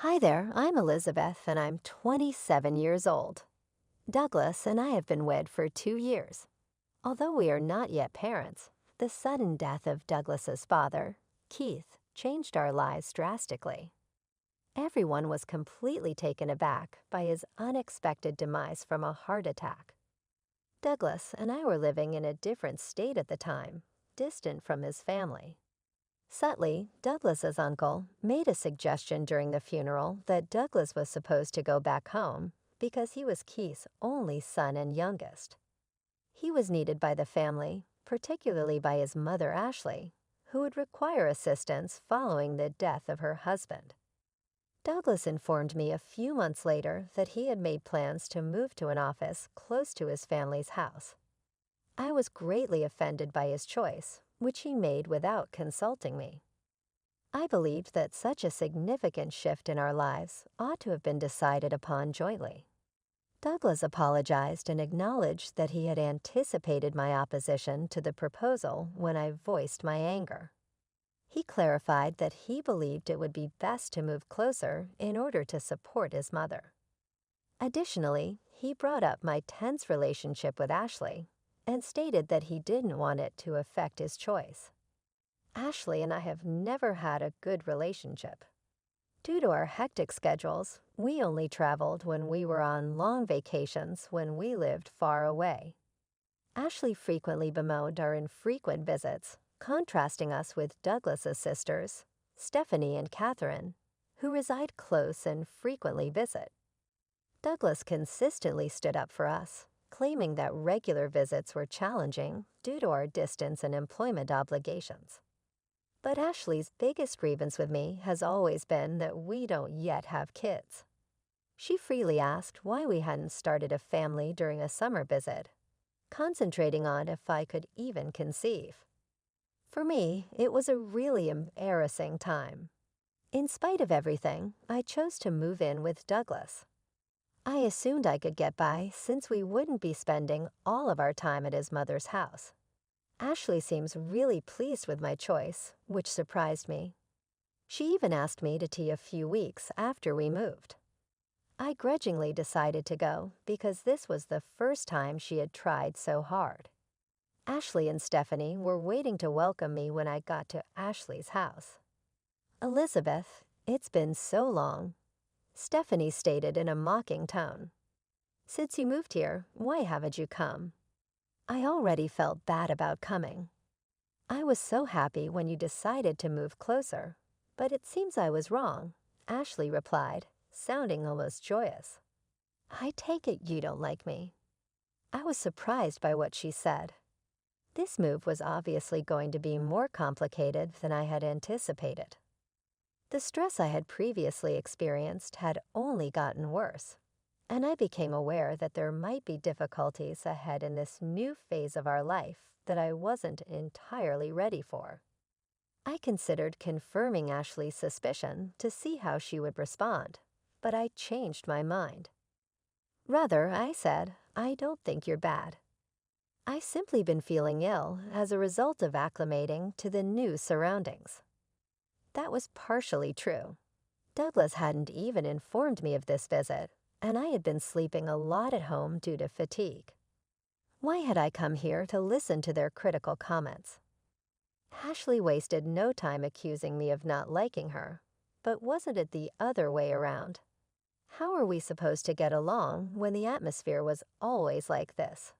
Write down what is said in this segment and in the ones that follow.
Hi there, I'm Elizabeth and I'm 27 years old. Douglas and I have been wed for 2 years. Although we are not yet parents, the sudden death of Douglas's father, Keith, changed our lives drastically. Everyone was completely taken aback by his unexpected demise from a heart attack. Douglas and I were living in a different state at the time, distant from his family. Subtly, Douglas's uncle made a suggestion during the funeral that Douglas was supposed to go back home because he was Keith's only son and youngest. He was needed by the family, particularly by his mother Ashley, who would require assistance following the death of her husband. Douglas informed me a few months later that he had made plans to move to an office close to his family's house. I was greatly offended by his choice, which he made without consulting me. I believed that such a significant shift in our lives ought to have been decided upon jointly. Douglas apologized and acknowledged that he had anticipated my opposition to the proposal when I voiced my anger. He clarified that he believed it would be best to move closer in order to support his mother. Additionally, he brought up my tense relationship with Ashley and stated that he didn't want it to affect his choice. Ashley and I have never had a good relationship. Due to our hectic schedules, we only traveled when we were on long vacations when we lived far away. Ashley frequently bemoaned our infrequent visits, contrasting us with Douglas's sisters, Stephanie and Catherine, who reside close and frequently visit. Douglas consistently stood up for us, claiming that regular visits were challenging due to our distance and employment obligations. But Ashley's biggest grievance with me has always been that we don't yet have kids. She freely asked why we hadn't started a family during a summer visit, concentrating on if I could even conceive. For me, it was a really embarrassing time. In spite of everything, I chose to move in with Douglas. I assumed I could get by since we wouldn't be spending all of our time at his mother's house. Ashley seems really pleased with my choice, which surprised me. She even asked me to tea a few weeks after we moved. I grudgingly decided to go because this was the first time she had tried so hard. Ashley and Stephanie were waiting to welcome me when I got to Ashley's house. "Elizabeth, it's been so long," Stephanie stated in a mocking tone. "Since you moved here, why haven't you come?" I already felt bad about coming. "I was so happy when you decided to move closer, but it seems I was wrong," Ashley replied, sounding almost joyous. "I take it you don't like me." I was surprised by what she said. This move was obviously going to be more complicated than I had anticipated. The stress I had previously experienced had only gotten worse, and I became aware that there might be difficulties ahead in this new phase of our life that I wasn't entirely ready for. I considered confirming Ashley's suspicion to see how she would respond, but I changed my mind. Rather, I said, "I don't think you're bad. I've simply been feeling ill as a result of acclimating to the new surroundings." That was partially true. Douglas hadn't even informed me of this visit, and I had been sleeping a lot at home due to fatigue. Why had I come here to listen to their critical comments? Ashley wasted no time accusing me of not liking her, but wasn't it the other way around? How are we supposed to get along when the atmosphere was always like this?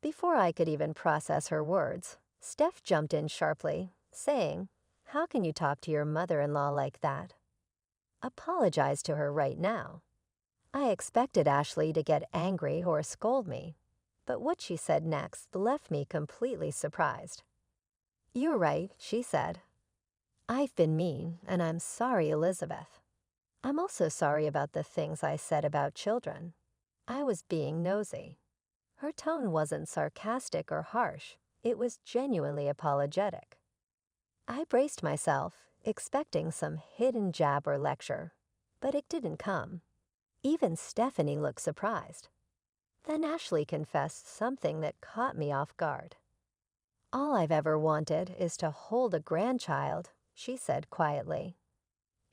Before I could even process her words, Steph jumped in sharply, saying, "How can you talk to your mother-in-law like that? Apologize to her right now." I expected Ashley to get angry or scold me, but what she said next left me completely surprised. "You're right," she said. "I've been mean, and I'm sorry, Elizabeth. I'm also sorry about the things I said about children. I was being nosy." Her tone wasn't sarcastic or harsh. It was genuinely apologetic. I braced myself, expecting some hidden jab or lecture, but it didn't come. Even Stephanie looked surprised. Then Ashley confessed something that caught me off guard. "All I've ever wanted is to hold a grandchild," she said quietly.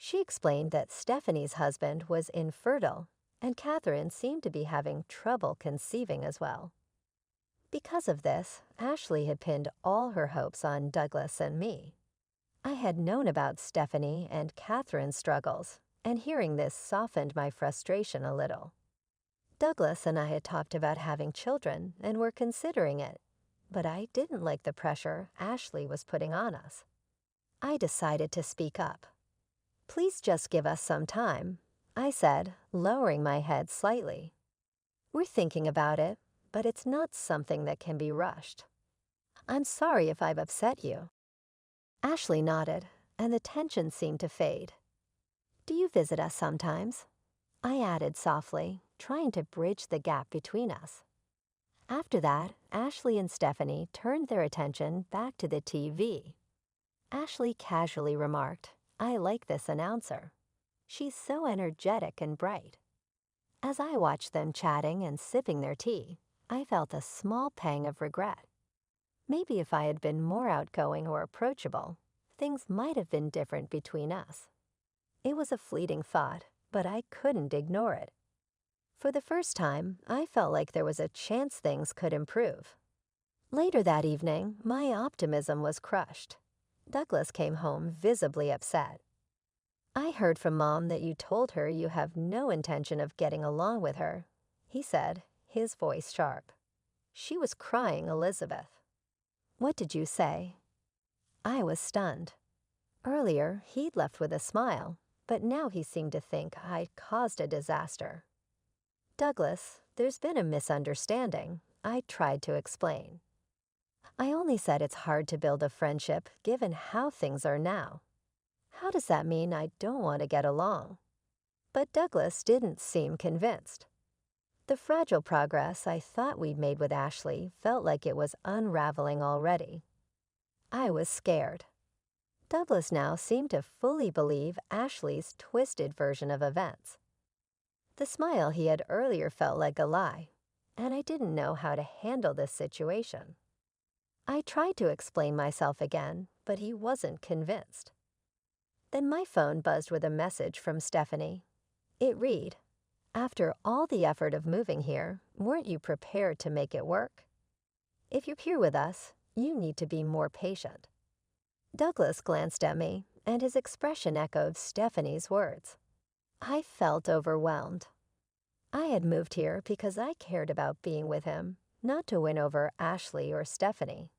She explained that Stephanie's husband was infertile, and Catherine seemed to be having trouble conceiving as well. Because of this, Ashley had pinned all her hopes on Douglas and me. I had known about Stephanie and Catherine's struggles, and hearing this softened my frustration a little. Douglas and I had talked about having children and were considering it, but I didn't like the pressure Ashley was putting on us. I decided to speak up. "Please just give us some time," I said, lowering my head slightly. "We're thinking about it, but it's not something that can be rushed. I'm sorry if I've upset you." Ashley nodded, and the tension seemed to fade. "Do you visit us sometimes?" I added softly, trying to bridge the gap between us. After that, Ashley and Stephanie turned their attention back to the TV. Ashley casually remarked, "I like this announcer. She's so energetic and bright." As I watched them chatting and sipping their tea, I felt a small pang of regret. Maybe if I had been more outgoing or approachable, things might have been different between us. It was a fleeting thought, but I couldn't ignore it. For the first time, I felt like there was a chance things could improve. Later that evening, my optimism was crushed. Douglas came home visibly upset. "I heard from Mom that you told her you have no intention of getting along with her," he said, his voice sharp. "She was crying, Elizabeth." "What did you say?" I was stunned. Earlier, he'd left with a smile, but now he seemed to think I'd caused a disaster. "Douglas, there's been a misunderstanding," I tried to explain. "I only said it's hard to build a friendship given how things are now. How does that mean I don't want to get along?" But Douglas didn't seem convinced. The fragile progress I thought we'd made with Ashley felt like it was unraveling already. I was scared. Douglas now seemed to fully believe Ashley's twisted version of events. The smile he had earlier felt like a lie, and I didn't know how to handle this situation. I tried to explain myself again, but he wasn't convinced. Then my phone buzzed with a message from Stephanie. It read, "After all the effort of moving here, weren't you prepared to make it work? If you're here with us, you need to be more patient." Douglas glanced at me, and his expression echoed Stephanie's words. I felt overwhelmed. I had moved here because I cared about being with him, not to win over Ashley or Stephanie.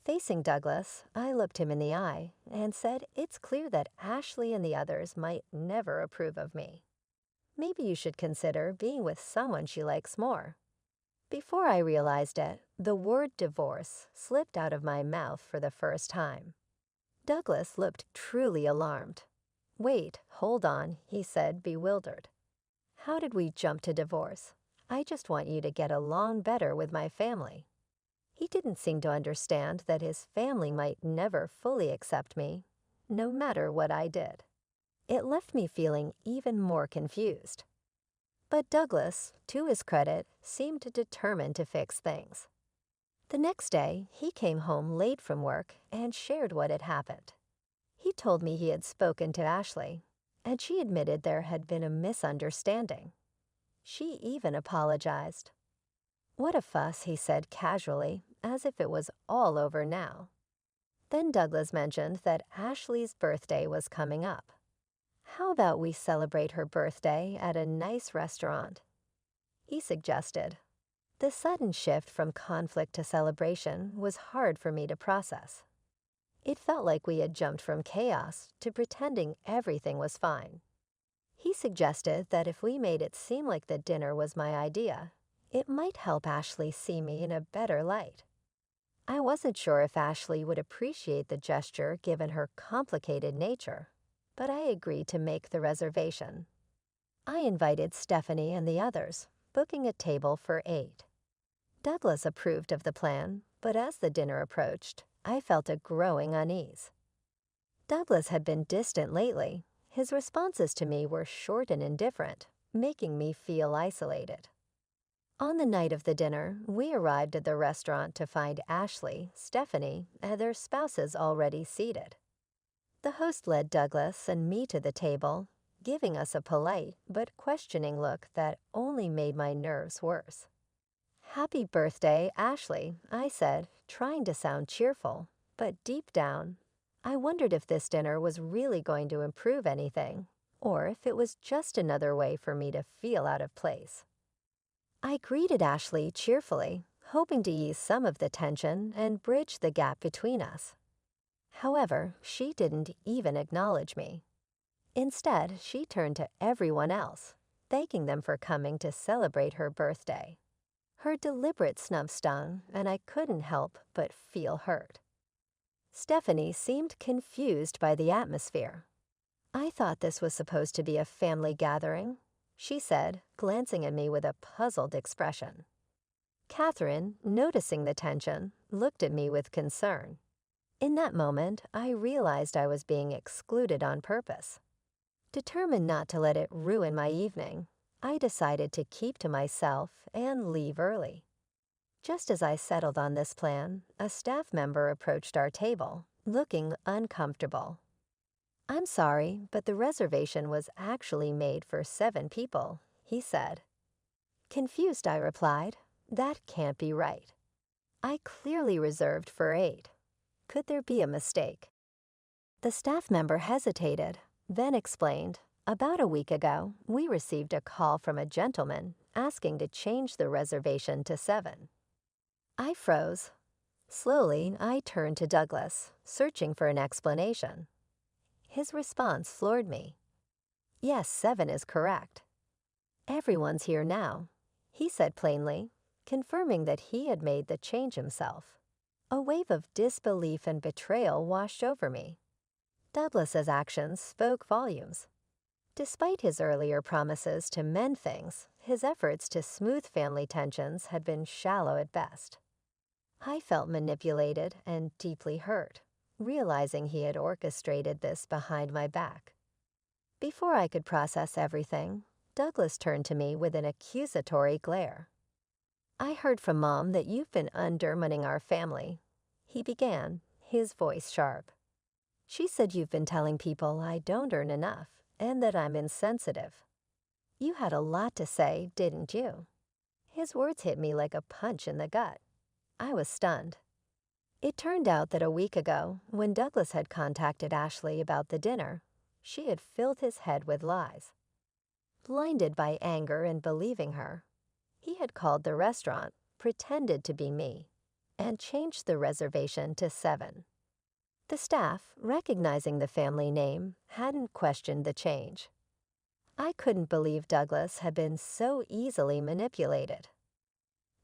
Facing Douglas, I looked him in the eye and said it's clear that Ashley and the others might never approve of me. Maybe you should consider being with someone she likes more. Before I realized it, the word divorce slipped out of my mouth for the first time. Douglas looked truly alarmed. "Wait, hold on," he said, bewildered. "How did we jump to divorce? I just want you to get along better with my family." He didn't seem to understand that his family might never fully accept me, no matter what I did. It left me feeling even more confused. But Douglas, to his credit, seemed determined to fix things. The next day, he came home late from work and shared what had happened. He told me he had spoken to Ashley, and she admitted there had been a misunderstanding. She even apologized. "What a fuss," he said casually, as if it was all over now. Then Douglas mentioned that Ashley's birthday was coming up. "How about we celebrate her birthday at a nice restaurant?" he suggested. The sudden shift from conflict to celebration was hard for me to process. It felt like we had jumped from chaos to pretending everything was fine. He suggested that if we made it seem like the dinner was my idea, it might help Ashley see me in a better light. I wasn't sure if Ashley would appreciate the gesture given her complicated nature, but I agreed to make the reservation. I invited Stephanie and the others, booking a table for 8. Douglas approved of the plan, but as the dinner approached, I felt a growing unease. Douglas had been distant lately. His responses to me were short and indifferent, making me feel isolated. On the night of the dinner, we arrived at the restaurant to find Ashley, Stephanie, and their spouses already seated. The host led Douglas and me to the table, giving us a polite but questioning look that only made my nerves worse. "Happy birthday, Ashley," I said, trying to sound cheerful, but deep down, I wondered if this dinner was really going to improve anything, or if it was just another way for me to feel out of place. I greeted Ashley cheerfully, hoping to ease some of the tension and bridge the gap between us. However, she didn't even acknowledge me. Instead, she turned to everyone else, thanking them for coming to celebrate her birthday. Her deliberate snub stung, and I couldn't help but feel hurt. Stephanie seemed confused by the atmosphere. "I thought this was supposed to be a family gathering," she said, glancing at me with a puzzled expression. Catherine, noticing the tension, looked at me with concern. In that moment, I realized I was being excluded on purpose. Determined not to let it ruin my evening, I decided to keep to myself and leave early. Just as I settled on this plan, a staff member approached our table, looking uncomfortable. "I'm sorry, but the reservation was actually made for 7 people," he said. Confused, I replied, "That can't be right. I clearly reserved for 8. Could there be a mistake?" The staff member hesitated, then explained, "About a week ago, we received a call from a gentleman asking to change the reservation to 7. I froze. Slowly, I turned to Douglas, searching for an explanation. His response floored me. "Yes, 7 is correct. Everyone's here now," he said plainly, confirming that he had made the change himself. A wave of disbelief and betrayal washed over me. Douglas's actions spoke volumes. Despite his earlier promises to mend things, his efforts to smooth family tensions had been shallow at best. I felt manipulated and deeply hurt, realizing he had orchestrated this behind my back. Before I could process everything, Douglas turned to me with an accusatory glare. "I heard from Mom that you've been undermining our family," he began, his voice sharp. "She said you've been telling people I don't earn enough and that I'm insensitive. You had a lot to say, didn't you?" His words hit me like a punch in the gut. I was stunned. It turned out that a week ago, when Douglas had contacted Ashley about the dinner, she had filled his head with lies. Blinded by anger and believing her, he had called the restaurant, pretended to be me, and changed the reservation to 7. The staff, recognizing the family name, hadn't questioned the change. I couldn't believe Douglas had been so easily manipulated.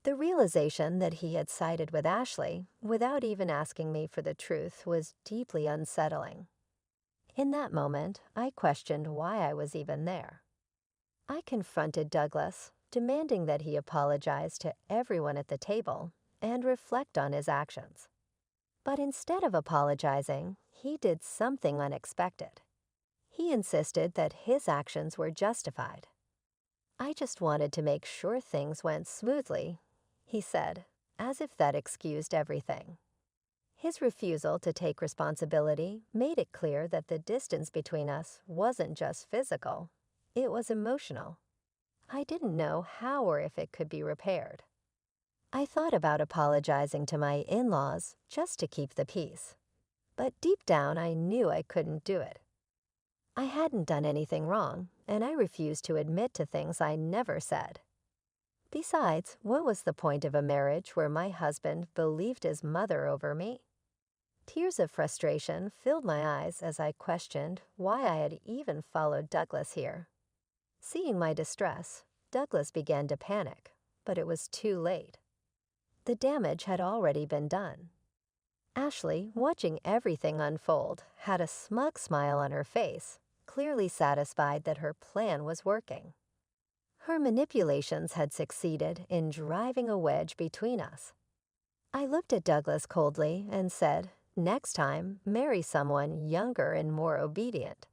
The realization that he had sided with Ashley without even asking me for the truth was deeply unsettling. In that moment, I questioned why I was even there. I confronted Douglas, demanding that he apologize to everyone at the table and reflect on his actions. But instead of apologizing, he did something unexpected. He insisted that his actions were justified. "I just wanted to make sure things went smoothly," he said, as if that excused everything. His refusal to take responsibility made it clear that the distance between us wasn't just physical, it was emotional. I didn't know how or if it could be repaired. I thought about apologizing to my in-laws just to keep the peace, but deep down I knew I couldn't do it. I hadn't done anything wrong, and I refused to admit to things I never said. Besides, what was the point of a marriage where my husband believed his mother over me? Tears of frustration filled my eyes as I questioned why I had even followed Douglas here. Seeing my distress, Douglas began to panic, but it was too late. The damage had already been done. Ashley, watching everything unfold, had a smug smile on her face, clearly satisfied that her plan was working. Her manipulations had succeeded in driving a wedge between us. I looked at Douglas coldly and said, "Next time, marry someone younger and more obedient.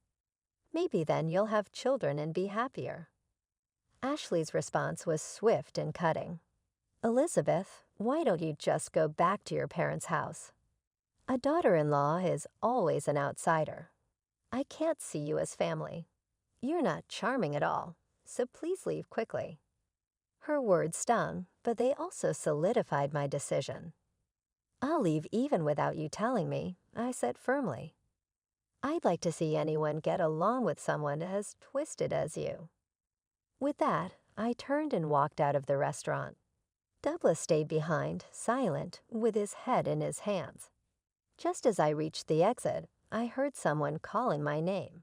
Maybe then you'll have children and be happier." Ashley's response was swift and cutting. "Elizabeth, why don't you just go back to your parents' house? A daughter-in-law is always an outsider. I can't see you as family. You're not charming at all, so please leave quickly." Her words stung, but they also solidified my decision. "I'll leave even without you telling me," I said firmly. "I'd like to see anyone get along with someone as twisted as you." With that, I turned and walked out of the restaurant. Douglas stayed behind, silent, with his head in his hands. Just as I reached the exit, I heard someone calling my name.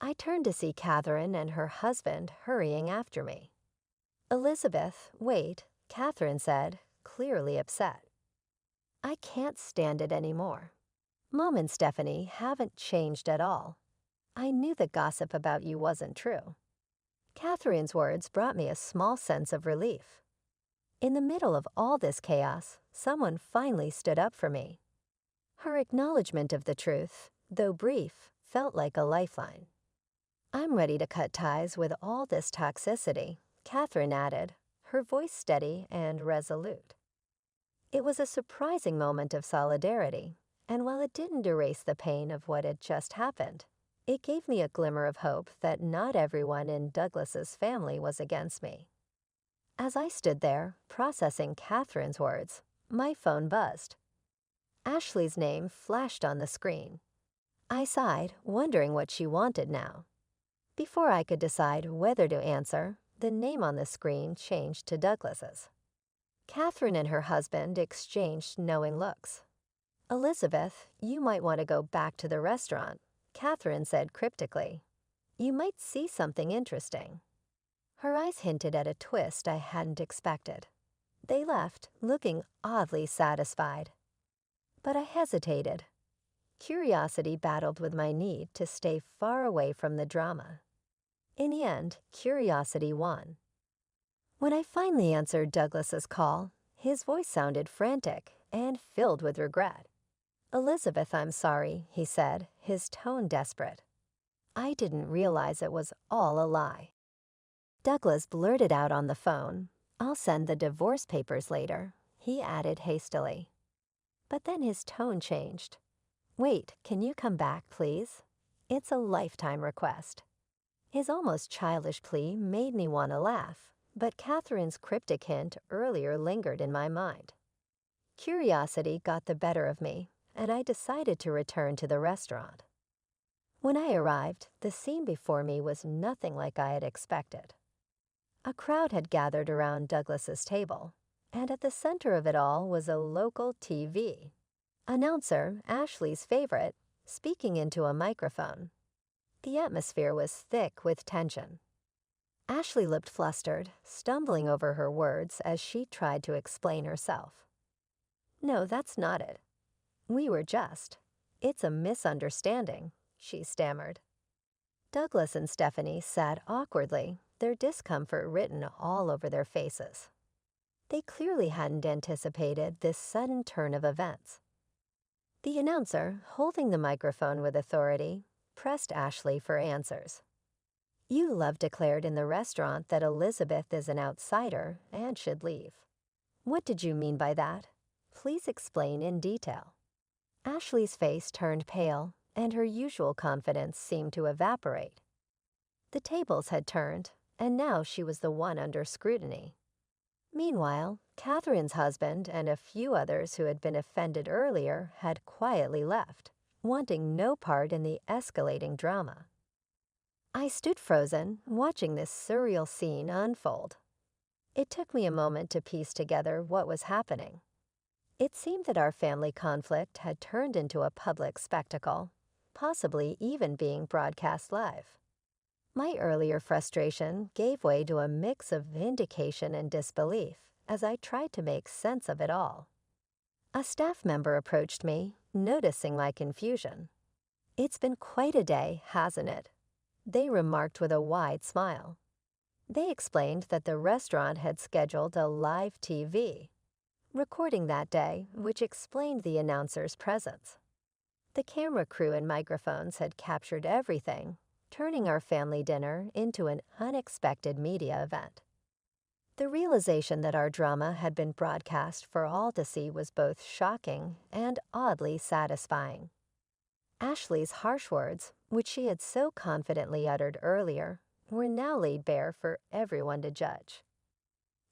I turned to see Catherine and her husband hurrying after me. "Elizabeth, wait," Catherine said, clearly upset. "I can't stand it anymore. Mom and Stephanie haven't changed at all. I knew the gossip about you wasn't true." Catherine's words brought me a small sense of relief. In the middle of all this chaos, someone finally stood up for me. Her acknowledgement of the truth, though brief, felt like a lifeline. "I'm ready to cut ties with all this toxicity," Catherine added, her voice steady and resolute. It was a surprising moment of solidarity, and while it didn't erase the pain of what had just happened, it gave me a glimmer of hope that not everyone in Douglas's family was against me. As I stood there, processing Catherine's words, my phone buzzed. Ashley's name flashed on the screen. I sighed, wondering what she wanted now. Before I could decide whether to answer, the name on the screen changed to Douglas's. Catherine and her husband exchanged knowing looks. "Elizabeth, you might want to go back to the restaurant," Catherine said cryptically. "You might see something interesting." Her eyes hinted at a twist I hadn't expected. They left, looking oddly satisfied. But I hesitated. Curiosity battled with my need to stay far away from the drama. In the end, curiosity won. When I finally answered Douglas's call, his voice sounded frantic and filled with regret. "Elizabeth, I'm sorry," he said, his tone desperate. "I didn't realize it was all a lie." Douglas blurted out on the phone, "I'll send the divorce papers later," he added hastily. But then his tone changed. "Wait, can you come back, please? It's a lifetime request." His almost childish plea made me want to laugh, but Catherine's cryptic hint earlier lingered in my mind. Curiosity got the better of me, and I decided to return to the restaurant. When I arrived, the scene before me was nothing like I had expected. A crowd had gathered around Douglas's table, and at the center of it all was a local TV. Announcer, Ashley's favorite, speaking into a microphone. The atmosphere was thick with tension. Ashley looked flustered, stumbling over her words as she tried to explain herself. "No, that's not it. It's a misunderstanding," she stammered. Douglas and Stephanie sat awkwardly, their discomfort written all over their faces. They clearly hadn't anticipated this sudden turn of events. The announcer, holding the microphone with authority, pressed Ashley for answers. "You love declared in the restaurant that Elizabeth is an outsider and should leave. What did you mean by that? Please explain in detail." Ashley's face turned pale, and her usual confidence seemed to evaporate. The tables had turned, and now she was the one under scrutiny. Meanwhile, Catherine's husband and a few others who had been offended earlier had quietly left, wanting no part in the escalating drama. I stood frozen, watching this surreal scene unfold. It took me a moment to piece together what was happening. It seemed that our family conflict had turned into a public spectacle, possibly even being broadcast live. My earlier frustration gave way to a mix of vindication and disbelief as I tried to make sense of it all. A staff member approached me, noticing my confusion. "It's been quite a day, hasn't it?" they remarked with a wide smile. They explained that the restaurant had scheduled a live TV recording that day, which explained the announcer's presence. The camera crew and microphones had captured everything, turning our family dinner into an unexpected media event. The realization that our drama had been broadcast for all to see was both shocking and oddly satisfying. Ashley's harsh words, which she had so confidently uttered earlier, were now laid bare for everyone to judge.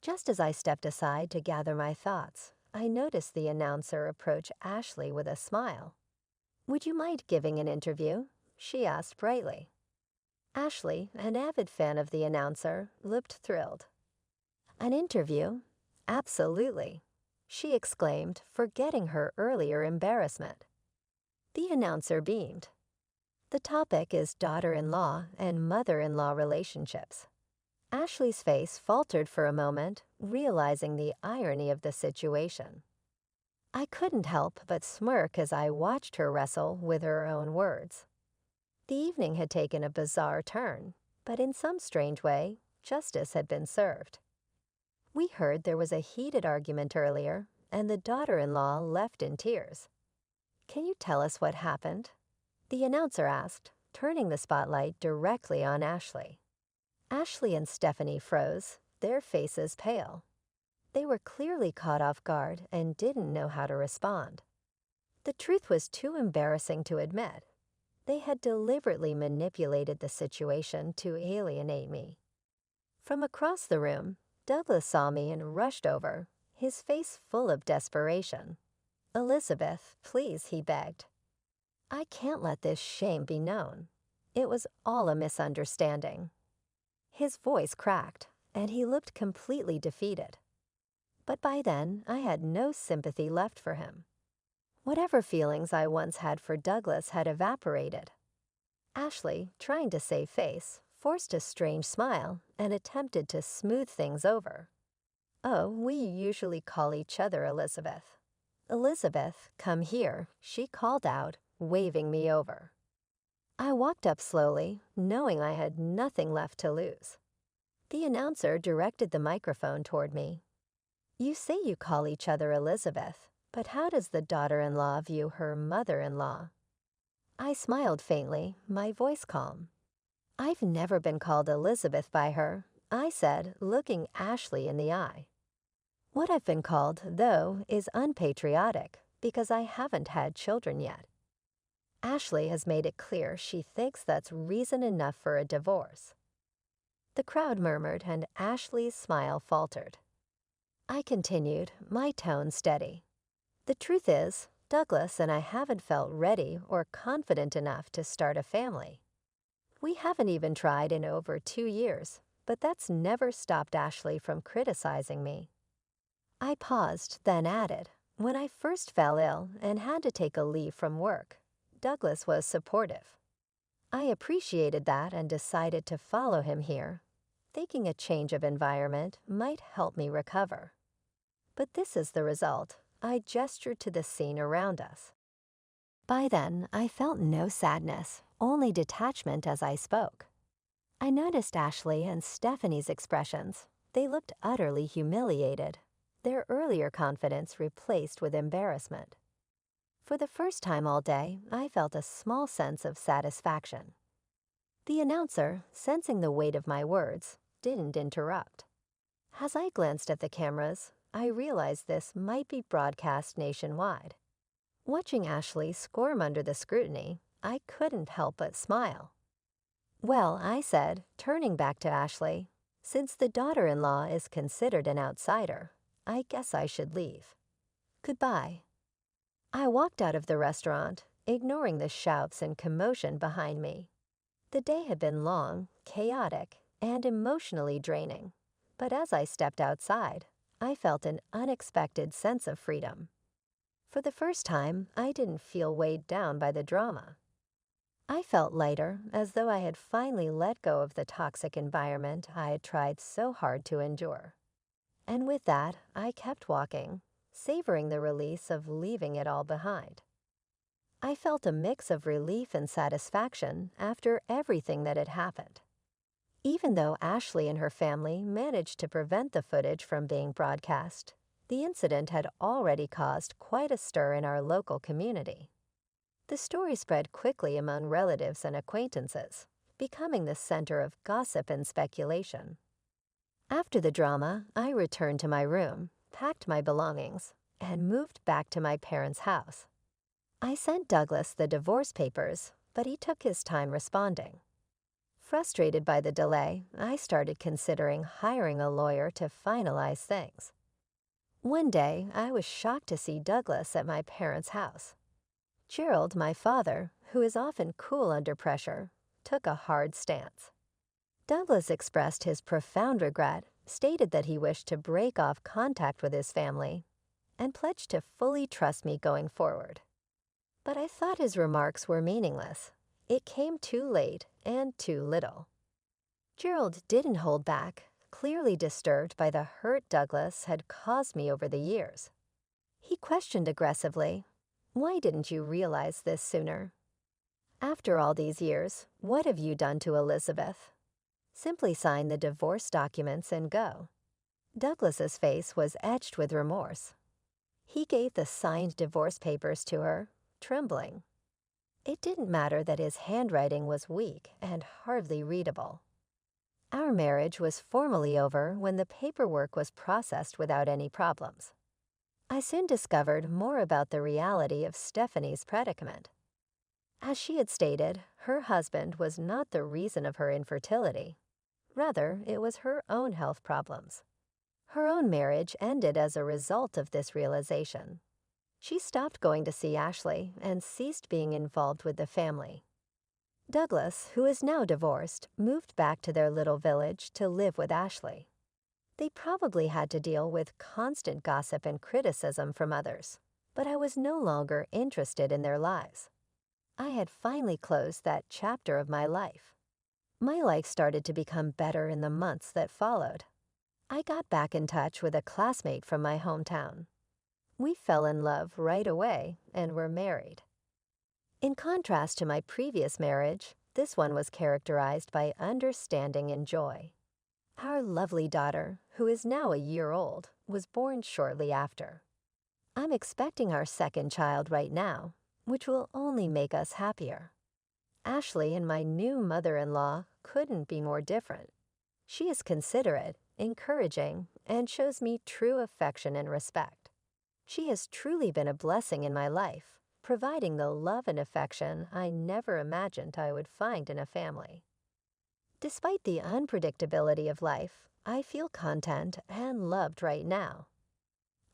Just as I stepped aside to gather my thoughts, I noticed the announcer approach Ashley with a smile. "Would you mind giving an interview?" she asked brightly. Ashley, an avid fan of the announcer, looked thrilled. "An interview? Absolutely," she exclaimed, forgetting her earlier embarrassment. The announcer beamed. "The topic is daughter-in-law and mother-in-law relationships." Ashley's face faltered for a moment, realizing the irony of the situation. I couldn't help but smirk as I watched her wrestle with her own words. The evening had taken a bizarre turn, but in some strange way, justice had been served. We heard there was a heated argument earlier, and the daughter-in-law left in tears. "Can you tell us what happened?" the announcer asked, turning the spotlight directly on Ashley. Ashley and Stephanie froze, their faces pale. They were clearly caught off guard and didn't know how to respond. The truth was too embarrassing to admit. They had deliberately manipulated the situation to alienate me. From across the room, Douglas saw me and rushed over, his face full of desperation. "Elizabeth, please," he begged. "I can't let this shame be known. It was all a misunderstanding." His voice cracked, and he looked completely defeated. But by then, I had no sympathy left for him. Whatever feelings I once had for Douglas had evaporated. Ashley, trying to save face, forced a strange smile and attempted to smooth things over. "Oh, we usually call each other Elizabeth." "Elizabeth, come here," she called out, waving me over. I walked up slowly, knowing I had nothing left to lose. The announcer directed the microphone toward me. "You say you call each other Elizabeth, but how does the daughter-in-law view her mother-in-law?" I smiled faintly, my voice calm. "I've never been called Elizabeth by her," I said, looking Ashley in the eye. "What I've been called, though, is unpatriotic, because I haven't had children yet." Ashley has made it clear she thinks that's reason enough for a divorce. The crowd murmured and Ashley's smile faltered. I continued, my tone steady. "The truth is, Douglas and I haven't felt ready or confident enough to start a family. We haven't even tried in over 2 years, but that's never stopped Ashley from criticizing me." I paused, then added, "When I first fell ill and had to take a leave from work, Douglas was supportive. I appreciated that and decided to follow him here, thinking a change of environment might help me recover. But this is the result." I gestured to the scene around us. By then, I felt no sadness, only detachment as I spoke. I noticed Ashley and Stephanie's expressions. They looked utterly humiliated, their earlier confidence replaced with embarrassment. For the first time all day, I felt a small sense of satisfaction. The announcer, sensing the weight of my words, didn't interrupt. As I glanced at the cameras, I realized this might be broadcast nationwide. Watching Ashley squirm under the scrutiny, I couldn't help but smile. "Well," I said, turning back to Ashley, "since the daughter-in-law is considered an outsider, I guess I should leave. Goodbye." I walked out of the restaurant, ignoring the shouts and commotion behind me. The day had been long, chaotic, and emotionally draining, but as I stepped outside, I felt an unexpected sense of freedom. For the first time, I didn't feel weighed down by the drama. I felt lighter, as though I had finally let go of the toxic environment I had tried so hard to endure. And with that, I kept walking, savoring the release of leaving it all behind. I felt a mix of relief and satisfaction after everything that had happened. Even though Ashley and her family managed to prevent the footage from being broadcast, the incident had already caused quite a stir in our local community. The story spread quickly among relatives and acquaintances, becoming the center of gossip and speculation. After the drama, I returned to my room, packed my belongings, and moved back to my parents' house. I sent Douglas the divorce papers, but he took his time responding. Frustrated by the delay, I started considering hiring a lawyer to finalize things. One day, I was shocked to see Douglas at my parents' house. Gerald, my father, who is often cool under pressure, took a hard stance. Douglas expressed his profound regret, stated that he wished to break off contact with his family, and pledged to fully trust me going forward. But I thought his remarks were meaningless. It came too late and too little. Gerald didn't hold back, clearly disturbed by the hurt Douglas had caused me over the years. He questioned aggressively, "Why didn't you realize this sooner? After all these years, what have you done to Elizabeth? Simply sign the divorce documents and go." Douglas's face was etched with remorse. He gave the signed divorce papers to her, trembling. It didn't matter that his handwriting was weak and hardly readable. Our marriage was formally over when the paperwork was processed without any problems. I soon discovered more about the reality of Stephanie's predicament. As she had stated, her husband was not the reason of her infertility. Rather, it was her own health problems. Her own marriage ended as a result of this realization. She stopped going to see Ashley and ceased being involved with the family. Douglas, who is now divorced, moved back to their little village to live with Ashley. They probably had to deal with constant gossip and criticism from others, but I was no longer interested in their lives. I had finally closed that chapter of my life. My life started to become better in the months that followed. I got back in touch with a classmate from my hometown. We fell in love right away and were married. In contrast to my previous marriage, this one was characterized by understanding and joy. Our lovely daughter, who is now a year old, was born shortly after. I'm expecting our second child right now, which will only make us happier. Ashley and my new mother-in-law couldn't be more different. She is considerate, encouraging, and shows me true affection and respect. She has truly been a blessing in my life, providing the love and affection I never imagined I would find in a family. Despite the unpredictability of life, I feel content and loved right now.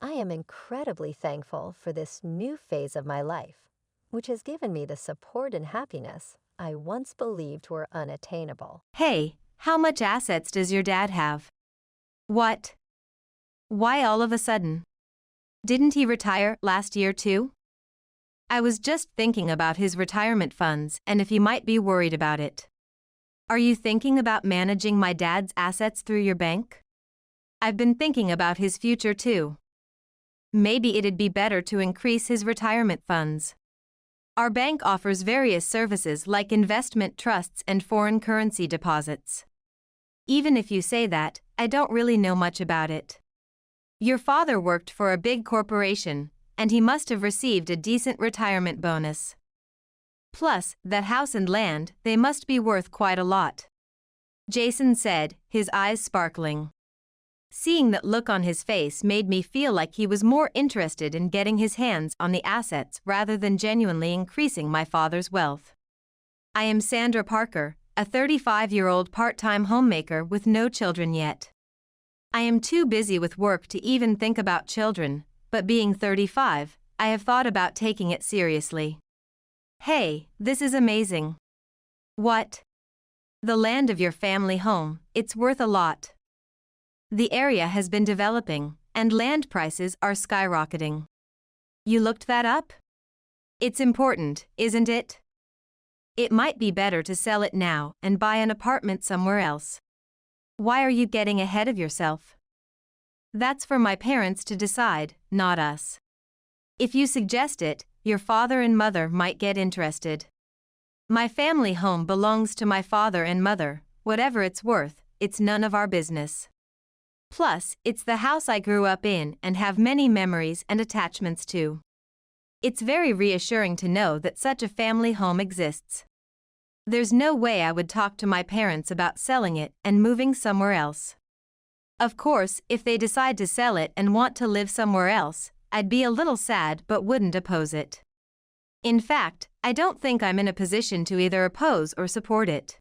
I am incredibly thankful for this new phase of my life, which has given me the support and happiness I once believed were unattainable. Hey, how much assets does your dad have? What? Why all of a sudden? Didn't he retire last year too? I was just thinking about his retirement funds and if he might be worried about it. Are you thinking about managing my dad's assets through your bank? I've been thinking about his future too. Maybe it'd be better to increase his retirement funds. Our bank offers various services like investment trusts and foreign currency deposits. Even if you say that, I don't really know much about it. Your father worked for a big corporation, and he must have received a decent retirement bonus. Plus, that house and land, they must be worth quite a lot. Jason said, his eyes sparkling. Seeing that look on his face made me feel like he was more interested in getting his hands on the assets rather than genuinely increasing my father's wealth. I am Sandra Parker, a 35-year-old part-time homemaker with no children yet. I am too busy with work to even think about children, but being 35, I have thought about taking it seriously. Hey, this is amazing. What? The land of your family home, it's worth a lot. The area has been developing, and land prices are skyrocketing. You looked that up? It's important, isn't it? It might be better to sell it now and buy an apartment somewhere else. Why are you getting ahead of yourself? That's for my parents to decide, not us. If you suggest it, your father and mother might get interested. My family home belongs to my father and mother, whatever it's worth, it's none of our business. Plus, it's the house I grew up in and have many memories and attachments to. It's very reassuring to know that such a family home exists. There's no way I would talk to my parents about selling it and moving somewhere else. Of course, if they decide to sell it and want to live somewhere else, I'd be a little sad but wouldn't oppose it. In fact, I don't think I'm in a position to either oppose or support it.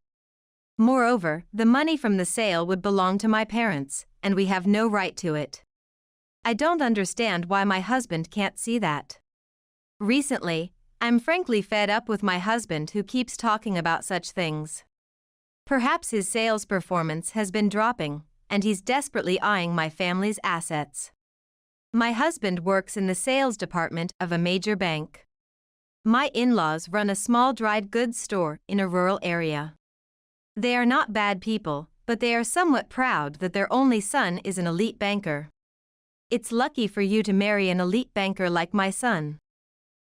Moreover, the money from the sale would belong to my parents, and we have no right to it. I don't understand why my husband can't see that. Recently, I'm frankly fed up with my husband who keeps talking about such things. Perhaps his sales performance has been dropping, and he's desperately eyeing my family's assets. My husband works in the sales department of a major bank. My in-laws run a small dried goods store in a rural area. They are not bad people, but they are somewhat proud that their only son is an elite banker. It's lucky for you to marry an elite banker like my son.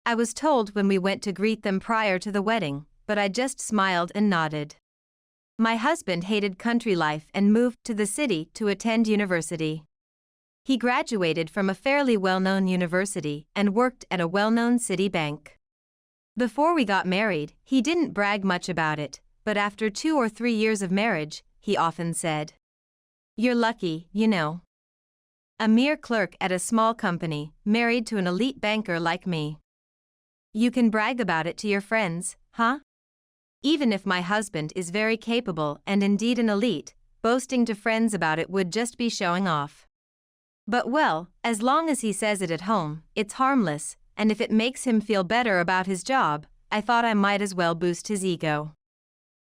I was told when we went to greet them prior to the wedding, but I just smiled and nodded. My husband hated country life and moved to the city to attend university. He graduated from a fairly well-known university and worked at a well-known city bank. Before we got married, he didn't brag much about it, but after 2 or 3 years of marriage, he often said, "You're lucky, you know. A mere clerk at a small company, married to an elite banker like me. You can brag about it to your friends, huh?" Even if my husband is very capable and indeed an elite, boasting to friends about it would just be showing off. But well, as long as he says it at home, it's harmless, and if it makes him feel better about his job, I thought I might as well boost his ego.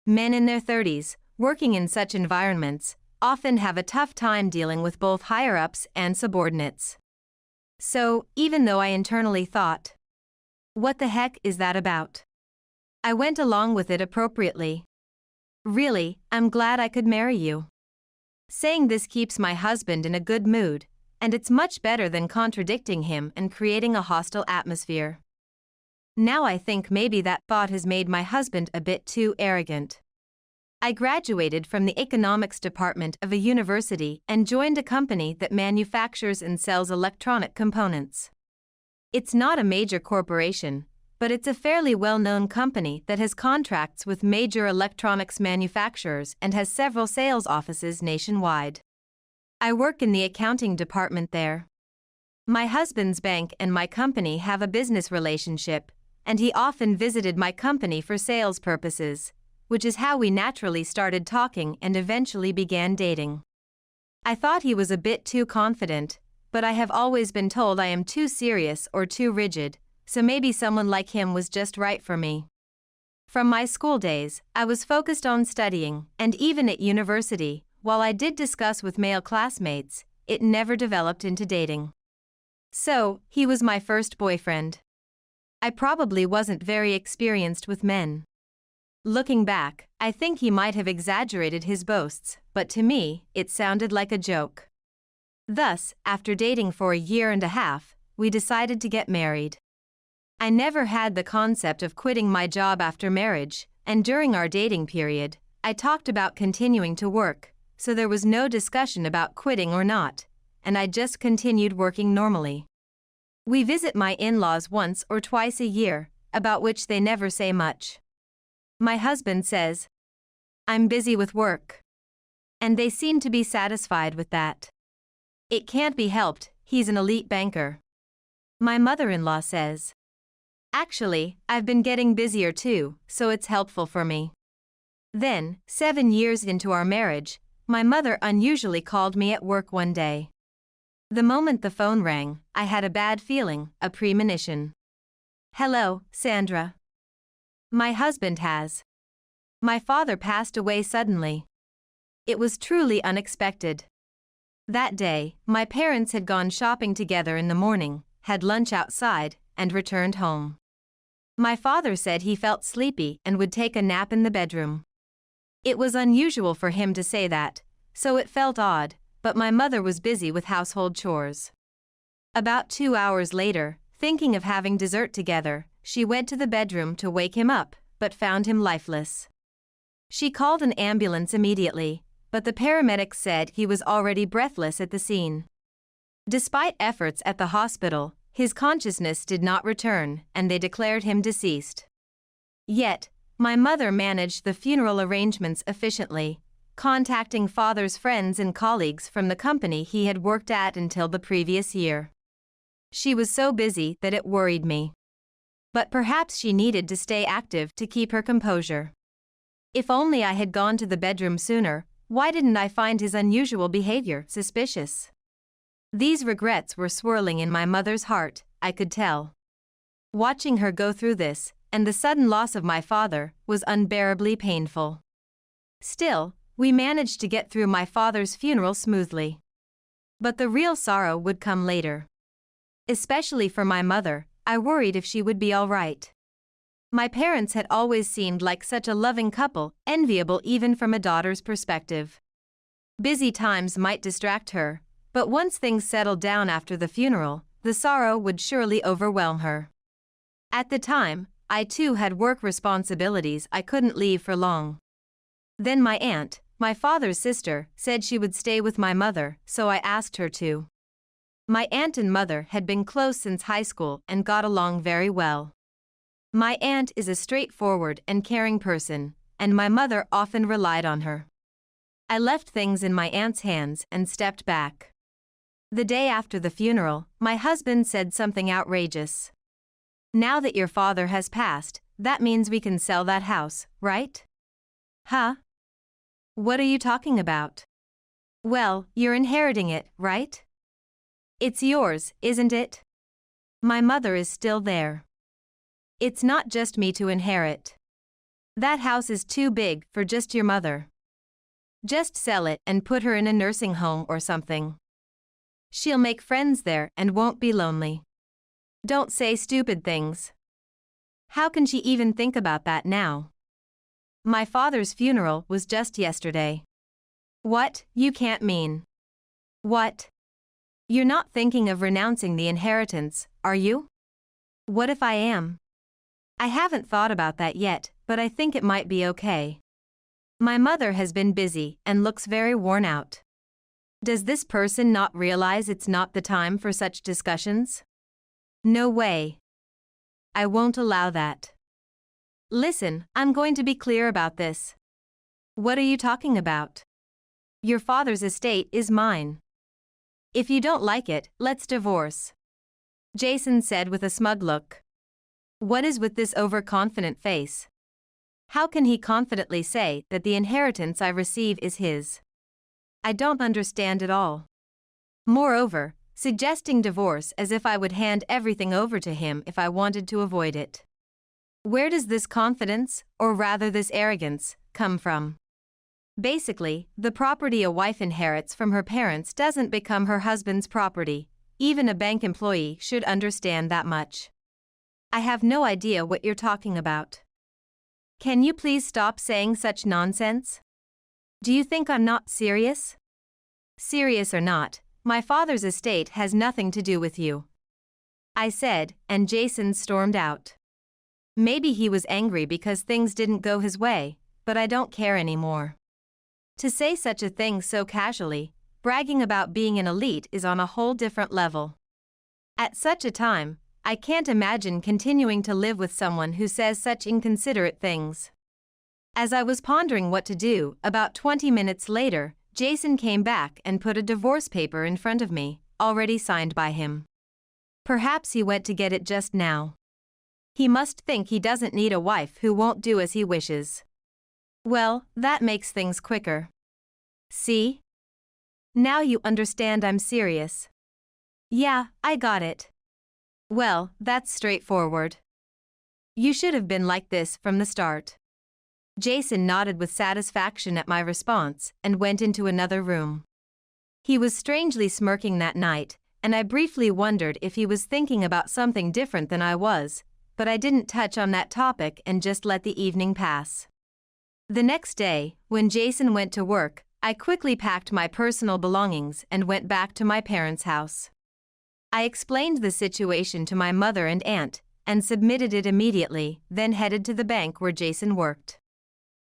Men in their 30s, working in such environments, often have a tough time dealing with both higher-ups and subordinates. So, even though I internally thought, "What the heck is that about?" I went along with it appropriately. Really, I'm glad I could marry you. Saying this keeps my husband in a good mood, and it's much better than contradicting him and creating a hostile atmosphere. Now I think maybe that thought has made my husband a bit too arrogant. I graduated from the economics department of a university and joined a company that manufactures and sells electronic components. It's not a major corporation, but it's a fairly well-known company that has contracts with major electronics manufacturers and has several sales offices nationwide. I work in the accounting department there. My husband's bank and my company have a business relationship, and he often visited my company for sales purposes, which is how we naturally started talking and eventually began dating. I thought he was a bit too confident, but I have always been told I am too serious or too rigid, so maybe someone like him was just right for me. From my school days, I was focused on studying, and even at university, while I did discuss with male classmates, it never developed into dating. So, he was my first boyfriend. I probably wasn't very experienced with men. Looking back, I think he might have exaggerated his boasts, but to me, it sounded like a joke. Thus, after dating for a year and a half, we decided to get married. I never had the concept of quitting my job after marriage, and during our dating period, I talked about continuing to work, so there was no discussion about quitting or not, and I just continued working normally. We visit my in-laws once or twice a year, about which they never say much. My husband says, "I'm busy with work." And they seem to be satisfied with that. It can't be helped, he's an elite banker. My mother-in-law says, "Actually, I've been getting busier too, so it's helpful for me." Then, 7 years into our marriage, my mother unusually called me at work one day. The moment the phone rang, I had a bad feeling, a premonition. "Hello, Sandra. My husband has. My father passed away suddenly." It was truly unexpected. That day, my parents had gone shopping together in the morning, had lunch outside, and returned home. My father said he felt sleepy and would take a nap in the bedroom. It was unusual for him to say that, so it felt odd, but my mother was busy with household chores. About 2 hours later, thinking of having dessert together, she went to the bedroom to wake him up, but found him lifeless. She called an ambulance immediately, but the paramedics said he was already breathless at the scene. Despite efforts at the hospital, his consciousness did not return, and they declared him deceased. Yet, my mother managed the funeral arrangements efficiently, contacting father's friends and colleagues from the company he had worked at until the previous year. She was so busy that it worried me. But perhaps she needed to stay active to keep her composure. If only I had gone to the bedroom sooner, why didn't I find his unusual behavior suspicious? These regrets were swirling in my mother's heart, I could tell. Watching her go through this, and the sudden loss of my father, was unbearably painful. Still, we managed to get through my father's funeral smoothly. But the real sorrow would come later. Especially for my mother, I worried if she would be all right. My parents had always seemed like such a loving couple, enviable even from a daughter's perspective. Busy times might distract her, but once things settled down after the funeral, the sorrow would surely overwhelm her. At the time, I too had work responsibilities I couldn't leave for long. Then my aunt, my father's sister, said she would stay with my mother, so I asked her to. My aunt and mother had been close since high school and got along very well. My aunt is a straightforward and caring person, and my mother often relied on her. I left things in my aunt's hands and stepped back. The day after the funeral, my husband said something outrageous. "Now that your father has passed, that means we can sell that house, right?" "Huh? What are you talking about?" "Well, you're inheriting it, right? It's yours, isn't it? My mother is still there. It's not just me to inherit. That house is too big for just your mother. Just sell it and put her in a nursing home or something. She'll make friends there and won't be lonely. Don't say stupid things. How can she even think about that now? My father's funeral was just yesterday." "What, you can't mean?" "What? You're not thinking of renouncing the inheritance, are you?" "What if I am?" "I haven't thought about that yet, but I think it might be okay. My mother has been busy and looks very worn out. Does this person not realize it's not the time for such discussions? No way. I won't allow that. Listen, I'm going to be clear about this." "What are you talking about?" "Your father's estate is mine. If you don't like it, let's divorce," Jason said with a smug look. What is with this overconfident face? How can he confidently say that the inheritance I receive is his? I don't understand at all. Moreover, suggesting divorce as if I would hand everything over to him if I wanted to avoid it. Where does this confidence, or rather this arrogance, come from? Basically, the property a wife inherits from her parents doesn't become her husband's property. Even a bank employee should understand that much. I have no idea what you're talking about. Can you please stop saying such nonsense? Do you think I'm not serious? Serious or not, my father's estate has nothing to do with you, I said, and Jason stormed out. Maybe he was angry because things didn't go his way, but I don't care anymore. To say such a thing so casually, bragging about being an elite is on a whole different level. At such a time, I can't imagine continuing to live with someone who says such inconsiderate things. As I was pondering what to do, about 20 minutes later, Jason came back and put a divorce paper in front of me, already signed by him. Perhaps he went to get it just now. He must think he doesn't need a wife who won't do as he wishes. Well, that makes things quicker. See? Now you understand I'm serious. Yeah, I got it. Well, that's straightforward. You should have been like this from the start. Jason nodded with satisfaction at my response and went into another room. He was strangely smirking that night, and I briefly wondered if he was thinking about something different than I was, but I didn't touch on that topic and just let the evening pass. The next day, when Jason went to work, I quickly packed my personal belongings and went back to my parents' house. I explained the situation to my mother and aunt, and submitted it immediately, then headed to the bank where Jason worked.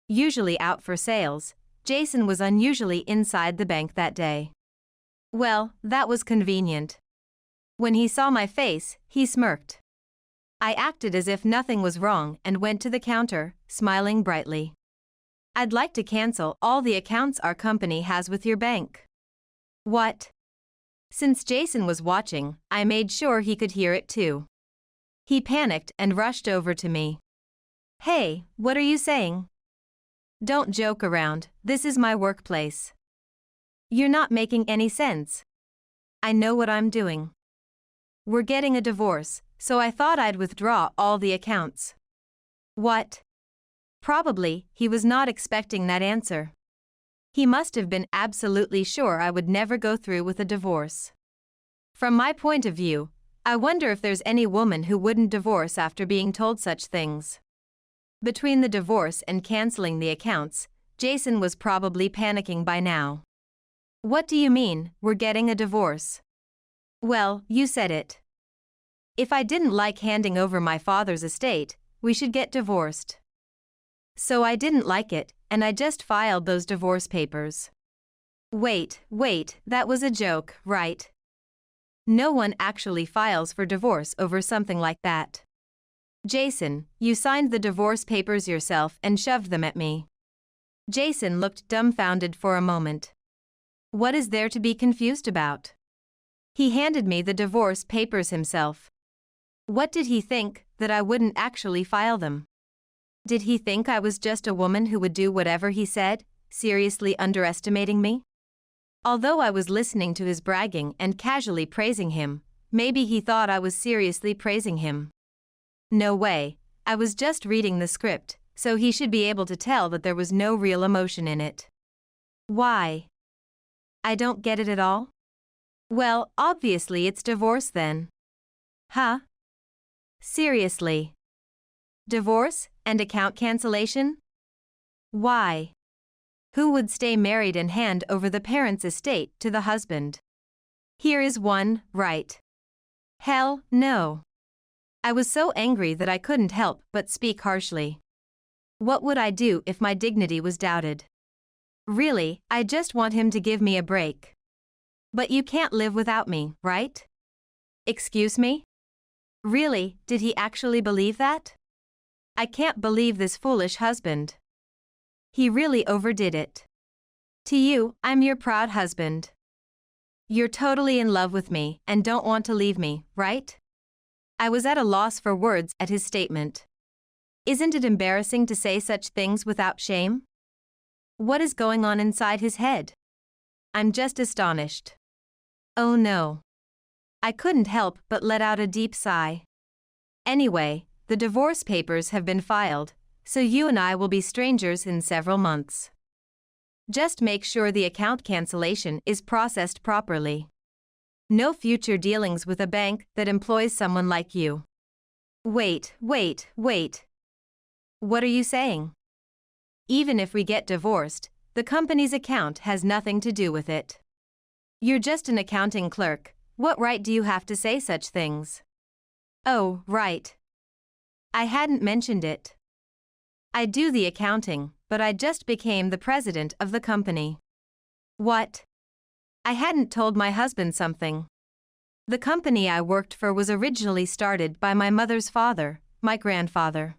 Usually out for sales, Jason was unusually inside the bank that day. Well, that was convenient. When he saw my face, he smirked. I acted as if nothing was wrong and went to the counter, smiling brightly. I'd like to cancel all the accounts our company has with your bank. What? Since Jason was watching, I made sure he could hear it too. He panicked and rushed over to me. Hey, what are you saying? Don't joke around, this is my workplace. You're not making any sense. I know what I'm doing. We're getting a divorce, so I thought I'd withdraw all the accounts. What? Probably, he was not expecting that answer. He must have been absolutely sure I would never go through with a divorce. From my point of view, I wonder if there's any woman who wouldn't divorce after being told such things. Between the divorce and canceling the accounts, Jason was probably panicking by now. What do you mean, we're getting a divorce? Well, you said it. If I didn't like handing over my father's estate, we should get divorced. So I didn't like it, and I just filed those divorce papers. Wait, that was a joke, right? No one actually files for divorce over something like that. Jason, you signed the divorce papers yourself and shoved them at me. Jason looked dumbfounded for a moment. What is there to be confused about? He handed me the divorce papers himself. What did he think, that I wouldn't actually file them? Did he think I was just a woman who would do whatever he said, seriously underestimating me? Although I was listening to his bragging and casually praising him, maybe he thought I was seriously praising him. No way, I was just reading the script, so he should be able to tell that there was no real emotion in it. Why? I don't get it at all? Well, obviously it's divorce then. Huh? Seriously? Divorce and account cancellation? Why? Who would stay married and hand over the parents' estate to the husband? Here is one, right? Hell, no. I was so angry that I couldn't help but speak harshly. What would I do if my dignity was doubted? Really, I just want him to give me a break. But you can't live without me, right? Excuse me? Really, did he actually believe that? I can't believe this foolish husband. He really overdid it. To you, I'm your proud husband. You're totally in love with me and don't want to leave me, right? I was at a loss for words at his statement. Isn't it embarrassing to say such things without shame? What is going on inside his head? I'm just astonished. Oh no. I couldn't help but let out a deep sigh. Anyway, the divorce papers have been filed, so you and I will be strangers in several months. Just make sure the account cancellation is processed properly. No future dealings with a bank that employs someone like you. Wait. What are you saying? Even if we get divorced, the company's account has nothing to do with it. You're just an accounting clerk, what right do you have to say such things? Oh, right. I hadn't mentioned it. I do the accounting, but I just became the president of the company. What? I hadn't told my husband something. The company I worked for was originally started by my mother's father, my grandfather.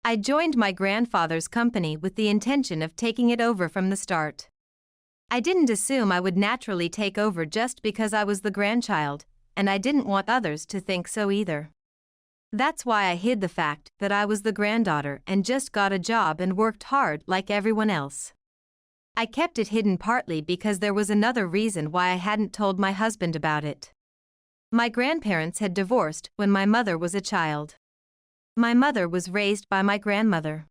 I joined my grandfather's company with the intention of taking it over from the start. I didn't assume I would naturally take over just because I was the grandchild, and I didn't want others to think so either. That's why I hid the fact that I was the granddaughter and just got a job and worked hard like everyone else. I kept it hidden partly because there was another reason why I hadn't told my husband about it. My grandparents had divorced when my mother was a child. My mother was raised by my grandmother.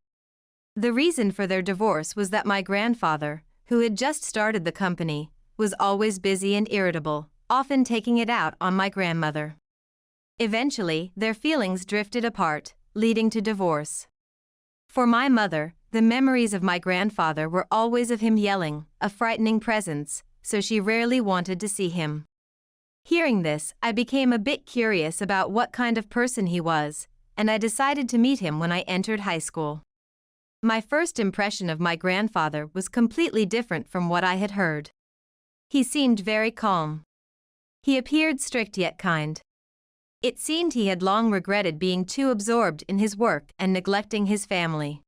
The reason for their divorce was that my grandfather, who had just started the company, was always busy and irritable, often taking it out on my grandmother. Eventually, their feelings drifted apart, leading to divorce. For my mother, the memories of my grandfather were always of him yelling, a frightening presence, so she rarely wanted to see him. Hearing this, I became a bit curious about what kind of person he was, and I decided to meet him when I entered high school. My first impression of my grandfather was completely different from what I had heard. He seemed very calm. He appeared strict yet kind. It seemed he had long regretted being too absorbed in his work and neglecting his family.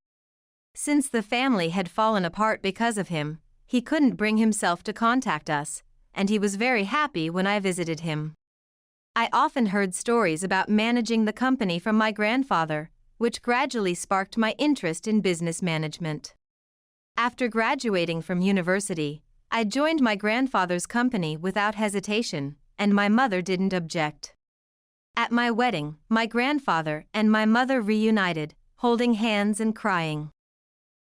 Since the family had fallen apart because of him, he couldn't bring himself to contact us, and he was very happy when I visited him. I often heard stories about managing the company from my grandfather, which gradually sparked my interest in business management. After graduating from university, I joined my grandfather's company without hesitation, and my mother didn't object. At my wedding, my grandfather and my mother reunited, holding hands and crying.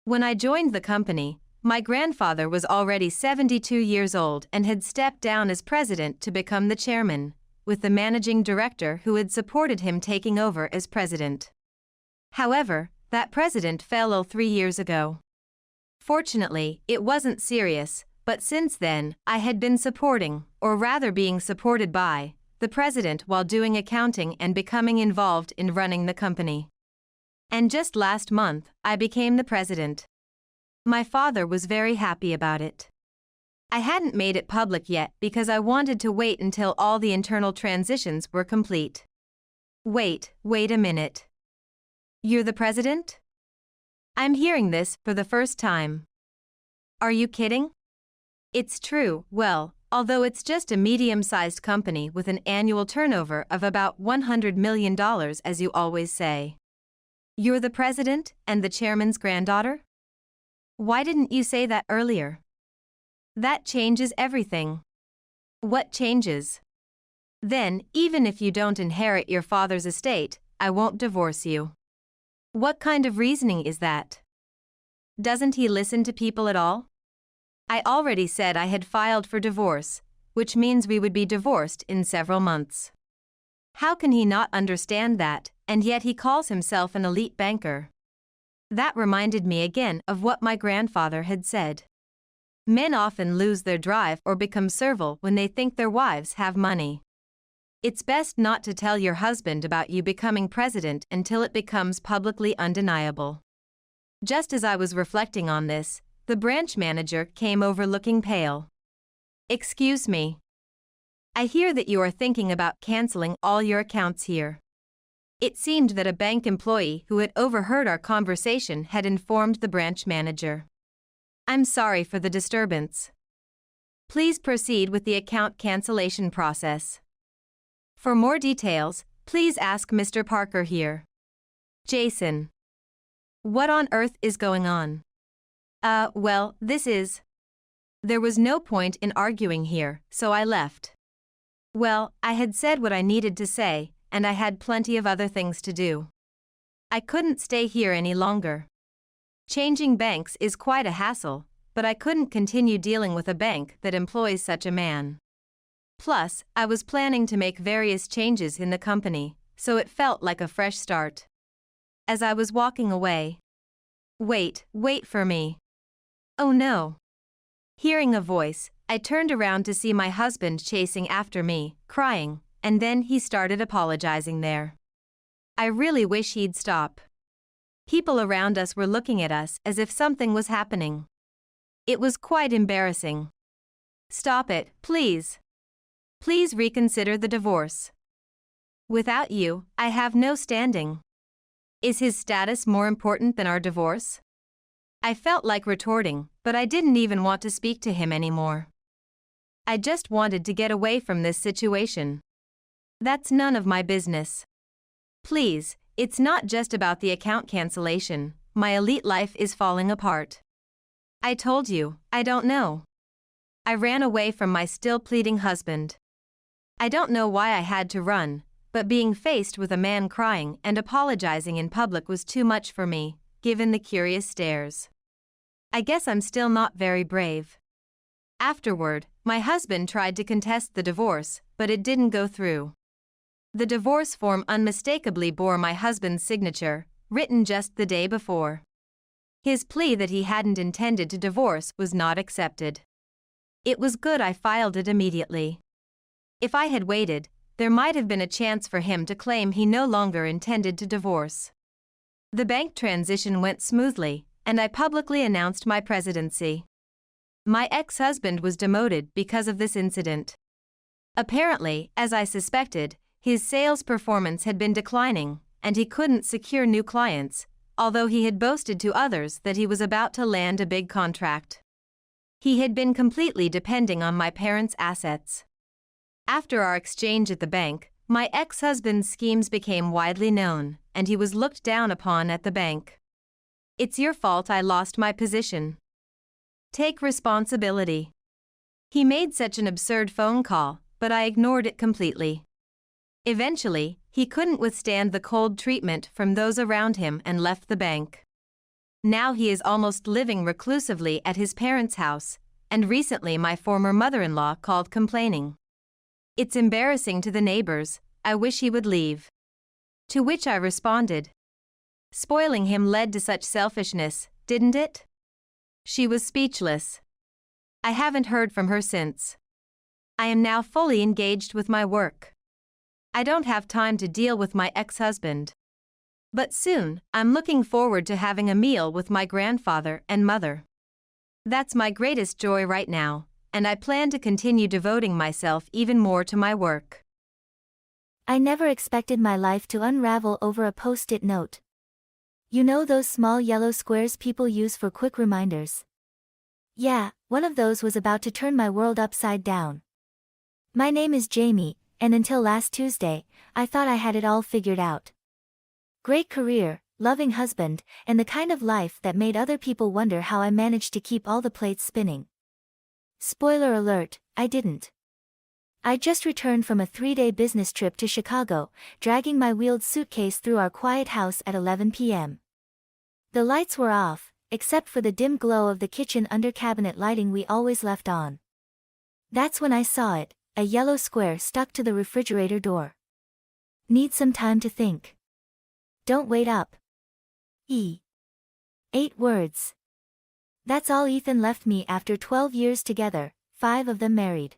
When I joined the company, my grandfather was already 72 years old and had stepped down as president to become the chairman, with the managing director who had supported him taking over as president. However, that president fell ill 3 years ago. Fortunately, it wasn't serious, but since then, I had been supporting, or rather being supported by, the president while doing accounting and becoming involved in running the company. And just last month, I became the president. My father was very happy about it. I hadn't made it public yet because I wanted to wait until all the internal transitions were complete. Wait a minute. You're the president? I'm hearing this for the first time. Are you kidding? It's true, well, although it's just a medium-sized company with an annual turnover of about $100 million, as you always say. You're the president and the chairman's granddaughter? Why didn't you say that earlier? That changes everything. What changes? Then, even if you don't inherit your father's estate, I won't divorce you. What kind of reasoning is that? Doesn't he listen to people at all? I already said I had filed for divorce, which means we would be divorced in several months. How can he not understand that, and yet he calls himself an elite banker? That reminded me again of what my grandfather had said. Men often lose their drive or become servile when they think their wives have money. It's best not to tell your husband about you becoming president until it becomes publicly undeniable. Just as I was reflecting on this, the branch manager came over looking pale. Excuse me. I hear that you are thinking about canceling all your accounts here. It seemed that a bank employee who had overheard our conversation had informed the branch manager. I'm sorry for the disturbance. Please proceed with the account cancellation process. For more details, please ask Mr. Parker here. Jason. What on earth is going on? Well, this is... There was no point in arguing here, so I left. Well, I had said what I needed to say, and I had plenty of other things to do. I couldn't stay here any longer. Changing banks is quite a hassle, but I couldn't continue dealing with a bank that employs such a man. Plus, I was planning to make various changes in the company, so it felt like a fresh start. As I was walking away... Wait for me. Oh no. Hearing a voice, I turned around to see my husband chasing after me, crying, and then he started apologizing there. I really wish he'd stop. People around us were looking at us as if something was happening. It was quite embarrassing. Stop it, please. Please reconsider the divorce. Without you, I have no standing. Is his status more important than our divorce? I felt like retorting, but I didn't even want to speak to him anymore. I just wanted to get away from this situation. That's none of my business. Please, it's not just about the account cancellation. My elite life is falling apart. I told you, I don't know. I ran away from my still pleading husband. I don't know why I had to run, but being faced with a man crying and apologizing in public was too much for me, given the curious stares. I guess I'm still not very brave. Afterward, my husband tried to contest the divorce, but it didn't go through. The divorce form unmistakably bore my husband's signature, written just the day before. His plea that he hadn't intended to divorce was not accepted. It was good I filed it immediately. If I had waited, there might have been a chance for him to claim he no longer intended to divorce. The bank transition went smoothly, and I publicly announced my presidency. My ex-husband was demoted because of this incident. Apparently, as I suspected, his sales performance had been declining, and he couldn't secure new clients, although he had boasted to others that he was about to land a big contract. He had been completely depending on my parents' assets. After our exchange at the bank, My ex-husband's schemes became widely known, and he was looked down upon at the bank. It's your fault I lost my position. Take responsibility. He made such an absurd phone call, but I ignored it completely. Eventually, he couldn't withstand the cold treatment from those around him and left the bank. Now he is almost living reclusively at his parents' house, and recently my former mother-in-law called complaining. It's embarrassing to the neighbors, I wish he would leave. To which I responded, spoiling him led to such selfishness, didn't it? She was speechless. I haven't heard from her since. I am now fully engaged with my work. I don't have time to deal with my ex-husband. But soon, I'm looking forward to having a meal with my grandfather and mother. That's my greatest joy right now, and I plan to continue devoting myself even more to my work. I never expected my life to unravel over a post-it note. You know those small yellow squares people use for quick reminders? Yeah, one of those was about to turn my world upside down. My name is Jamie, and until last Tuesday, I thought I had it all figured out. Great career, loving husband, and the kind of life that made other people wonder how I managed to keep all the plates spinning. Spoiler alert, I didn't. I just returned from a 3-day business trip to Chicago, dragging my wheeled suitcase through our quiet house at 11 p.m. The lights were off, except for the dim glow of the kitchen under-cabinet lighting we always left on. That's when I saw it, a yellow square stuck to the refrigerator door. Need some time to think. Don't wait up. 8 words. That's all Ethan left me after 12 years together, 5 of them married.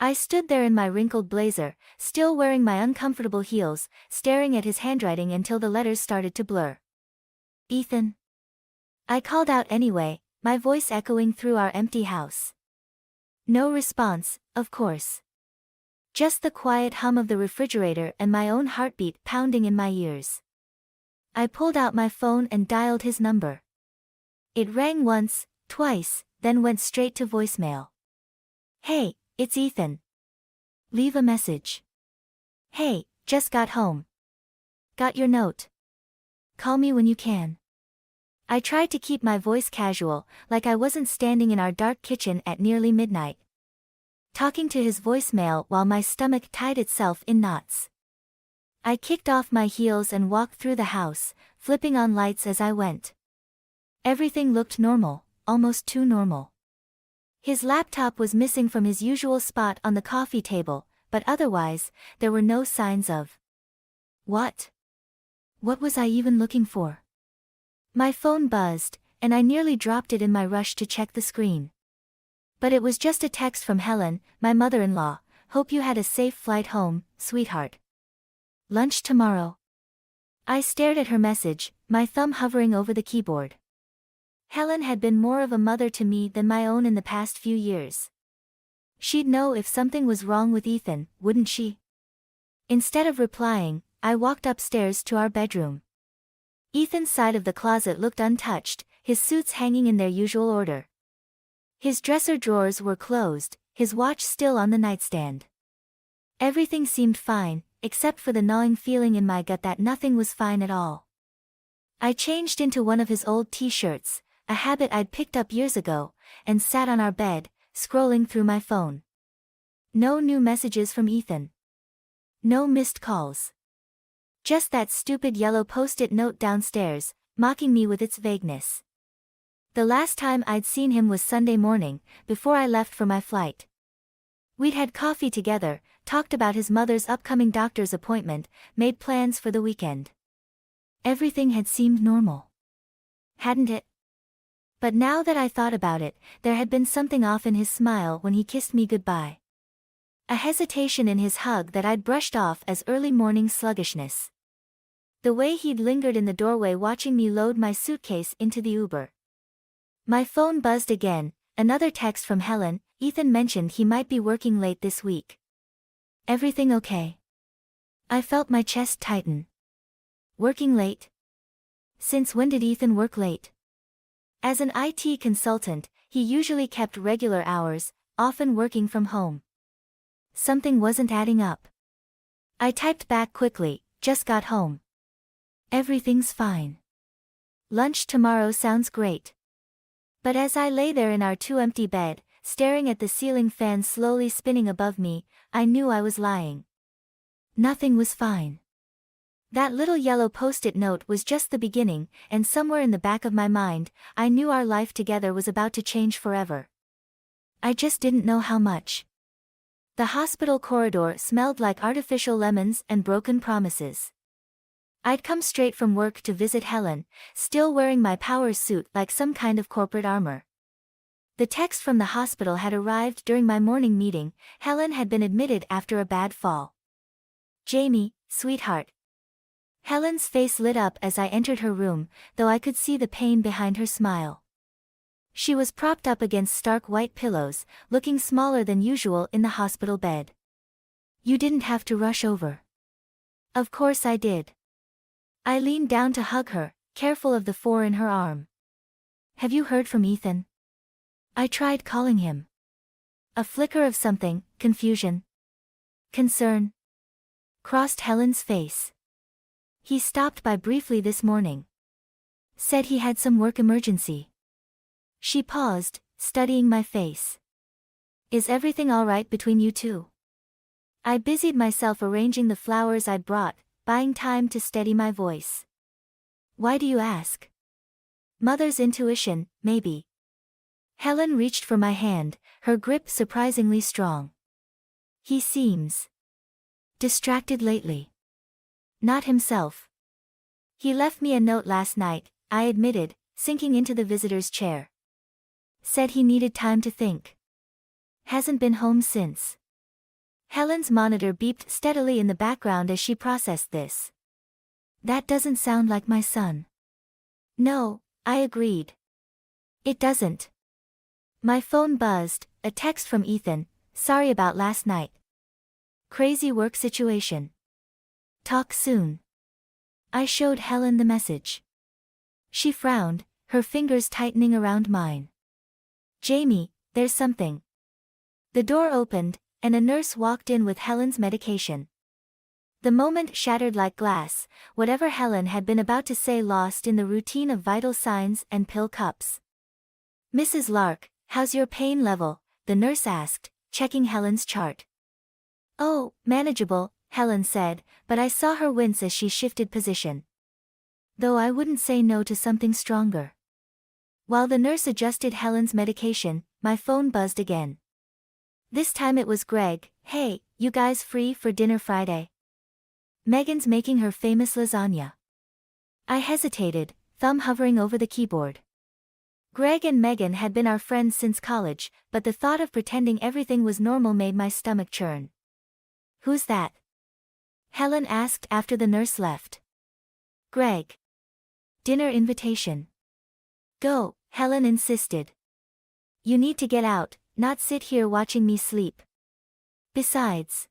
I stood there in my wrinkled blazer, still wearing my uncomfortable heels, staring at his handwriting until the letters started to blur. Ethan. I called out anyway, my voice echoing through our empty house. No response, of course. Just the quiet hum of the refrigerator and my own heartbeat pounding in my ears. I pulled out my phone and dialed his number. It rang once, twice, then went straight to voicemail. Hey, it's Ethan. Leave a message. Hey, just got home. Got your note. Call me when you can. I tried to keep my voice casual, like I wasn't standing in our dark kitchen at nearly midnight, talking to his voicemail while my stomach tied itself in knots. I kicked off my heels and walked through the house, flipping on lights as I went. Everything looked normal, almost too normal. His laptop was missing from his usual spot on the coffee table, but otherwise, there were no signs of. What? What was I even looking for? My phone buzzed, and I nearly dropped it in my rush to check the screen. But it was just a text from Helen, my mother-in-law. Hope you had a safe flight home, sweetheart. Lunch tomorrow. I stared at her message, my thumb hovering over the keyboard. Helen had been more of a mother to me than my own in the past few years. She'd know if something was wrong with Ethan, wouldn't she? Instead of replying, I walked upstairs to our bedroom. Ethan's side of the closet looked untouched, his suits hanging in their usual order. His dresser drawers were closed, his watch still on the nightstand. Everything seemed fine, except for the gnawing feeling in my gut that nothing was fine at all. I changed into one of his old t-shirts, a habit I'd picked up years ago, and sat on our bed, scrolling through my phone. No new messages from Ethan. No missed calls. Just that stupid yellow post-it note downstairs, mocking me with its vagueness. The last time I'd seen him was Sunday morning, before I left for my flight. We'd had coffee together, talked about his mother's upcoming doctor's appointment, made plans for the weekend. Everything had seemed normal. Hadn't it? But now that I thought about it, there had been something off in his smile when he kissed me goodbye. A hesitation in his hug that I'd brushed off as early morning sluggishness. The way he'd lingered in the doorway watching me load my suitcase into the Uber. My phone buzzed again, another text from Helen. Ethan mentioned he might be working late this week. Everything okay? I felt my chest tighten. Working late? Since when did Ethan work late? As an IT consultant, he usually kept regular hours, often working from home. Something wasn't adding up. I typed back quickly, just got home. Everything's fine. Lunch tomorrow sounds great. But as I lay there in our too-empty bed, staring at the ceiling fan slowly spinning above me, I knew I was lying. Nothing was fine. That little yellow post-it note was just the beginning, and somewhere in the back of my mind, I knew our life together was about to change forever. I just didn't know how much. The hospital corridor smelled like artificial lemons and broken promises. I'd come straight from work to visit Helen, still wearing my power suit like some kind of corporate armor. The text from the hospital had arrived during my morning meeting. Helen had been admitted after a bad fall. Jamie, sweetheart. Helen's face lit up as I entered her room, though I could see the pain behind her smile. She was propped up against stark white pillows, looking smaller than usual in the hospital bed. You didn't have to rush over. Of course I did. I leaned down to hug her, careful of the 4 in her arm. Have you heard from Ethan? I tried calling him. A flicker of something, confusion, concern, crossed Helen's face. He stopped by briefly this morning. Said he had some work emergency. She paused, studying my face. Is everything all right between you two? I busied myself arranging the flowers I'd brought, buying time to steady my voice. Why do you ask? Mother's intuition, maybe. Helen reached for my hand, her grip surprisingly strong. He seems distracted lately. Not himself. He left me a note last night, I admitted, sinking into the visitor's chair. Said he needed time to think. Hasn't been home since. Helen's monitor beeped steadily in the background as she processed this. That doesn't sound like my son. No, I agreed. It doesn't. My phone buzzed, a text from Ethan, sorry about last night. Crazy work situation. Talk soon. I showed Helen the message. She frowned, her fingers tightening around mine. Jamie, there's something. The door opened, and a nurse walked in with Helen's medication. The moment shattered like glass, whatever Helen had been about to say lost in the routine of vital signs and pill cups. Mrs. Lark, how's your pain level? The nurse asked, checking Helen's chart. Oh, manageable, Helen said, but I saw her wince as she shifted position. Though I wouldn't say no to something stronger. While the nurse adjusted Helen's medication, my phone buzzed again. This time it was Greg. Hey, you guys free for dinner Friday? Megan's making her famous lasagna. I hesitated, thumb hovering over the keyboard. Greg and Megan had been our friends since college, but the thought of pretending everything was normal made my stomach churn. Who's that? Helen asked after the nurse left. Greg. Dinner invitation. Go, Helen insisted. You need to get out, not sit here watching me sleep. Besides.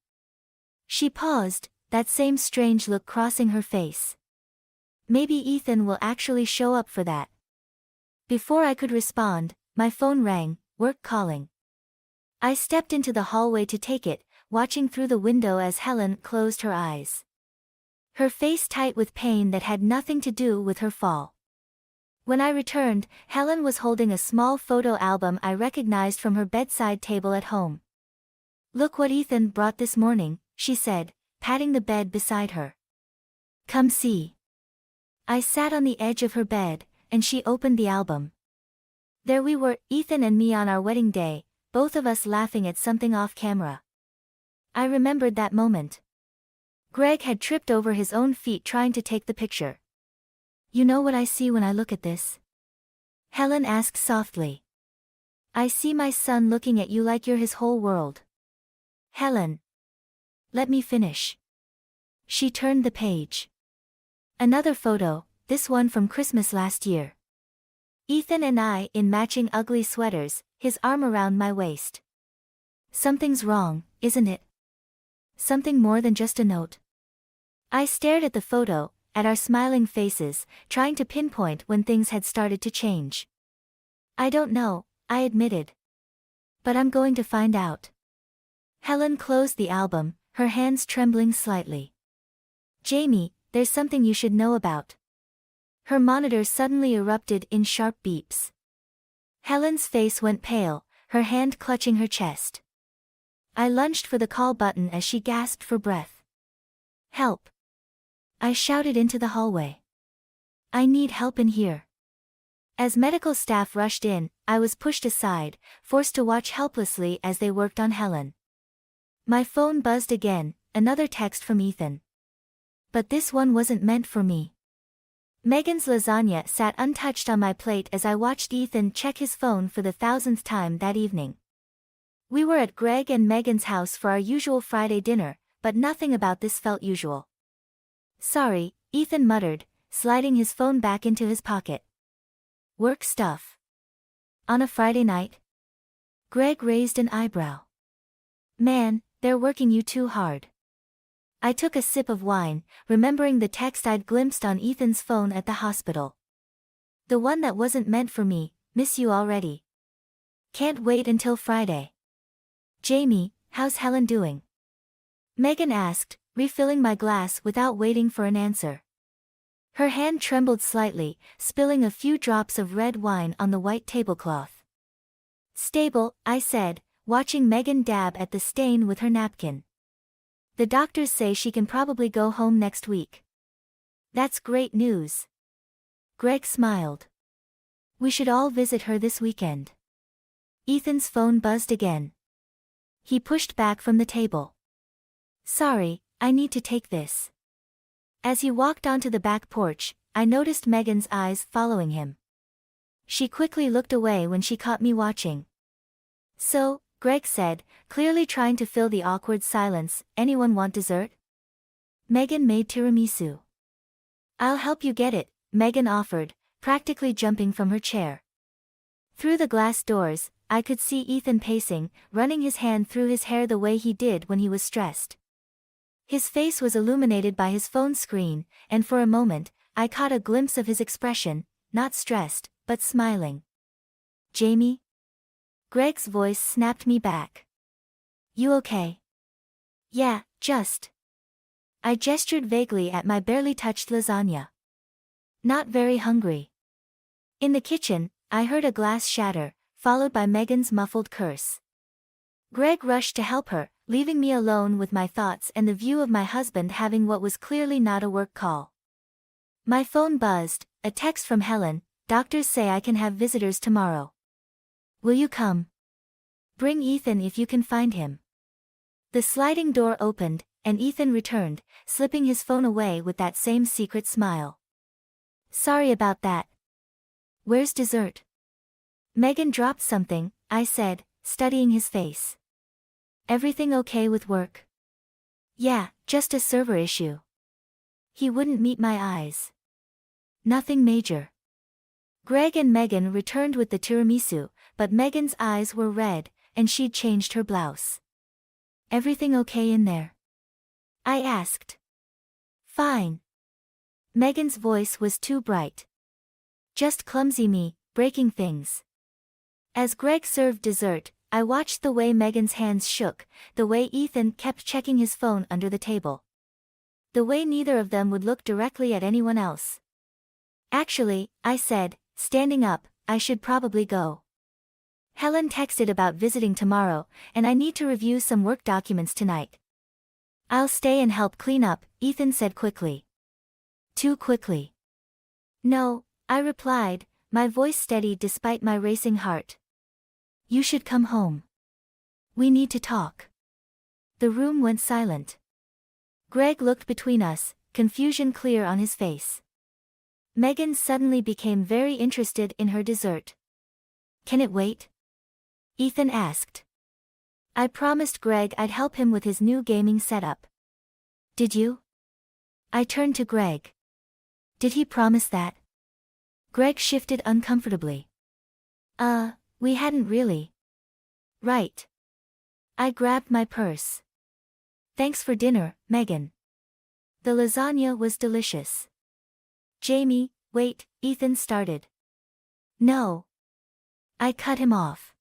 She paused, that same strange look crossing her face. Maybe Ethan will actually show up for that. Before I could respond, my phone rang, work calling. I stepped into the hallway to take it, watching through the window as Helen closed her eyes. Her face tight with pain that had nothing to do with her fall. When I returned, Helen was holding a small photo album I recognized from her bedside table at home. Look what Ethan brought this morning, she said, patting the bed beside her. Come see. I sat on the edge of her bed, and she opened the album. There we were, Ethan and me on our wedding day, both of us laughing at something off camera. I remembered that moment. Greg had tripped over his own feet trying to take the picture. You know what I see when I look at this? Helen asked softly. I see my son looking at you like you're his whole world. Helen. Let me finish. She turned the page. Another photo, this one from Christmas last year. Ethan and I in matching ugly sweaters, his arm around my waist. Something's wrong, isn't it? Something more than just a note. I stared at the photo, at our smiling faces, trying to pinpoint when things had started to change. I don't know, I admitted. But I'm going to find out. Helen closed the album, her hands trembling slightly. Jamie, there's something you should know about. Her monitor suddenly erupted in sharp beeps. Helen's face went pale, her hand clutching her chest. I lunged for the call button as she gasped for breath. Help! I shouted into the hallway. I need help in here. As medical staff rushed in, I was pushed aside, forced to watch helplessly as they worked on Helen. My phone buzzed again, another text from Ethan. But this one wasn't meant for me. Megan's lasagna sat untouched on my plate as I watched Ethan check his phone for the 1000th time that evening. We were at Greg and Megan's house for our usual Friday dinner, but nothing about this felt usual. Sorry, Ethan muttered, sliding his phone back into his pocket. Work stuff. On a Friday night? Greg raised an eyebrow. Man, they're working you too hard. I took a sip of wine, remembering the text I'd glimpsed on Ethan's phone at the hospital. The one that wasn't meant for me, miss you already. Can't wait until Friday. Jamie, how's Helen doing? Megan asked, refilling my glass without waiting for an answer. Her hand trembled slightly, spilling a few drops of red wine on the white tablecloth. Stable, I said, watching Megan dab at the stain with her napkin. The doctors say she can probably go home next week. That's great news. Greg smiled. We should all visit her this weekend. Ethan's phone buzzed again. He pushed back from the table. Sorry, I need to take this. As he walked onto the back porch, I noticed Megan's eyes following him. She quickly looked away when she caught me watching. So, Greg said, clearly trying to fill the awkward silence, anyone want dessert? Megan made tiramisu. I'll help you get it, Megan offered, practically jumping from her chair. Through the glass doors, I could see Ethan pacing, running his hand through his hair the way he did when he was stressed. His face was illuminated by his phone screen, and for a moment, I caught a glimpse of his expression, not stressed, but smiling. Jamie? Greg's voice snapped me back. You okay? Yeah, just. I gestured vaguely at my barely touched lasagna. Not very hungry. In the kitchen, I heard a glass shatter, followed by Megan's muffled curse. Greg rushed to help her, leaving me alone with my thoughts and the view of my husband having what was clearly not a work call. My phone buzzed, a text from Helen, doctors say I can have visitors tomorrow. Will you come? Bring Ethan if you can find him. The sliding door opened, and Ethan returned, slipping his phone away with that same secret smile. Sorry about that. Where's dessert? Megan dropped something, I said, studying his face. Everything okay with work? Yeah, just a server issue. He wouldn't meet my eyes. Nothing major. Greg and Megan returned with the tiramisu, but Megan's eyes were red, and she'd changed her blouse. Everything okay in there? I asked. Fine. Megan's voice was too bright. Just clumsy me, breaking things. As Greg served dessert, I watched the way Megan's hands shook, the way Ethan kept checking his phone under the table. The way neither of them would look directly at anyone else. Actually, I said, standing up, I should probably go. Helen texted about visiting tomorrow, and I need to review some work documents tonight. I'll stay and help clean up, Ethan said quickly. Too quickly. No, I replied, my voice steady despite my racing heart. You should come home. We need to talk. The room went silent. Greg looked between us, confusion clear on his face. Megan suddenly became very interested in her dessert. Can it wait? Ethan asked. I promised Greg I'd help him with his new gaming setup. Did you? I turned to Greg. Did he promise that? Greg shifted uncomfortably. We hadn't really. Right. I grabbed my purse. Thanks for dinner, Megan. The lasagna was delicious. Jamie, wait, Ethan started. No. I cut him off.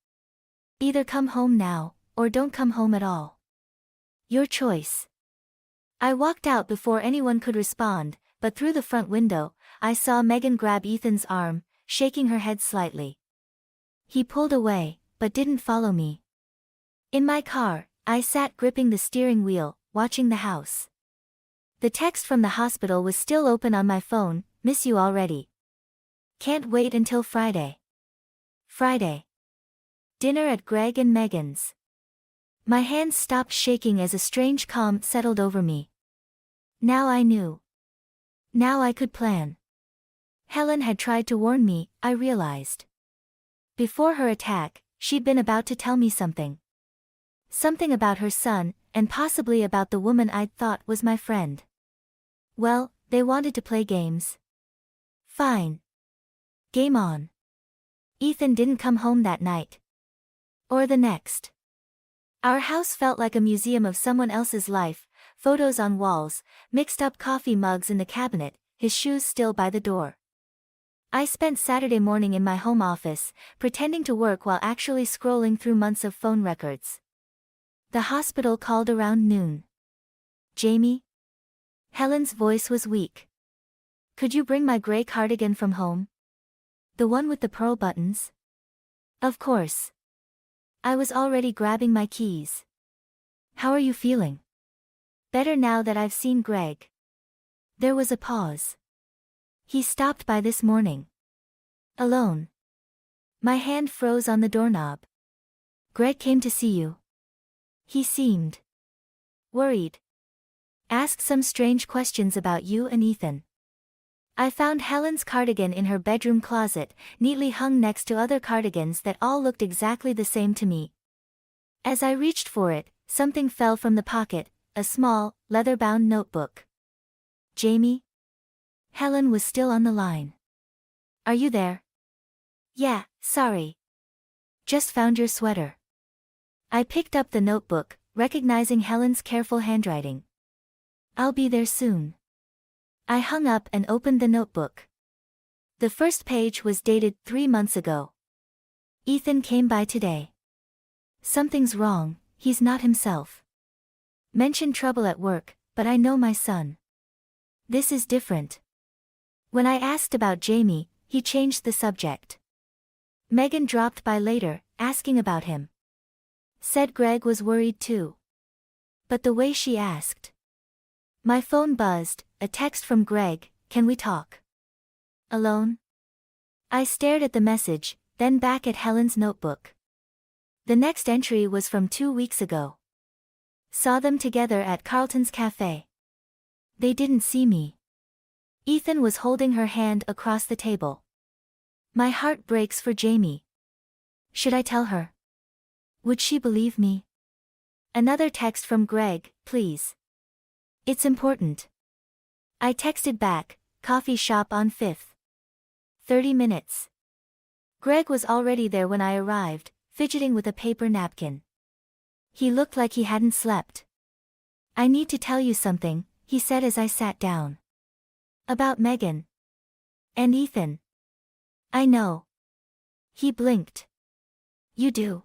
Either come home now, or don't come home at all. Your choice. I walked out before anyone could respond, but through the front window, I saw Megan grab Ethan's arm, shaking her head slightly. He pulled away, but didn't follow me. In my car, I sat gripping the steering wheel, watching the house. The text from the hospital was still open on my phone. Miss you already. Can't wait until Friday. Friday. Dinner at Greg and Megan's. My hands stopped shaking as a strange calm settled over me. Now I knew. Now I could plan. Helen had tried to warn me, I realized. Before her attack, she'd been about to tell me something. Something about her son, and possibly about the woman I'd thought was my friend. Well, they wanted to play games. Fine. Game on. Ethan didn't come home that night. Or the next. Our house felt like a museum of someone else's life, photos on walls, mixed-up coffee mugs in the cabinet, his shoes still by the door. I spent Saturday morning in my home office, pretending to work while actually scrolling through months of phone records. The hospital called around noon. Jamie? Helen's voice was weak. Could you bring my gray cardigan from home? The one with the pearl buttons? Of course. I was already grabbing my keys. How are you feeling? Better now that I've seen Greg. There was a pause. He stopped by this morning. Alone. My hand froze on the doorknob. Greg came to see you. He seemed worried. Asked some strange questions about you and Ethan. I found Helen's cardigan in her bedroom closet, neatly hung next to other cardigans that all looked exactly the same to me. As I reached for it, something fell from the pocket, a small, leather-bound notebook. Jamie? Helen was still on the line. Are you there? Yeah, sorry. Just found your sweater. I picked up the notebook, recognizing Helen's careful handwriting. I'll be there soon. I hung up and opened the notebook. The first page was dated 3 months ago. Ethan came by today. Something's wrong, he's not himself. Mentioned trouble at work, but I know my son. This is different. When I asked about Jamie, he changed the subject. Megan dropped by later, asking about him. Said Greg was worried too. But the way she asked. My phone buzzed, a text from Greg, can we talk? Alone? I stared at the message, then back at Helen's notebook. The next entry was from 2 weeks ago. Saw them together at Carlton's Cafe. They didn't see me. Ethan was holding her hand across the table. My heart breaks for Jamie. Should I tell her? Would she believe me? Another text from Greg, please. It's important. I texted back, coffee shop on 5th. 30 minutes. Greg was already there when I arrived, fidgeting with a paper napkin. He looked like he hadn't slept. I need to tell you something, he said as I sat down. About Megan. And Ethan. I know. He blinked. You do.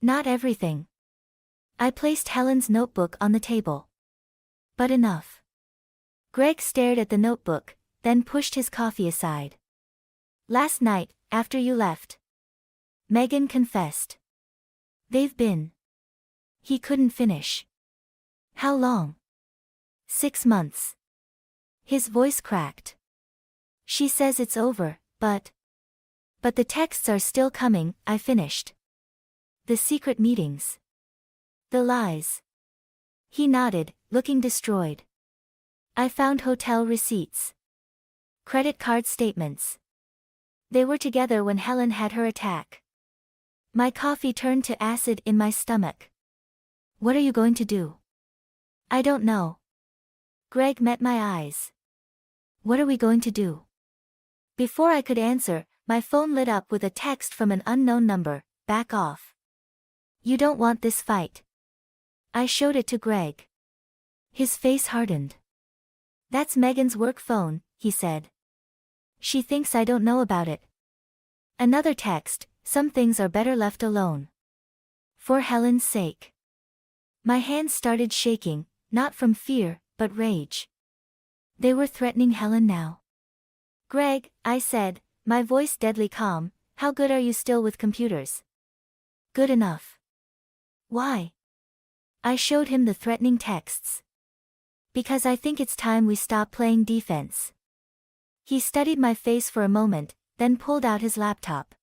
Not everything. I placed Helen's notebook on the table. But enough. Greg stared at the notebook, then pushed his coffee aside. Last night, after you left. Megan confessed. They've been. He couldn't finish. How long? 6 months. His voice cracked. She says it's over, but the texts are still coming, I finished. The secret meetings. The lies. He nodded, looking destroyed. I found hotel receipts. Credit card statements. They were together when Helen had her attack. My coffee turned to acid in my stomach. What are you going to do? I don't know. Greg met my eyes. What are we going to do? Before I could answer, my phone lit up with a text from an unknown number, back off. You don't want this fight. I showed it to Greg. His face hardened. That's Megan's work phone, he said. She thinks I don't know about it. Another text, some things are better left alone. For Helen's sake. My hands started shaking, not from fear, but rage. They were threatening Helen now. "Greg," I said, my voice deadly calm, "how good are you still with computers?" "Good enough." "Why?" I showed him the threatening texts. "Because I think it's time we stop playing defense." He studied my face for a moment, then pulled out his laptop.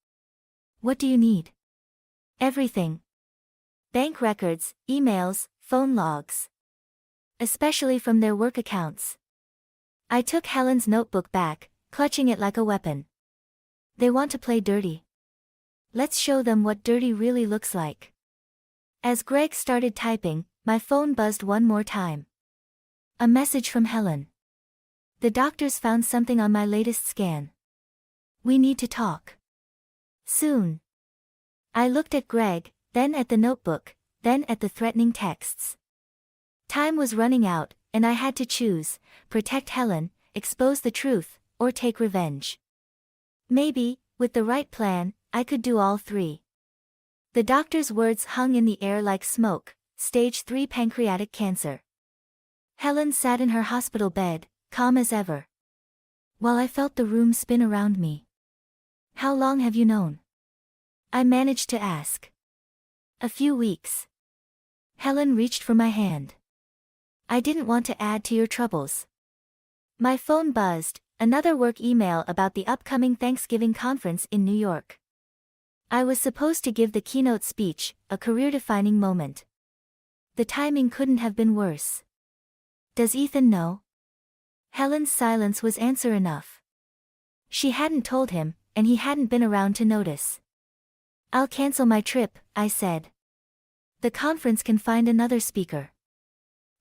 "What do you need?" "Everything. Bank records, emails, phone logs. Especially from their work accounts." I took Helen's notebook back, clutching it like a weapon. "They want to play dirty. Let's show them what dirty really looks like." As Greg started typing, my phone buzzed one more time. A message from Helen. "The doctors found something on my latest scan. We need to talk. Soon." I looked at Greg, then at the notebook, then at the threatening texts. Time was running out, and I had to choose: protect Helen, expose the truth, or take revenge. Maybe, with the right plan, I could do all three. The doctor's words hung in the air like smoke: stage 3 pancreatic cancer. Helen sat in her hospital bed, calm as ever. While I felt the room spin around me. "How long have you known?" I managed to ask. "A few weeks." Helen reached for my hand. "I didn't want to add to your troubles." My phone buzzed, another work email about the upcoming Thanksgiving conference in New York. I was supposed to give the keynote speech, a career-defining moment. The timing couldn't have been worse. "Does Ethan know?" Helen's silence was answer enough. She hadn't told him, and he hadn't been around to notice. "I'll cancel my trip," I said. "The conference can find another speaker."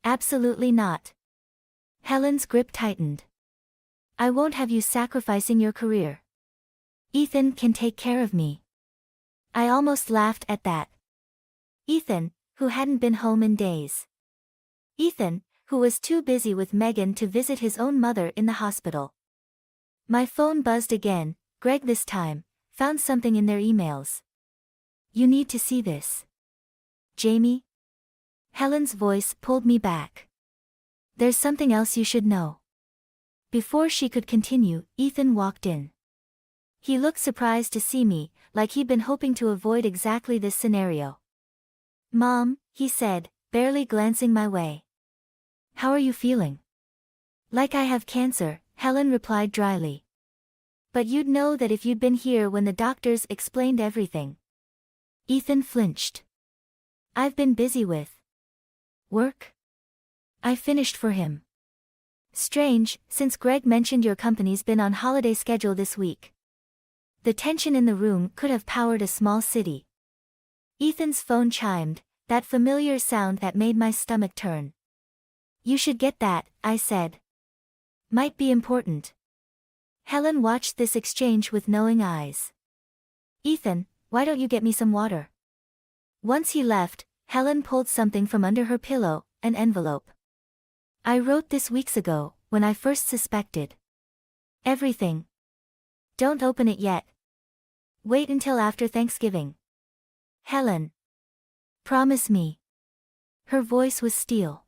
"Absolutely not." Helen's grip tightened. "I won't have you sacrificing your career. Ethan can take care of me." I almost laughed at that. Ethan, who hadn't been home in days. Ethan, who was too busy with Megan to visit his own mother in the hospital. My phone buzzed again. Greg this time found something in their emails. "You need to see this. Jamie?" Helen's voice pulled me back. "There's something else you should know." Before she could continue, Ethan walked in. He looked surprised to see me, like he'd been hoping to avoid exactly this scenario. "Mom," he said, barely glancing my way. "How are you feeling?" "Like I have cancer," Helen replied dryly. "But you'd know that if you'd been here when the doctors explained everything." Ethan flinched. "I've been busy with work." I finished for him. "Strange, since Greg mentioned your company's been on holiday schedule this week." The tension in the room could have powered a small city. Ethan's phone chimed, that familiar sound that made my stomach turn. "You should get that," I said. "Might be important." Helen watched this exchange with knowing eyes. "Ethan, why don't you get me some water?" Once he left, Helen pulled something from under her pillow, an envelope. "I wrote this weeks ago, when I first suspected everything. Don't open it yet. Wait until after Thanksgiving. Helen. Promise me." Her voice was steel.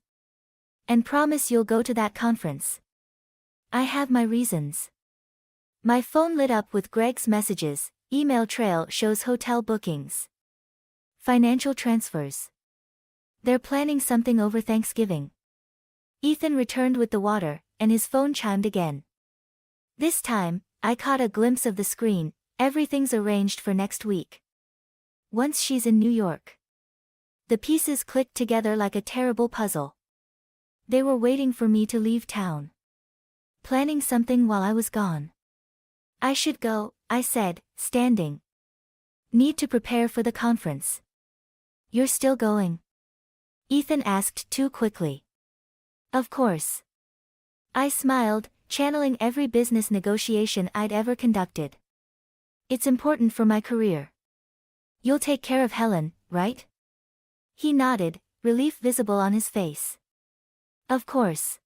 "And promise you'll go to that conference." "I have my reasons." My phone lit up with Greg's messages. Email trail shows hotel bookings. Financial transfers. They're planning something over Thanksgiving. Ethan returned with the water, and his phone chimed again. This time, I caught a glimpse of the screen. Everything's arranged for next week. Once she's in New York. The pieces clicked together like a terrible puzzle. They were waiting for me to leave town. Planning something while I was gone. "I should go," I said, standing. "Need to prepare for the conference." "You're still going?" Ethan asked too quickly. "Of course." I smiled, channeling every business negotiation I'd ever conducted. "It's important for my career." "You'll take care of Helen, right?" He nodded, relief visible on his face. "Of course."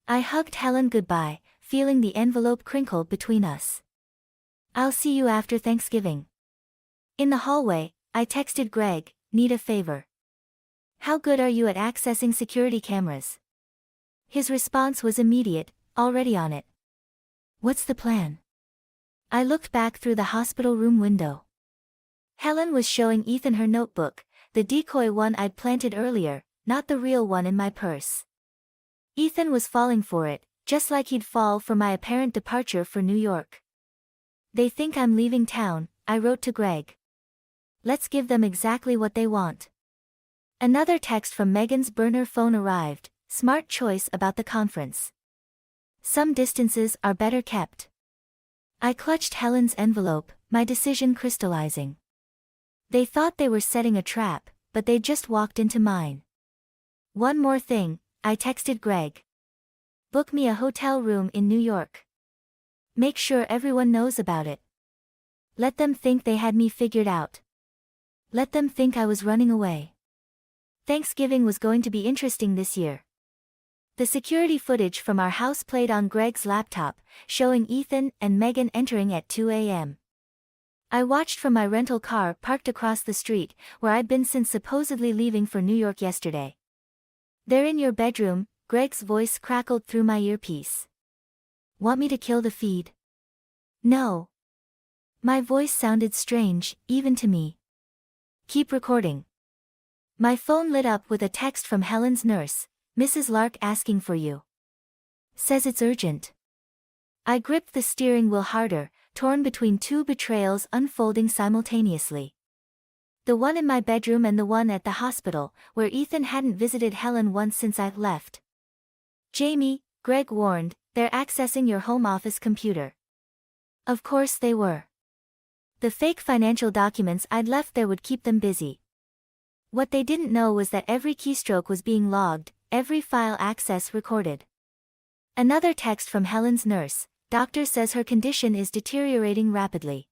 I hugged Helen goodbye, feeling the envelope crinkle between us. "I'll see you after Thanksgiving." In the hallway, I texted Greg, "Need a favor." How good are you at accessing security cameras? His response was immediate, already on it. What's the plan? I looked back through the hospital room window. Helen was showing Ethan her notebook, the decoy one I'd planted earlier, not the real one in my purse. Ethan was falling for it, just like he'd fall for my apparent departure for New York. They think I'm leaving town, I wrote to Greg. Let's give them exactly what they want. Another text from Megan's burner phone arrived, smart choice about the conference. Some distances are better kept. I clutched Helen's envelope, my decision crystallizing. They thought they were setting a trap, but they just walked into mine. One more thing, I texted Greg. Book me a hotel room in New York. Make sure everyone knows about it. Let them think they had me figured out. Let them think I was running away. Thanksgiving was going to be interesting this year. The security footage from our house played on Greg's laptop, showing Ethan and Megan entering at 2 a.m. I watched from my rental car parked across the street, where I'd been since supposedly leaving for New York yesterday. They're in your bedroom, Greg's voice crackled through my earpiece. Want me to kill the feed? No. My voice sounded strange, even to me. Keep recording. My phone lit up with a text from Helen's nurse, Mrs. Lark asking for you. Says it's urgent. I gripped the steering wheel harder, torn between two betrayals unfolding simultaneously. The one in my bedroom and the one at the hospital, where Ethan hadn't visited Helen once since I'd left. Jamie, Greg warned, they're accessing your home office computer. Of course they were. The fake financial documents I'd left there would keep them busy. What they didn't know was that every keystroke was being logged, every file access recorded. Another text from Helen's nurse, doctor says her condition is deteriorating rapidly.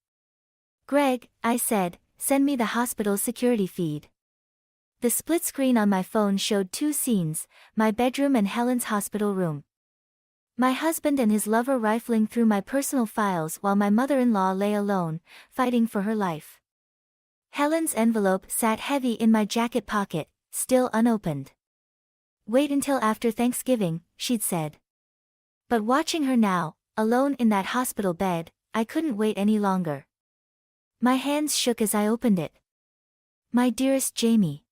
Greg, I said, send me the hospital's security feed. The split screen on my phone showed two scenes, my bedroom and Helen's hospital room. My husband and his lover rifling through my personal files while my mother-in-law lay alone, fighting for her life. Helen's envelope sat heavy in my jacket pocket, still unopened. Wait until after Thanksgiving, she'd said. But watching her now, alone in that hospital bed, I couldn't wait any longer. My hands shook as I opened it. My dearest Jamie.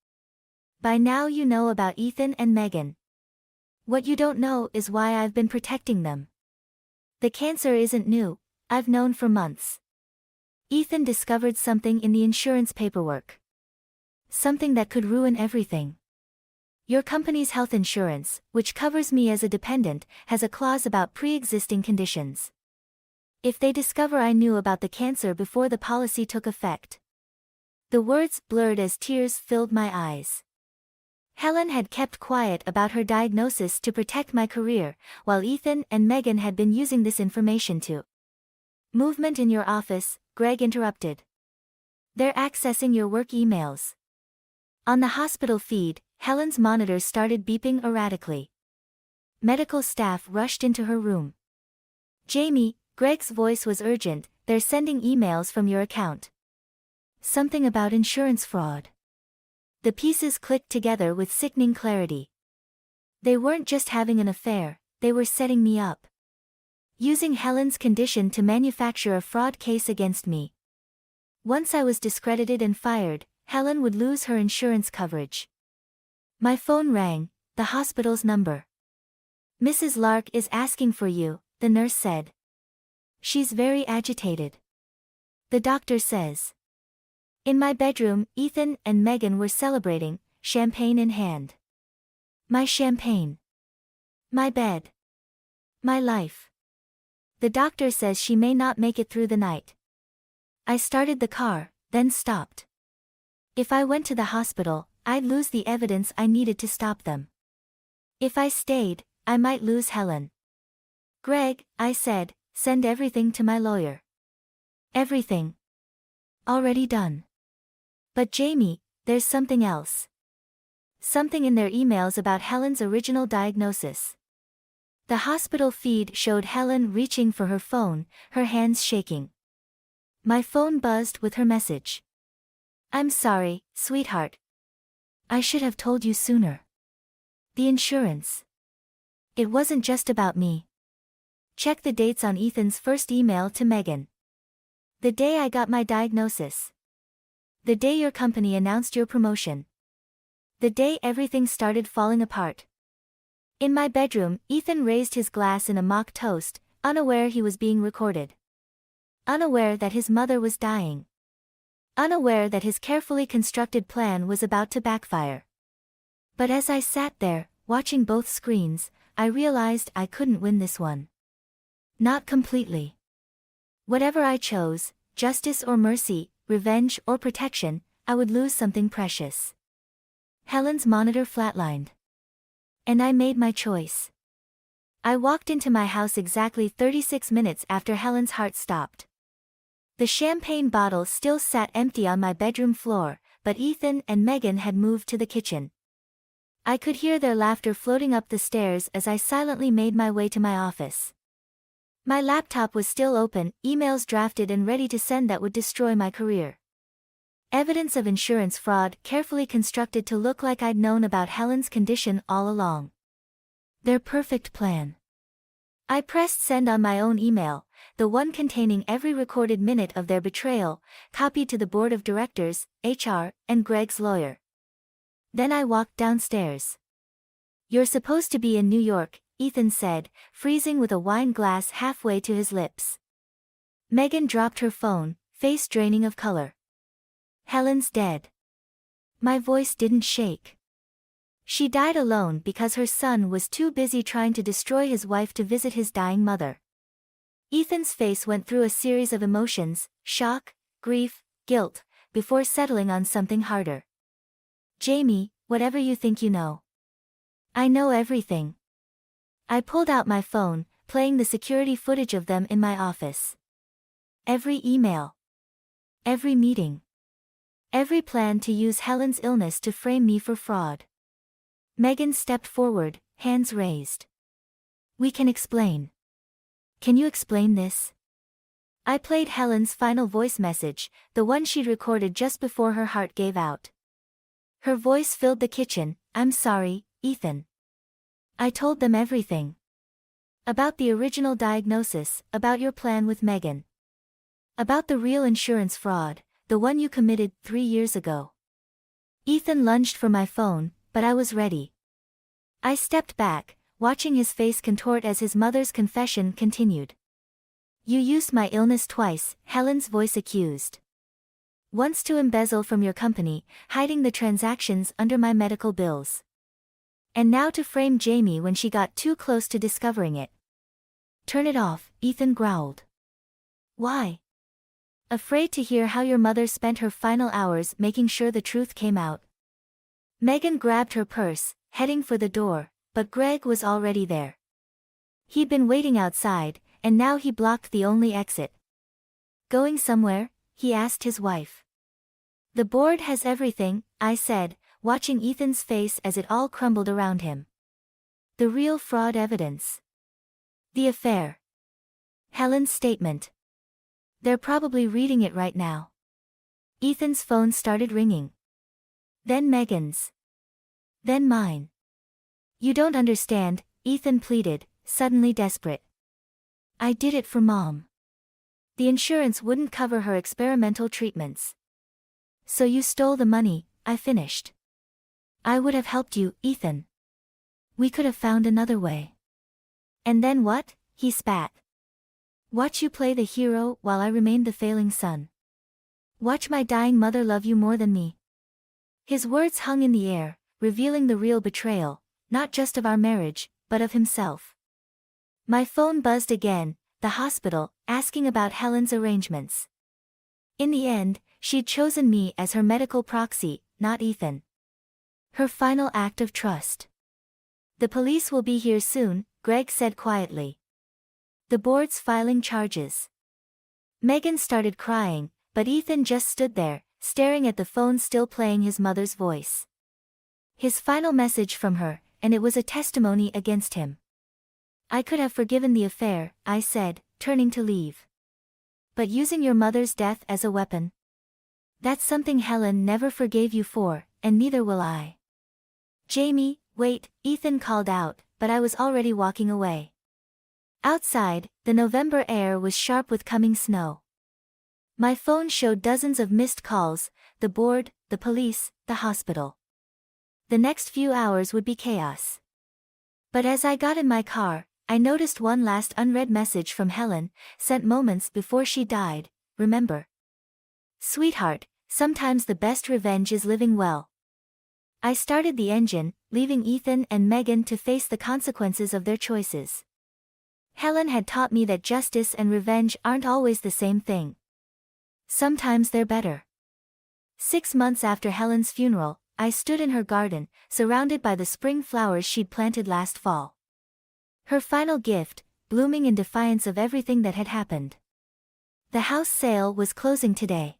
By now you know about Ethan and Megan. What you don't know is why I've been protecting them. The cancer isn't new, I've known for months. Ethan discovered something in the insurance paperwork. Something that could ruin everything. Your company's health insurance, which covers me as a dependent, has a clause about pre-existing conditions. If they discover I knew about the cancer before the policy took effect. The words blurred as tears filled my eyes. Helen had kept quiet about her diagnosis to protect my career, while Ethan and Megan had been using this information to. Movement in your office, Greg interrupted. They're accessing your work emails. On the hospital feed, Helen's monitors started beeping erratically. Medical staff rushed into her room. Jamie, Greg's voice was urgent, they're sending emails from your account. Something about insurance fraud. The pieces clicked together with sickening clarity. They weren't just having an affair, they were setting me up. Using Helen's condition to manufacture a fraud case against me. Once I was discredited and fired, Helen would lose her insurance coverage. My phone rang, the hospital's number. Mrs. Lark is asking for you, the nurse said. She's very agitated. The doctor says. In my bedroom, Ethan and Megan were celebrating, champagne in hand. My champagne. My bed. My life. The doctor says she may not make it through the night. I started the car, then stopped. If I went to the hospital, I'd lose the evidence I needed to stop them. If I stayed, I might lose Helen. Greg, I said, send everything to my lawyer. Everything. Already done. But Jamie, there's something else. Something in their emails about Helen's original diagnosis. The hospital feed showed Helen reaching for her phone, her hands shaking. My phone buzzed with her message. I'm sorry, sweetheart. I should have told you sooner. The insurance. It wasn't just about me. Check the dates on Ethan's first email to Megan. The day I got my diagnosis. The day your company announced your promotion. The day everything started falling apart. In my bedroom, Ethan raised his glass in a mock toast, unaware he was being recorded. Unaware that his mother was dying. Unaware that his carefully constructed plan was about to backfire. But as I sat there, watching both screens, I realized I couldn't win this one. Not completely. Whatever I chose, justice or mercy, revenge or protection, I would lose something precious. Helen's monitor flatlined. And I made my choice. I walked into my house exactly 36 minutes after Helen's heart stopped. The champagne bottle still sat empty on my bedroom floor, but Ethan and Megan had moved to the kitchen. I could hear their laughter floating up the stairs as I silently made my way to my office. My laptop was still open, emails drafted and ready to send that would destroy my career. Evidence of insurance fraud carefully constructed to look like I'd known about Helen's condition all along. Their perfect plan. I pressed send on my own email, the one containing every recorded minute of their betrayal, copied to the board of directors, HR, and Greg's lawyer. Then I walked downstairs. You're supposed to be in New York, Ethan said, freezing with a wine glass halfway to his lips. Megan dropped her phone, face draining of color. Helen's dead. My voice didn't shake. She died alone because her son was too busy trying to destroy his wife to visit his dying mother. Ethan's face went through a series of emotions, shock, grief, guilt, before settling on something harder. Jamie, whatever you think you know. I know everything. I pulled out my phone, playing the security footage of them in my office. Every email. Every meeting. Every plan to use Helen's illness to frame me for fraud. Megan stepped forward, hands raised. We can explain. Can you explain this? I played Helen's final voice message, the one she'd recorded just before her heart gave out. Her voice filled the kitchen. I'm sorry, Ethan. I told them everything. About the original diagnosis, about your plan with Megan. About the real insurance fraud, the one you committed 3 years ago. Ethan lunged for my phone, but I was ready. I stepped back, watching his face contort as his mother's confession continued. You used my illness twice, Helen's voice accused. Once to embezzle from your company, hiding the transactions under my medical bills. And now to frame Jamie when she got too close to discovering it. Turn it off, Ethan growled. Why? Afraid to hear how your mother spent her final hours making sure the truth came out. Megan grabbed her purse, heading for the door, but Greg was already there. He'd been waiting outside, and now he blocked the only exit. Going somewhere? He asked his wife. The board has everything, I said, watching Ethan's face as it all crumbled around him. The real fraud evidence. The affair. Helen's statement. They're probably reading it right now. Ethan's phone started ringing. Then Megan's. Then mine. You don't understand, Ethan pleaded, suddenly desperate. I did it for Mom. The insurance wouldn't cover her experimental treatments. So you stole the money, I finished. I would have helped you, Ethan. We could have found another way. And then what? He spat. Watch you play the hero while I remained the failing son. Watch my dying mother love you more than me. His words hung in the air, revealing the real betrayal, not just of our marriage, but of himself. My phone buzzed again, the hospital, asking about Helen's arrangements. In the end, she'd chosen me as her medical proxy, not Ethan. Her final act of trust. The police will be here soon, Greg said quietly. The board's filing charges. Megan started crying, but Ethan just stood there, staring at the phone still playing his mother's voice. His final message from her, and it was a testimony against him. I could have forgiven the affair, I said, turning to leave. But using your mother's death as a weapon? That's something Helen never forgave you for, and neither will I. Jamie, wait, Ethan called out, but I was already walking away. Outside, the November air was sharp with coming snow. My phone showed dozens of missed calls, the board, the police, the hospital. The next few hours would be chaos. But as I got in my car, I noticed one last unread message from Helen, sent moments before she died. Remember? Sweetheart, sometimes the best revenge is living well. I started the engine, leaving Ethan and Megan to face the consequences of their choices. Helen had taught me that justice and revenge aren't always the same thing. Sometimes they're better. 6 months after Helen's funeral, I stood in her garden, surrounded by the spring flowers she'd planted last fall. Her final gift, blooming in defiance of everything that had happened. The house sale was closing today.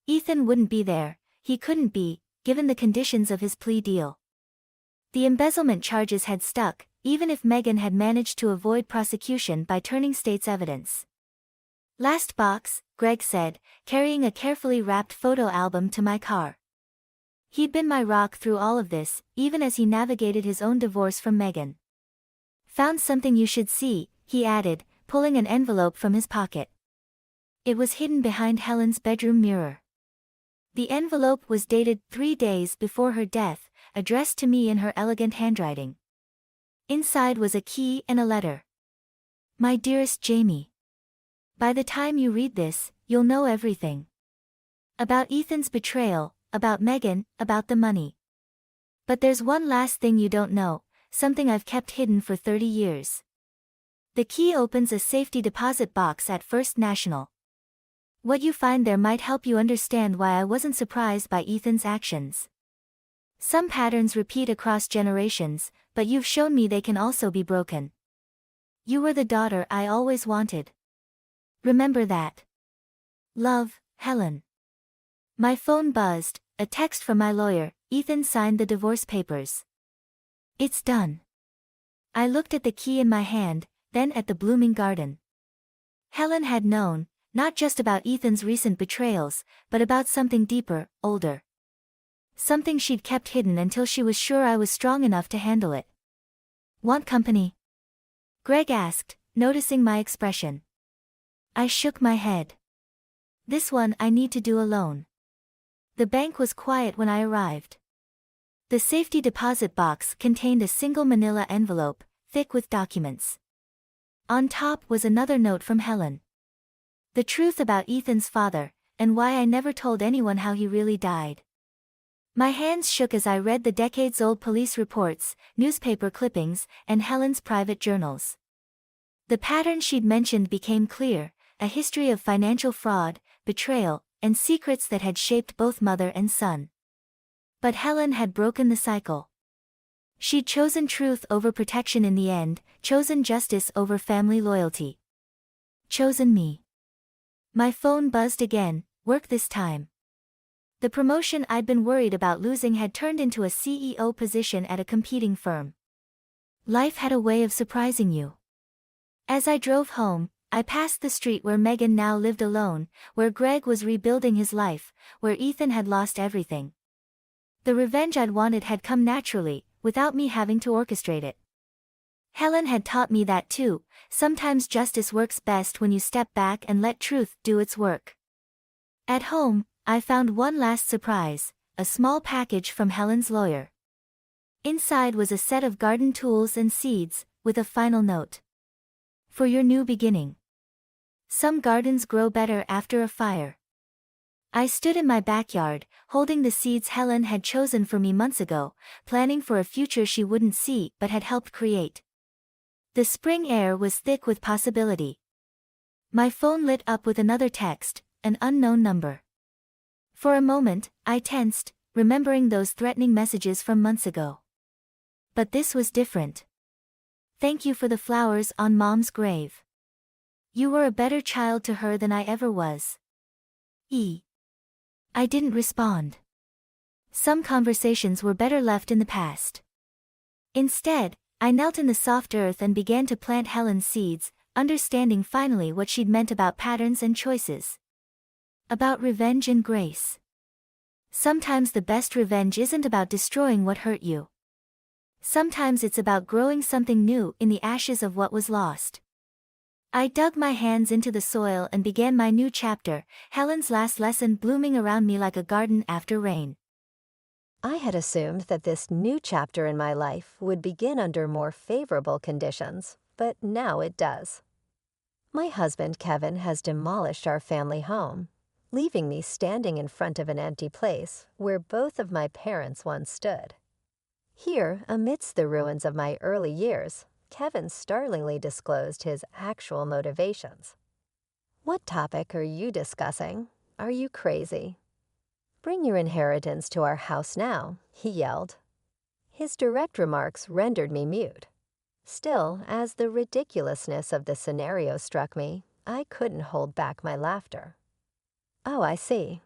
Ethan wouldn't be there, he couldn't be, given the conditions of his plea deal. The embezzlement charges had stuck, even if Megan had managed to avoid prosecution by turning state's evidence. Last box, Greg said, carrying a carefully wrapped photo album to my car. He'd been my rock through all of this, even as he navigated his own divorce from Megan. Found something you should see, he added, pulling an envelope from his pocket. It was hidden behind Helen's bedroom mirror. The envelope was dated 3 days before her death, addressed to me in her elegant handwriting. Inside was a key and a letter. My dearest Jamie. By the time you read this, you'll know everything. About Ethan's betrayal, about Megan, about the money. But there's one last thing you don't know, something I've kept hidden for 30 years. The key opens a safety deposit box at First National. What you find there might help you understand why I wasn't surprised by Ethan's actions. Some patterns repeat across generations, but you've shown me they can also be broken. You were the daughter I always wanted. Remember that. Love, Helen. My phone buzzed, a text from my lawyer. Ethan signed the divorce papers. It's done. I looked at the key in my hand, then at the blooming garden. Helen had known, not just about Ethan's recent betrayals, but about something deeper, older. Something she'd kept hidden until she was sure I was strong enough to handle it. Want company? Greg asked, noticing my expression. I shook my head. This one I need to do alone. The bank was quiet when I arrived. The safety deposit box contained a single manila envelope, thick with documents. On top was another note from Helen. The truth about Ethan's father, and why I never told anyone how he really died. My hands shook as I read the decades-old police reports, newspaper clippings, and Helen's private journals. The pattern she'd mentioned became clear, a history of financial fraud, betrayal, and secrets that had shaped both mother and son. But Helen had broken the cycle. She'd chosen truth over protection in the end, chosen justice over family loyalty. Chosen me. My phone buzzed again, work this time. The promotion I'd been worried about losing had turned into a CEO position at a competing firm. Life had a way of surprising you. As I drove home, I passed the street where Megan now lived alone, where Greg was rebuilding his life, where Ethan had lost everything. The revenge I'd wanted had come naturally, without me having to orchestrate it. Helen had taught me that too. Sometimes justice works best when you step back and let truth do its work. At home, I found one last surprise, a small package from Helen's lawyer. Inside was a set of garden tools and seeds, with a final note. For your new beginning. Some gardens grow better after a fire. I stood in my backyard, holding the seeds Helen had chosen for me months ago, planning for a future she wouldn't see but had helped create. The spring air was thick with possibility. My phone lit up with another text, an unknown number. For a moment, I tensed, remembering those threatening messages from months ago. But this was different. Thank you for the flowers on Mom's grave. You were a better child to her than I ever was. I didn't respond. Some conversations were better left in the past. Instead, I knelt in the soft earth and began to plant Helen's seeds, understanding finally what she'd meant about patterns and choices. About revenge and grace. Sometimes the best revenge isn't about destroying what hurt you. Sometimes it's about growing something new in the ashes of what was lost. I dug my hands into the soil and began my new chapter, Helen's last lesson blooming around me like a garden after rain. I had assumed that this new chapter in my life would begin under more favorable conditions, but now it does. My husband, Kevin, has demolished our family home, leaving me standing in front of an empty place where both of my parents once stood. Here, amidst the ruins of my early years, Kevin startlingly disclosed his actual motivations. "What topic are you discussing? Are you crazy? Bring your inheritance to our house now," he yelled. His direct remarks rendered me mute. Still, as the ridiculousness of the scenario struck me, I couldn't hold back my laughter. "Oh, I see.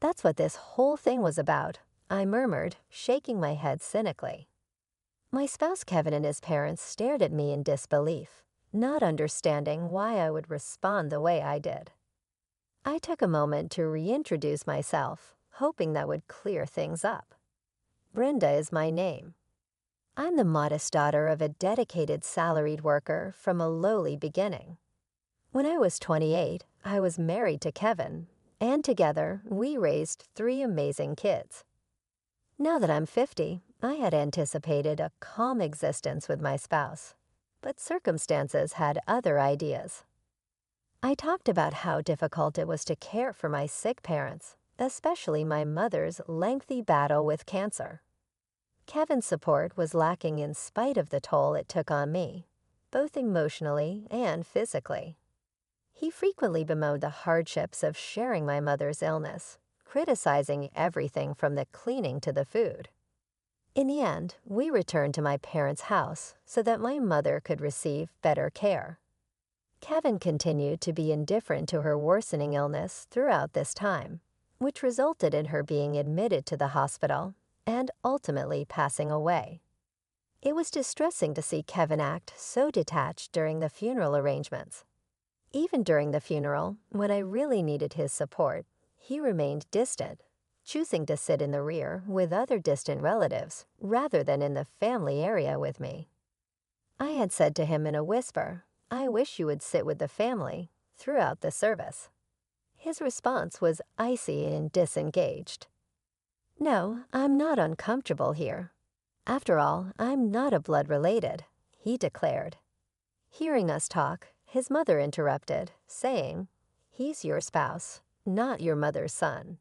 That's what this whole thing was about," I murmured, shaking my head cynically. My spouse Kevin and his parents stared at me in disbelief, not understanding why I would respond the way I did. I took a moment to reintroduce myself, hoping that would clear things up. Brenda is my name. I'm the modest daughter of a dedicated salaried worker from a lowly beginning. When I was 28, I was married to Kevin, and together we raised 3 amazing kids. Now that I'm 50, I had anticipated a calm existence with my spouse, but circumstances had other ideas. I talked about how difficult it was to care for my sick parents, especially my mother's lengthy battle with cancer. Kevin's support was lacking in spite of the toll it took on me, both emotionally and physically. He frequently bemoaned the hardships of sharing my mother's illness, criticizing everything from the cleaning to the food. In the end, we returned to my parents' house so that my mother could receive better care. Kevin continued to be indifferent to her worsening illness throughout this time, which resulted in her being admitted to the hospital and ultimately passing away. It was distressing to see Kevin act so detached during the funeral arrangements. Even during the funeral, when I really needed his support, he remained distant, choosing to sit in the rear with other distant relatives rather than in the family area with me. I had said to him in a whisper, "I wish you would sit with the family," throughout the service. His response was icy and disengaged. "No, I'm not uncomfortable here. After all, I'm not a blood related," he declared. Hearing us talk, his mother interrupted, saying, "He's your spouse, not your mother's son."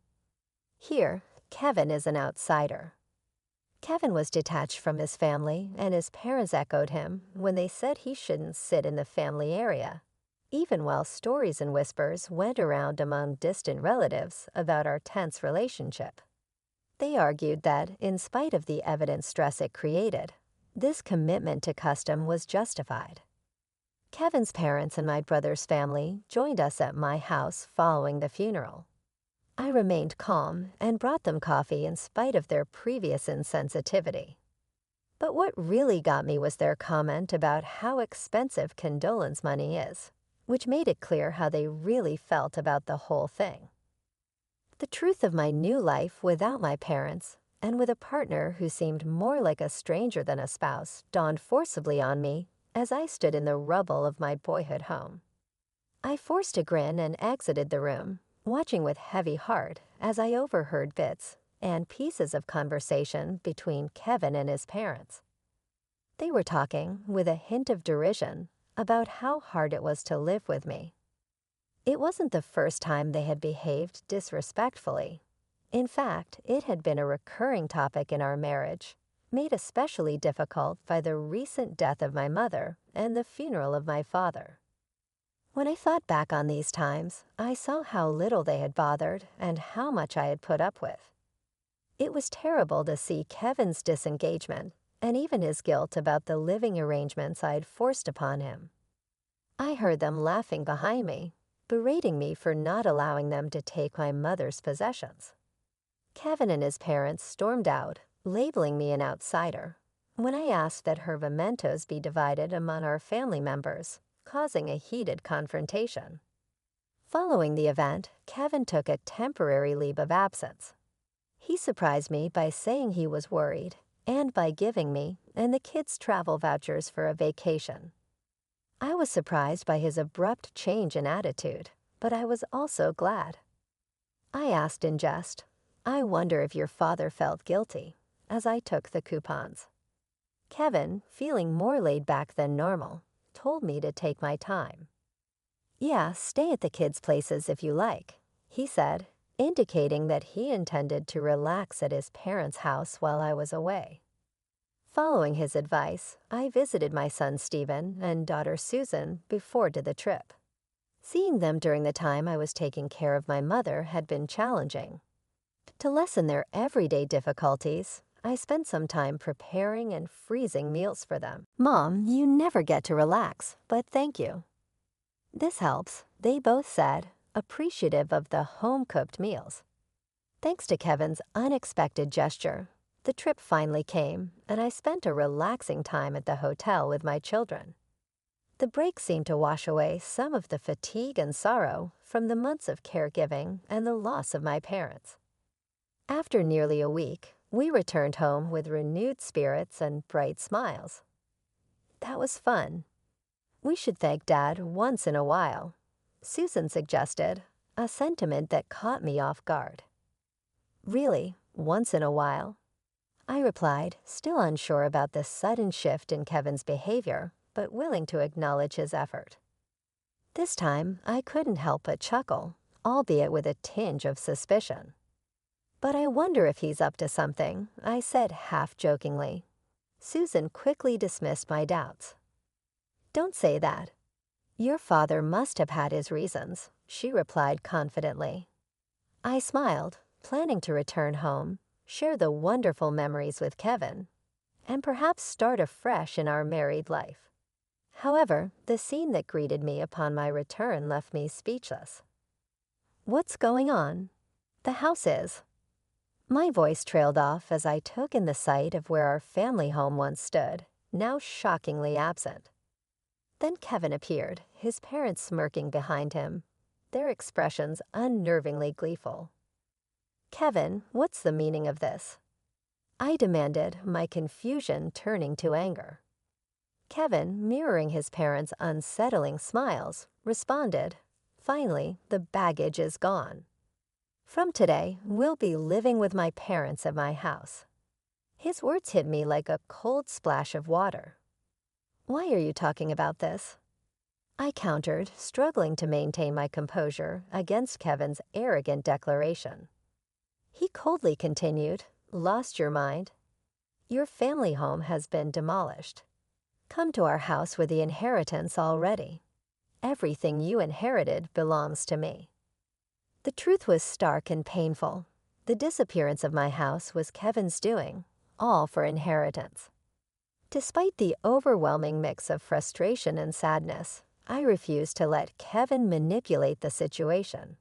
Here, Kevin is an outsider. Kevin was detached from his family, and his parents echoed him when they said he shouldn't sit in the family area, even while stories and whispers went around among distant relatives about our tense relationship. They argued that, in spite of the evident stress it created, this commitment to custom was justified. Kevin's parents and my brother's family joined us at my house following the funeral. I remained calm and brought them coffee in spite of their previous insensitivity. But what really got me was their comment about how expensive condolence money is, which made it clear how they really felt about the whole thing. The truth of my new life without my parents, and with a partner who seemed more like a stranger than a spouse, dawned forcibly on me as I stood in the rubble of my boyhood home. I forced a grin and exited the room, watching with heavy heart as I overheard bits and pieces of conversation between Kevin and his parents. They were talking, with a hint of derision, about how hard it was to live with me. It wasn't the first time they had behaved disrespectfully. In fact, it had been a recurring topic in our marriage, made especially difficult by the recent death of my mother and the funeral of my father. When I thought back on these times, I saw how little they had bothered and how much I had put up with. It was terrible to see Kevin's disengagement and even his guilt about the living arrangements I had forced upon him. I heard them laughing behind me, berating me for not allowing them to take my mother's possessions. Kevin and his parents stormed out, labeling me an outsider, when I asked that her mementos be divided among our family members, causing a heated confrontation. Following the event, Kevin took a temporary leave of absence. He surprised me by saying he was worried and by giving me and the kids travel vouchers for a vacation. I was surprised by his abrupt change in attitude, but I was also glad. I asked in jest, "I wonder if your father felt guilty," as I took the coupons. Kevin, feeling more laid back than normal, told me to take my time. "Yeah, stay at the kids' places if you like," he said, indicating that he intended to relax at his parents' house while I was away. Following his advice, I visited my son Stephen and daughter Susan before the trip. Seeing them during the time I was taking care of my mother had been challenging. To lessen their everyday difficulties, I spent some time preparing and freezing meals for them. "Mom, you never get to relax, but thank you." "This helps," they both said, appreciative of the home-cooked meals. Thanks to Kevin's unexpected gesture, the trip finally came, and I spent a relaxing time at the hotel with my children. The break seemed to wash away some of the fatigue and sorrow from the months of caregiving and the loss of my parents. After nearly a week, we returned home with renewed spirits and bright smiles. That was fun. "We should thank Dad once in a while," Susan suggested, a sentiment that caught me off guard. "Really, once in a while?" I replied, still unsure about this sudden shift in Kevin's behavior, but willing to acknowledge his effort. This time, I couldn't help but chuckle, albeit with a tinge of suspicion. "But I wonder if he's up to something," I said half-jokingly. Susan quickly dismissed my doubts. "Don't say that. Your father must have had his reasons," she replied confidently. I smiled, planning to return home, share the wonderful memories with Kevin, and perhaps start afresh in our married life. However, the scene that greeted me upon my return left me speechless. "What's going on?" "The house is." My voice trailed off as I took in the sight of where our family home once stood, now shockingly absent. Then Kevin appeared, his parents smirking behind him, their expressions unnervingly gleeful. "Kevin, what's the meaning of this?" I demanded, my confusion turning to anger. Kevin, mirroring his parents' unsettling smiles, responded, "Finally, the baggage is gone. From today, we'll be living with my parents at my house." His words hit me like a cold splash of water. "Why are you talking about this?" I countered, struggling to maintain my composure against Kevin's arrogant declaration. He coldly continued, "Lost your mind? Your family home has been demolished. Come to our house with the inheritance already. Everything you inherited belongs to me." The truth was stark and painful. The disappearance of my house was Kevin's doing, all for inheritance. Despite the overwhelming mix of frustration and sadness, I refused to let Kevin manipulate the situation.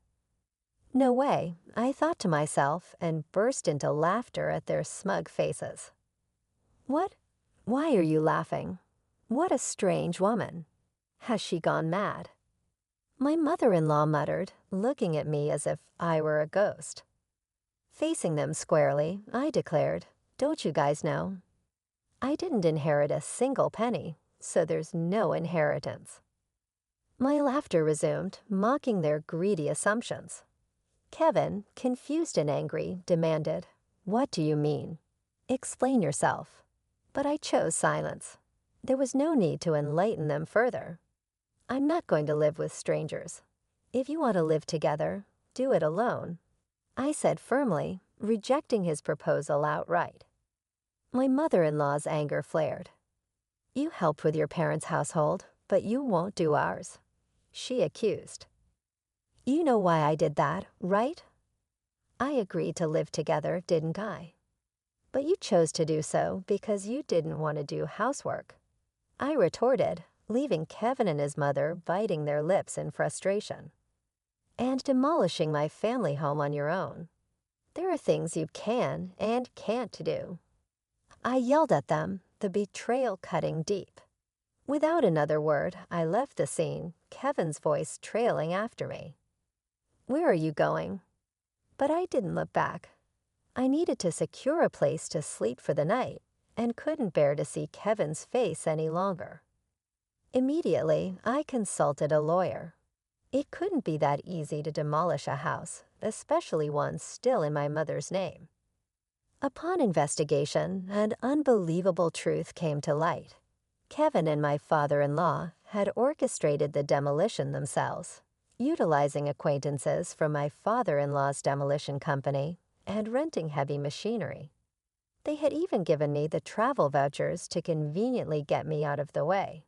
"No way," I thought to myself and burst into laughter at their smug faces. "What? Why are you laughing? What a strange woman. Has she gone mad?" My mother-in-law muttered, looking at me as if I were a ghost. Facing them squarely, I declared, "Don't you guys know? I didn't inherit a single penny, so there's no inheritance." My laughter resumed, mocking their greedy assumptions. Kevin, confused and angry, demanded, "What do you mean? Explain yourself." But I chose silence. There was no need to enlighten them further. I'm not going to live with strangers. If you want to live together, do it alone, I said firmly, rejecting his proposal outright. My mother-in-law's anger flared. "You helped with your parents' household, but you won't do ours," she accused. "You know why I did that, right? I agreed to live together, didn't I? But you chose to do so because you didn't want to do housework," I retorted, leaving Kevin and his mother biting their lips in frustration. "And demolishing my family home on your own. There are things you can and can't do." I yelled at them, the betrayal cutting deep. Without another word, I left the scene, Kevin's voice trailing after me. "Where are you going?" But I didn't look back. I needed to secure a place to sleep for the night, and couldn't bear to see Kevin's face any longer. Immediately, I consulted a lawyer. It couldn't be that easy to demolish a house, especially one still in my mother's name. Upon investigation, an unbelievable truth came to light. Kevin and my father-in-law had orchestrated the demolition themselves, utilizing acquaintances from my father-in-law's demolition company and renting heavy machinery. They had even given me the travel vouchers to conveniently get me out of the way.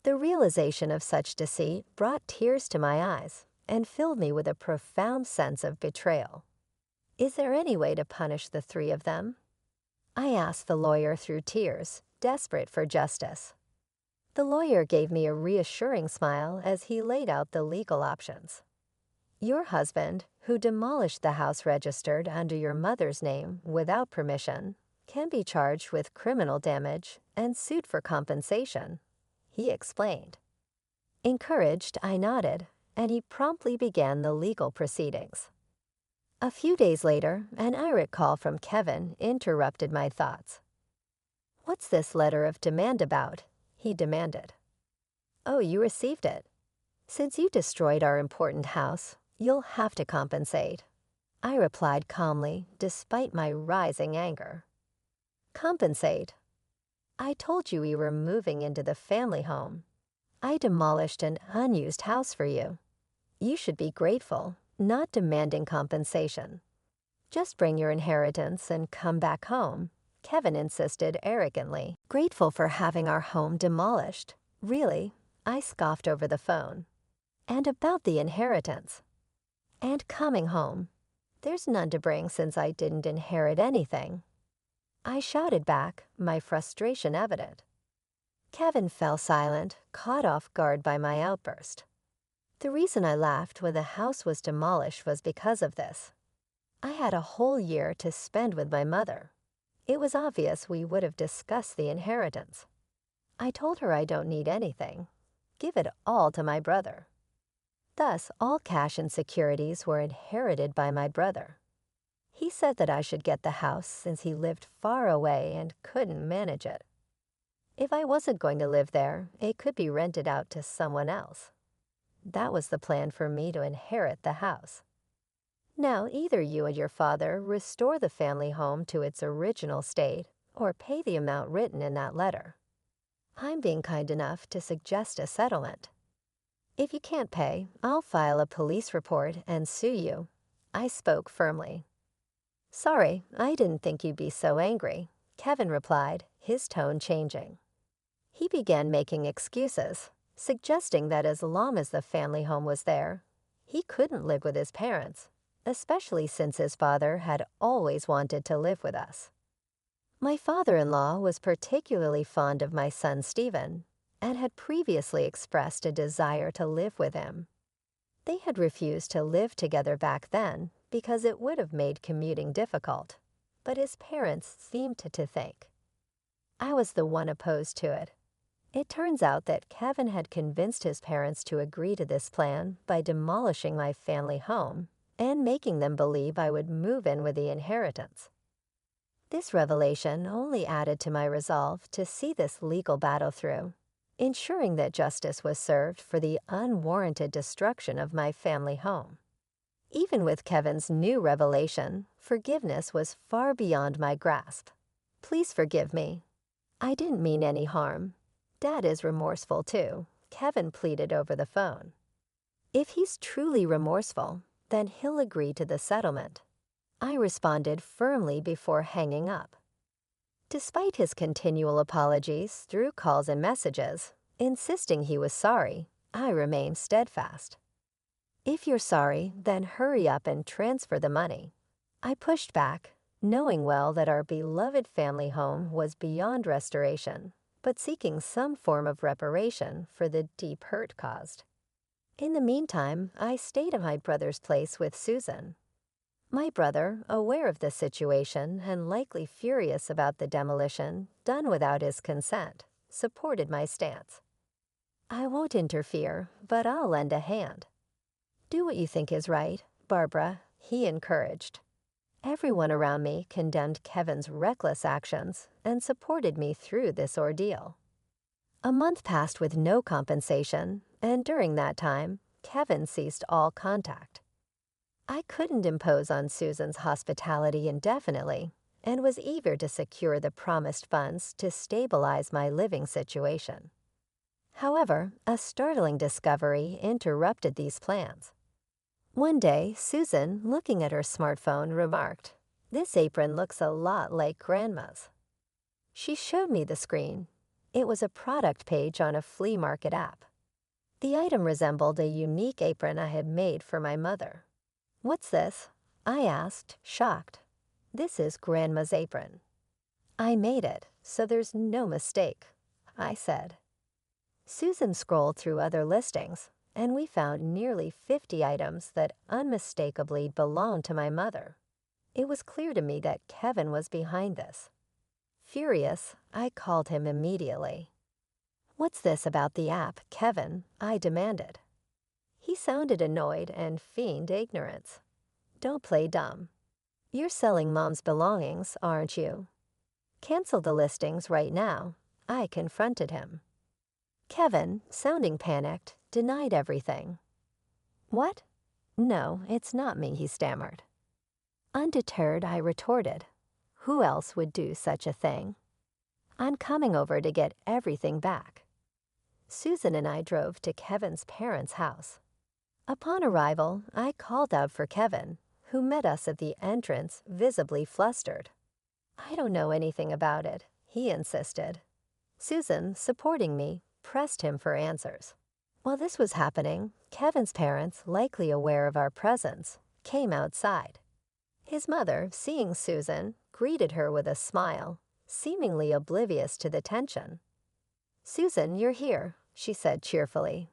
The realization of such deceit brought tears to my eyes and filled me with a profound sense of betrayal. Is there any way to punish the three of them? I asked the lawyer through tears, desperate for justice. The lawyer gave me a reassuring smile as he laid out the legal options. Your husband, who demolished the house registered under your mother's name without permission, can be charged with criminal damage and sued for compensation, he explained. Encouraged, I nodded, and he promptly began the legal proceedings. A few days later, an irate call from Kevin interrupted my thoughts. "What's this letter of demand about?" he demanded. "Oh, you received it. Since you destroyed our important house, you'll have to compensate," I replied calmly, despite my rising anger. "Compensate? I told you we were moving into the family home. I demolished an unused house for you. You should be grateful, not demanding compensation. Just bring your inheritance and come back home," Kevin insisted arrogantly. Grateful for having our home demolished. Really? I scoffed over the phone. And about the inheritance. And coming home. There's none to bring since I didn't inherit anything. I shouted back, my frustration evident. Kevin fell silent, caught off guard by my outburst. The reason I laughed when the house was demolished was because of this. I had a whole year to spend with my mother. It was obvious we would have discussed the inheritance. I told her I don't need anything. Give it all to my brother. Thus, all cash and securities were inherited by my brother. He said that I should get the house since he lived far away and couldn't manage it. If I wasn't going to live there, it could be rented out to someone else. That was the plan for me to inherit the house. Now, either you and your father restore the family home to its original state or pay the amount written in that letter. I'm being kind enough to suggest a settlement. If you can't pay, I'll file a police report and sue you. I spoke firmly. Sorry, I didn't think you'd be so angry, Kevin replied, his tone changing. He began making excuses, suggesting that as long as the family home was there, he couldn't live with his parents, especially since his father had always wanted to live with us. My father-in-law was particularly fond of my son Stephen and had previously expressed a desire to live with him. They had refused to live together back then because it would have made commuting difficult, but his parents seemed to think. I was the one opposed to it. It turns out that Kevin had convinced his parents to agree to this plan by demolishing my family home and making them believe I would move in with the inheritance. This revelation only added to my resolve to see this legal battle through, ensuring that justice was served for the unwarranted destruction of my family home. Even with Kevin's new revelation, forgiveness was far beyond my grasp. Please forgive me. I didn't mean any harm. Dad is remorseful too, Kevin pleaded over the phone. If he's truly remorseful, then he'll agree to the settlement. I responded firmly before hanging up. Despite his continual apologies through calls and messages, insisting he was sorry, I remained steadfast. If you're sorry, then hurry up and transfer the money. I pushed back, knowing well that our beloved family home was beyond restoration, but seeking some form of reparation for the deep hurt caused. In the meantime, I stayed at my brother's place with Susan. My brother, aware of the situation and likely furious about the demolition done without his consent, supported my stance. I won't interfere, but I'll lend a hand. Do what you think is right, Barbara, he encouraged. Everyone around me condemned Kevin's reckless actions and supported me through this ordeal. A month passed with no compensation, and during that time, Kevin ceased all contact. I couldn't impose on Susan's hospitality indefinitely and was eager to secure the promised funds to stabilize my living situation. However, a startling discovery interrupted these plans. One day, Susan, looking at her smartphone, remarked, "This apron looks a lot like Grandma's." She showed me the screen. It was a product page on a flea market app. The item resembled a unique apron I had made for my mother. "What's this?" I asked, shocked. "This is Grandma's apron." "I made it, so there's no mistake," I said. Susan scrolled through other listings, and we found nearly 50 items that unmistakably belonged to my mother. It was clear to me that Kevin was behind this. Furious, I called him immediately. "What's this about the app, Kevin?" I demanded. He sounded annoyed and feigned ignorance. "Don't play dumb. You're selling Mom's belongings, aren't you? Cancel the listings right now," I confronted him. Kevin, sounding panicked, denied everything. "What? No, it's not me," he stammered. Undeterred, I retorted, "Who else would do such a thing? I'm coming over to get everything back." Susan and I drove to Kevin's parents' house. Upon arrival, I called out for Kevin, who met us at the entrance, visibly flustered. "I don't know anything about it," he insisted. Susan, supporting me, pressed him for answers. While this was happening, Kevin's parents, likely aware of our presence, came outside. His mother, seeing Susan, greeted her with a smile, seemingly oblivious to the tension. "Susan, you're here," she said cheerfully.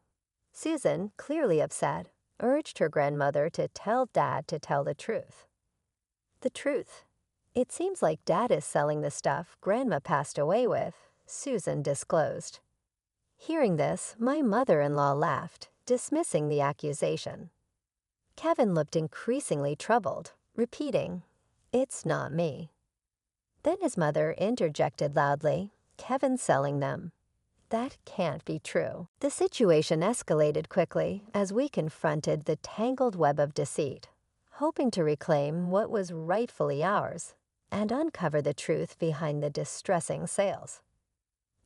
Susan, clearly upset, urged her grandmother to tell Dad to tell the truth. "The truth? It seems like Dad is selling the stuff Grandma passed away with," Susan disclosed. Hearing this, my mother-in-law laughed, dismissing the accusation. Kevin looked increasingly troubled, repeating, "It's not me." Then his mother interjected loudly, "Kevin's selling them. That can't be true." The situation escalated quickly as we confronted the tangled web of deceit, hoping to reclaim what was rightfully ours and uncover the truth behind the distressing sales.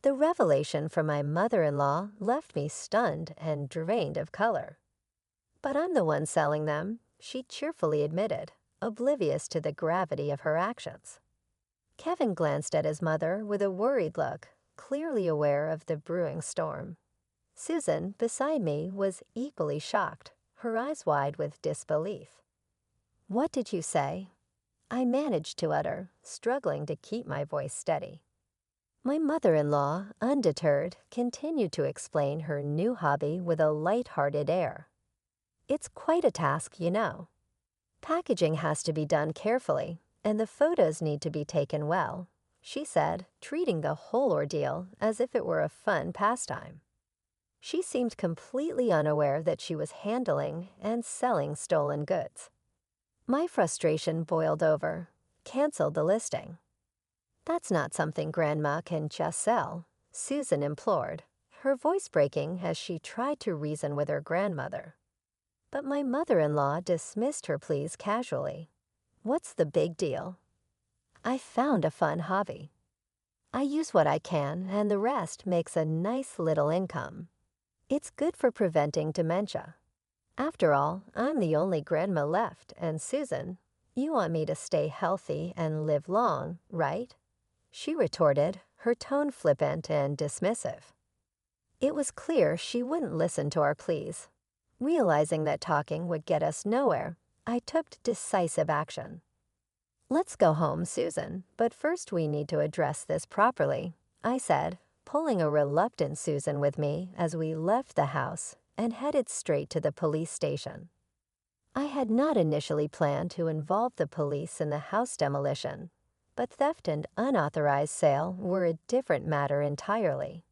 The revelation from my mother-in-law left me stunned and drained of color. "But I'm the one selling them," she cheerfully admitted, oblivious to the gravity of her actions. Kevin glanced at his mother with a worried look, clearly aware of the brewing storm. Susan, beside me, was equally shocked, her eyes wide with disbelief. "What did you say?" I managed to utter, struggling to keep my voice steady. My mother-in-law, undeterred, continued to explain her new hobby with a light-hearted air. "It's quite a task, you know. Packaging has to be done carefully, and the photos need to be taken well," she said, treating the whole ordeal as if it were a fun pastime. She seemed completely unaware that she was handling and selling stolen goods. My frustration boiled over. "Cancel the listing." "That's not something Grandma can just sell," Susan implored, her voice breaking as she tried to reason with her grandmother. But my mother-in-law dismissed her pleas casually. "What's the big deal? I found a fun hobby. I use what I can, and the rest makes a nice little income. It's good for preventing dementia. After all, I'm the only grandma left, and Susan, you want me to stay healthy and live long, right?" she retorted, her tone flippant and dismissive. It was clear she wouldn't listen to our pleas. Realizing that talking would get us nowhere, I took decisive action. "Let's go home, Susan, but first we need to address this properly," I said, pulling a reluctant Susan with me as we left the house and headed straight to the police station. I had not initially planned to involve the police in the house demolition, but theft and unauthorized sale were a different matter entirely.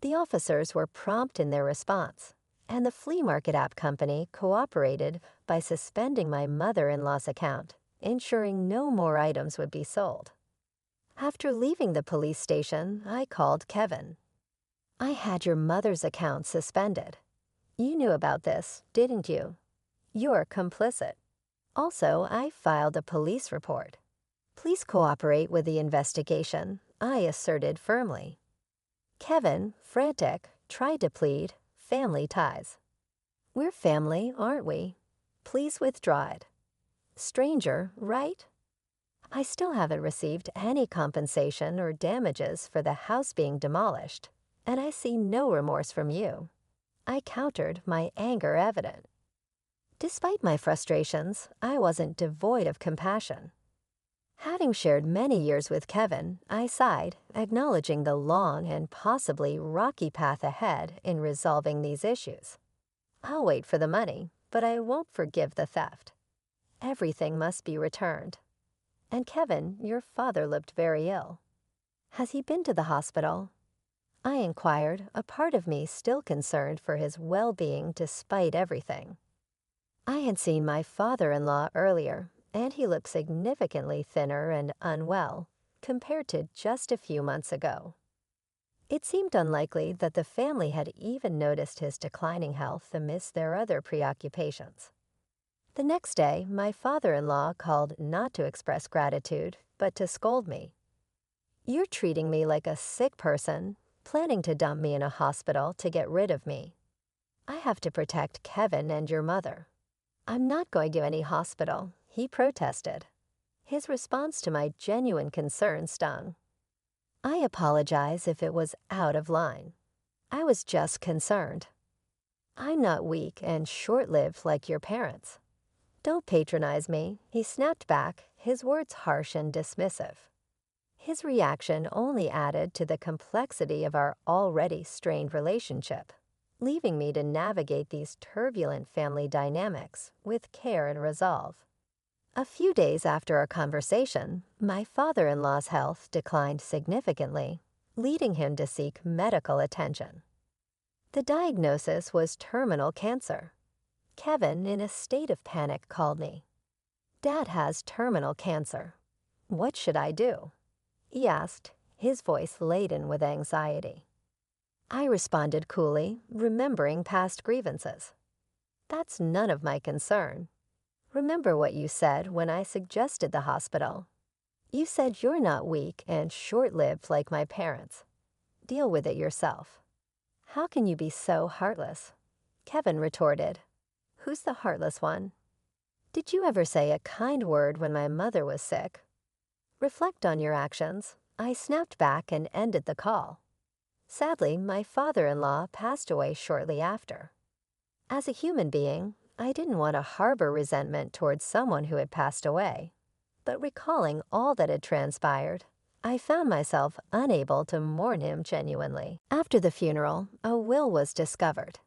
The officers were prompt in their response, and the flea market app company cooperated by suspending my mother-in-law's account ensuring no more items would be sold. After leaving the police station, I called Kevin. "I had your mother's account suspended. You knew about this, didn't you? You're complicit. Also, I filed a police report. Please cooperate with the investigation," I asserted firmly. Kevin, frantic, tried to plead family ties. "We're family, aren't we? Please withdraw it. Stranger, right? I still haven't received any compensation or damages for the house being demolished, and I see no remorse from you." I countered, my anger evident. Despite my frustrations, I wasn't devoid of compassion. Having shared many years with Kevin, I sighed, acknowledging the long and possibly rocky path ahead in resolving these issues. "I'll wait for the money, but I won't forgive the theft. Everything must be returned. And Kevin, your father looked very ill. Has he been to the hospital?" I inquired, a part of me still concerned for his well-being despite everything. I had seen my father-in-law earlier, and he looked significantly thinner and unwell compared to just a few months ago. It seemed unlikely that the family had even noticed his declining health amidst their other preoccupations. The next day, my father-in-law called not to express gratitude, but to scold me. "You're treating me like a sick person, planning to dump me in a hospital to get rid of me. I have to protect Kevin and your mother." "I'm not going to any hospital," he protested. His response to my genuine concern stung. I apologize if it was out of line. I was just concerned. "I'm not weak and short-lived like your parents. Don't patronize me," he snapped back, his words harsh and dismissive. His reaction only added to the complexity of our already strained relationship, leaving me to navigate these turbulent family dynamics with care and resolve. A few days after our conversation, my father-in-law's health declined significantly, leading him to seek medical attention. The diagnosis was terminal cancer. Kevin, in a state of panic, called me. "Dad has terminal cancer. What should I do?" he asked, his voice laden with anxiety. I responded coolly, remembering past grievances. "That's none of my concern. Remember what you said when I suggested the hospital. You said you're not weak and short-lived like my parents. Deal with it yourself." "How can you be so heartless?" Kevin retorted. "Who's the heartless one? Did you ever say a kind word when my mother was sick?" "Reflect on your actions," I snapped back and ended the call. Sadly, my father-in-law passed away shortly after. As a human being, I didn't want to harbor resentment towards someone who had passed away, but recalling all that had transpired, I found myself unable to mourn him genuinely. After the funeral, a will was discovered.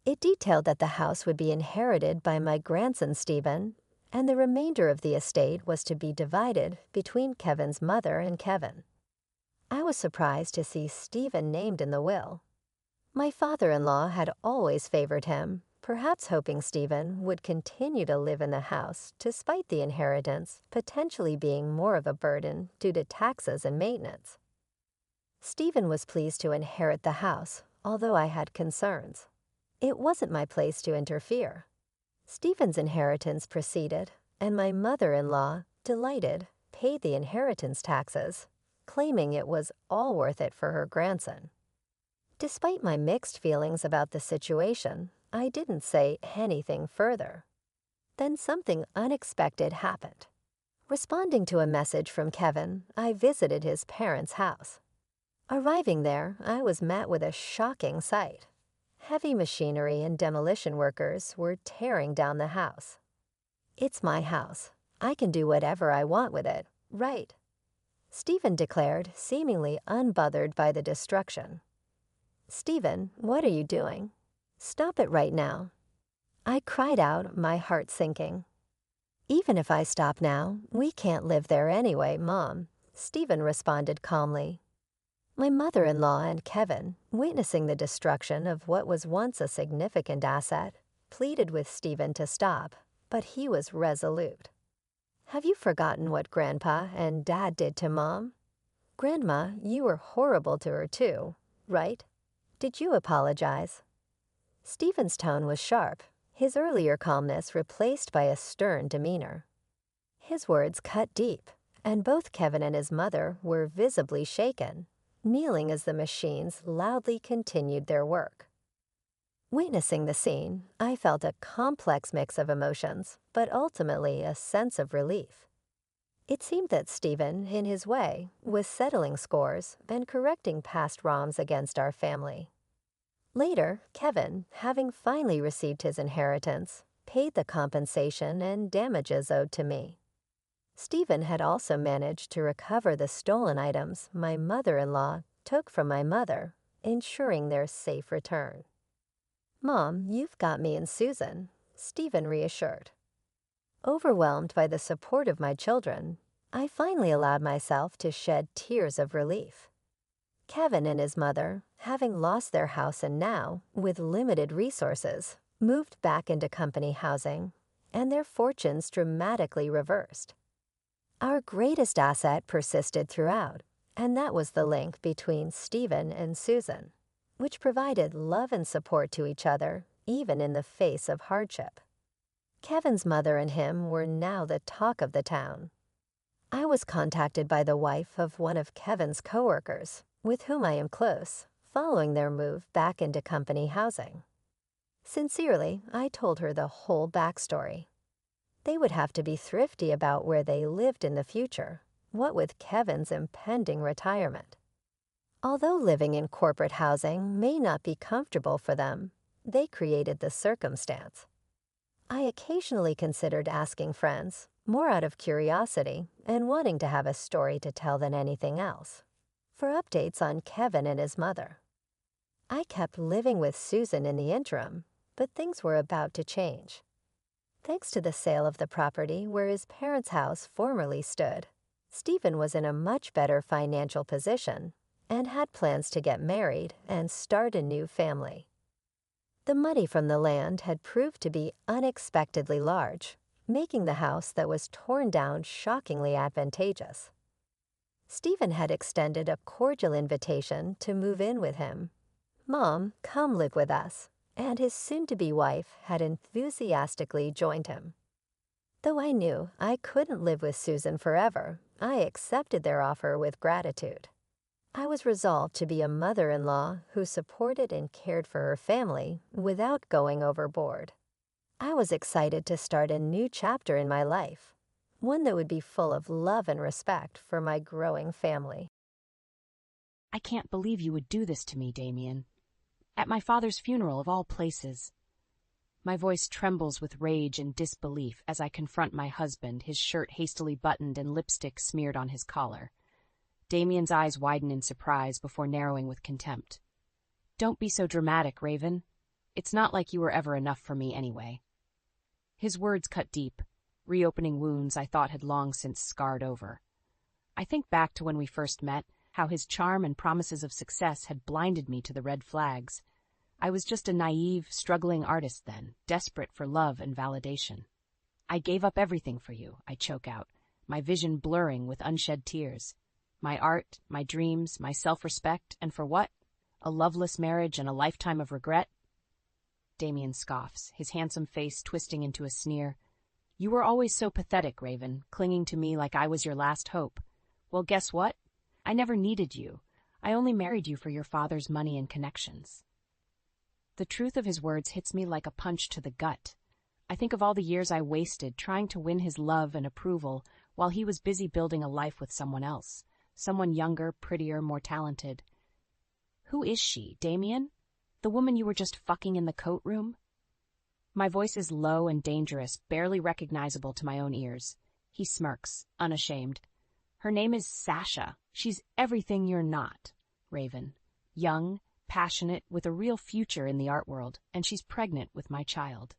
It detailed that the house would be inherited by my grandson Stephen, and the remainder of the estate was to be divided between Kevin's mother and Kevin. I was surprised to see Stephen named in the will. My father-in-law had always favored him, perhaps hoping Stephen would continue to live in the house despite the inheritance potentially being more of a burden due to taxes and maintenance. Stephen was pleased to inherit the house, although I had concerns. It wasn't my place to interfere. Stephen's inheritance proceeded, and my mother-in-law, delighted, paid the inheritance taxes, claiming it was all worth it for her grandson. Despite my mixed feelings about the situation, I didn't say anything further. Then something unexpected happened. Responding to a message from Kevin, I visited his parents' house. Arriving there, I was met with a shocking sight. Heavy machinery and demolition workers were tearing down the house. "It's my house. I can do whatever I want with it, right?" Stephen declared, seemingly unbothered by the destruction. "Stephen, what are you doing? Stop it right now." I cried out, my heart sinking. "Even if I stop now, we can't live there anyway, Mom," Stephen responded calmly. My mother-in-law and Kevin, witnessing the destruction of what was once a significant asset, pleaded with Stephen to stop, but he was resolute. Have you forgotten what Grandpa and Dad did to Mom? Grandma, you were horrible to her too, right? Did you apologize?" Stephen's tone was sharp, his earlier calmness replaced by a stern demeanor. His words cut deep, and both Kevin and his mother were visibly shaken, kneeling as the machines loudly continued their work. Witnessing the scene, I felt a complex mix of emotions, but ultimately a sense of relief. It seemed that Stephen, in his way, was settling scores and correcting past wrongs against our family. Later, Kevin, having finally received his inheritance, paid the compensation and damages owed to me. Stephen had also managed to recover the stolen items my mother-in-law took from my mother, ensuring their safe return. "Mom, you've got me and Susan," Stephen reassured. Overwhelmed by the support of my children, I finally allowed myself to shed tears of relief. Kevin and his mother, having lost their house and now, with limited resources, moved back into company housing, and their fortunes dramatically reversed. Our greatest asset persisted throughout, and that was the link between Stephen and Susan, which provided love and support to each other, even in the face of hardship. Kevin's mother and him were now the talk of the town. I was contacted by the wife of one of Kevin's coworkers, with whom I am close, following their move back into company housing. Sincerely, I told her the whole backstory. They would have to be thrifty about where they lived in the future, what with Kevin's impending retirement. Although living in corporate housing may not be comfortable for them, they created the circumstance. I occasionally considered asking friends, more out of curiosity and wanting to have a story to tell than anything else, for updates on Kevin and his mother. I kept living with Susan in the interim, but things were about to change. Thanks to the sale of the property where his parents' house formerly stood, Stephen was in a much better financial position and had plans to get married and start a new family. The money from the land had proved to be unexpectedly large, making the house that was torn down shockingly advantageous. Stephen had extended a cordial invitation to move in with him. "Mom, come live with us," and his soon-to-be wife had enthusiastically joined him. Though I knew I couldn't live with Susan forever, I accepted their offer with gratitude. I was resolved to be a mother-in-law who supported and cared for her family without going overboard. I was excited to start a new chapter in my life, one that would be full of love and respect for my growing family. "I can't believe you would do this to me, Damien. At my father's funeral of all places." My voice trembles with rage and disbelief as I confront my husband, his shirt hastily buttoned and lipstick smeared on his collar. Damien's eyes widen in surprise before narrowing with contempt. "Don't be so dramatic, Raven. It's not like you were ever enough for me anyway." His words cut deep, reopening wounds I thought had long since scarred over. I think back to when we first met, how his charm and promises of success had blinded me to the red flags. I was just a naive, struggling artist then, desperate for love and validation. "I gave up everything for you," I choke out, my vision blurring with unshed tears. My art, my dreams, my self-respect, and for what? A loveless marriage and a lifetime of regret? Damien scoffs, his handsome face twisting into a sneer. "You were always so pathetic, Raven, clinging to me like I was your last hope. Well, guess what? I never needed you. I only married you for your father's money and connections." The truth of his words hits me like a punch to the gut. I think of all the years I wasted trying to win his love and approval while he was busy building a life with someone else, someone younger, prettier, more talented. "Who is she, Damien? The woman you were just fucking in the coat room?" My voice is low and dangerous, barely recognizable to my own ears. He smirks, unashamed. "Her name is Sasha. She's everything you're not, Raven. Young, passionate, with a real future in the art world, and she's pregnant with my child."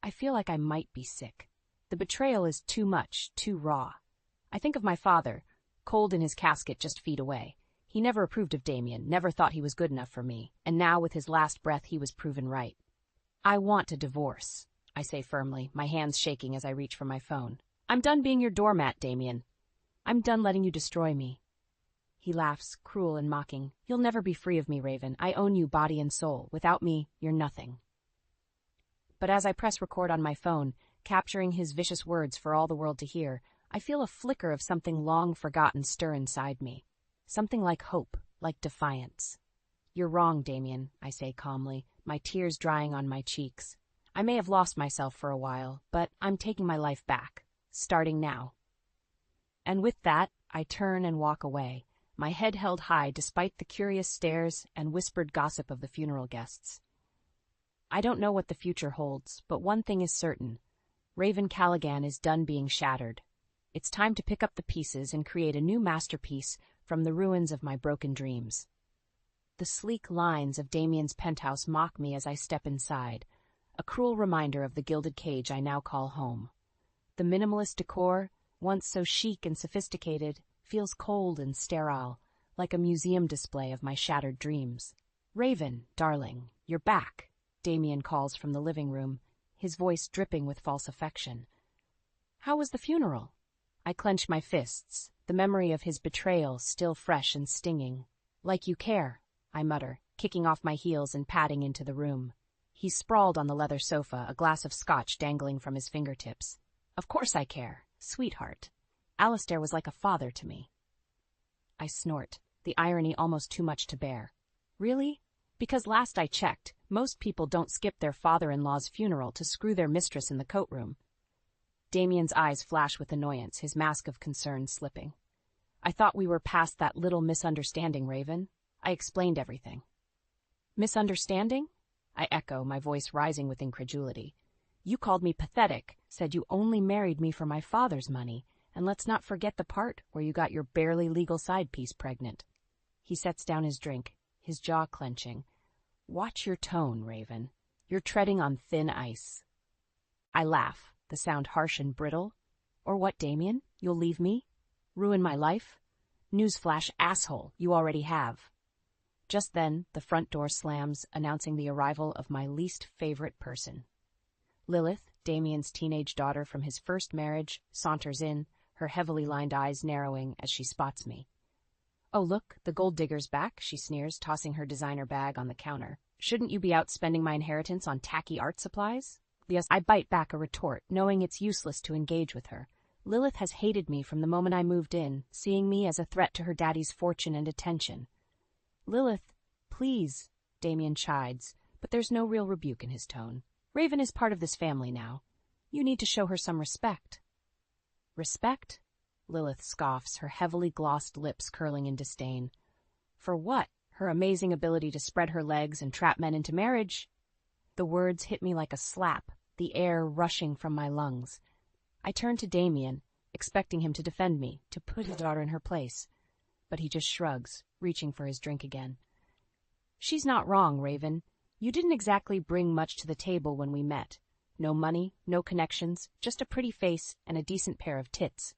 I feel like I might be sick. The betrayal is too much, too raw. I think of my father, cold in his casket just feet away. He never approved of Damien, never thought he was good enough for me, and now with his last breath he was proven right. "I want a divorce," I say firmly, my hands shaking as I reach for my phone. I'm done being your doormat, Damien. I'm done letting you destroy me. He laughs, cruel and mocking. You'll never be free of me, Raven. I own you body and soul. Without me, you're nothing. But as I press record on my phone, capturing his vicious words for all the world to hear, I feel a flicker of something long forgotten stir inside me. Something like hope, like defiance. You're wrong, Damien, I say calmly, my tears drying on my cheeks. I may have lost myself for a while, but I'm taking my life back, starting now. And with that, I turn and walk away, my head held high despite the curious stares and whispered gossip of the funeral guests. I don't know what the future holds, but one thing is certain. Raven Callaghan is done being shattered. It's time to pick up the pieces and create a new masterpiece from the ruins of my broken dreams. The sleek lines of Damien's penthouse mock me as I step inside, a cruel reminder of the gilded cage I now call home. The minimalist decor, once so chic and sophisticated, feels cold and sterile, like a museum display of my shattered dreams. Raven, darling, you're back, Damien calls from the living room, his voice dripping with false affection. How was the funeral? I clench my fists, the memory of his betrayal still fresh and stinging. Like you care, I mutter, kicking off my heels and padding into the room. He's sprawled on the leather sofa, a glass of scotch dangling from his fingertips. Of course I care, sweetheart. Alistair was like a father to me. I snort, the irony almost too much to bear. Really? Because last I checked, most people don't skip their father-in-law's funeral to screw their mistress in the coat room. Damien's eyes flash with annoyance, his mask of concern slipping. I thought we were past that little misunderstanding, Raven. I explained everything. Misunderstanding? I echo, my voice rising with incredulity. You called me pathetic, said you only married me for my father's money, and let's not forget the part where you got your barely legal side piece pregnant. He sets down his drink, his jaw clenching. Watch your tone, Raven. You're treading on thin ice. I laugh, the sound harsh and brittle. Or what, Damien? You'll leave me? Ruin my life? Newsflash, asshole, you already have. Just then, the front door slams, announcing the arrival of my least favorite person. Lilith, Damien's teenage daughter from his first marriage, saunters in, her heavily lined eyes narrowing as she spots me. Oh, look, the gold digger's back, she sneers, tossing her designer bag on the counter. Shouldn't you be out spending my inheritance on tacky art supplies? Yes, I bite back a retort, knowing it's useless to engage with her. Lilith has hated me from the moment I moved in, seeing me as a threat to her daddy's fortune and attention. Lilith, please, Damien chides, but there's no real rebuke in his tone. Raven is part of this family now. You need to show her some respect. Respect? Lilith scoffs, her heavily glossed lips curling in disdain. For what? Her amazing ability to spread her legs and trap men into marriage? The words hit me like a slap, the air rushing from my lungs. I turned to Damien, expecting him to defend me, to put his daughter in her place. But he just shrugs, reaching for his drink again. She's not wrong, Raven. You didn't exactly bring much to the table when we met. No money, no connections, just a pretty face and a decent pair of tits.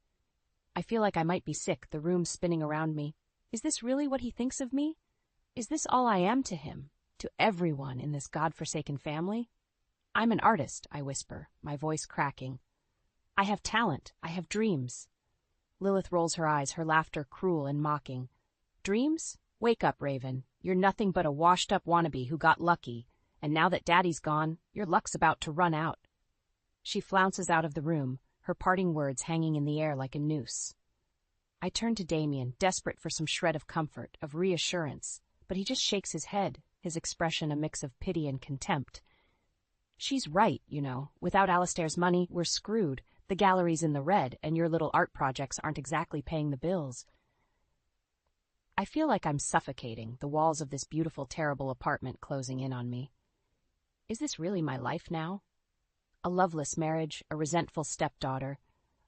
I feel like I might be sick, the room spinning around me. Is this really what he thinks of me? Is this all I am to him, to everyone in this godforsaken family? I'm an artist, I whisper, my voice cracking. I have talent, I have dreams. Lilith rolls her eyes, her laughter cruel and mocking. Dreams? Wake up, Raven. You're nothing but a washed-up wannabe who got lucky, and now that Daddy's gone, your luck's about to run out. She flounces out of the room, her parting words hanging in the air like a noose. I turn to Damien, desperate for some shred of comfort, of reassurance, but he just shakes his head, his expression a mix of pity and contempt. She's right, you know. Without Alistair's money, we're screwed. The gallery's in the red, and your little art projects aren't exactly paying the bills. I feel like I'm suffocating, the walls of this beautiful, terrible apartment closing in on me. Is this really my life now? A loveless marriage, a resentful stepdaughter,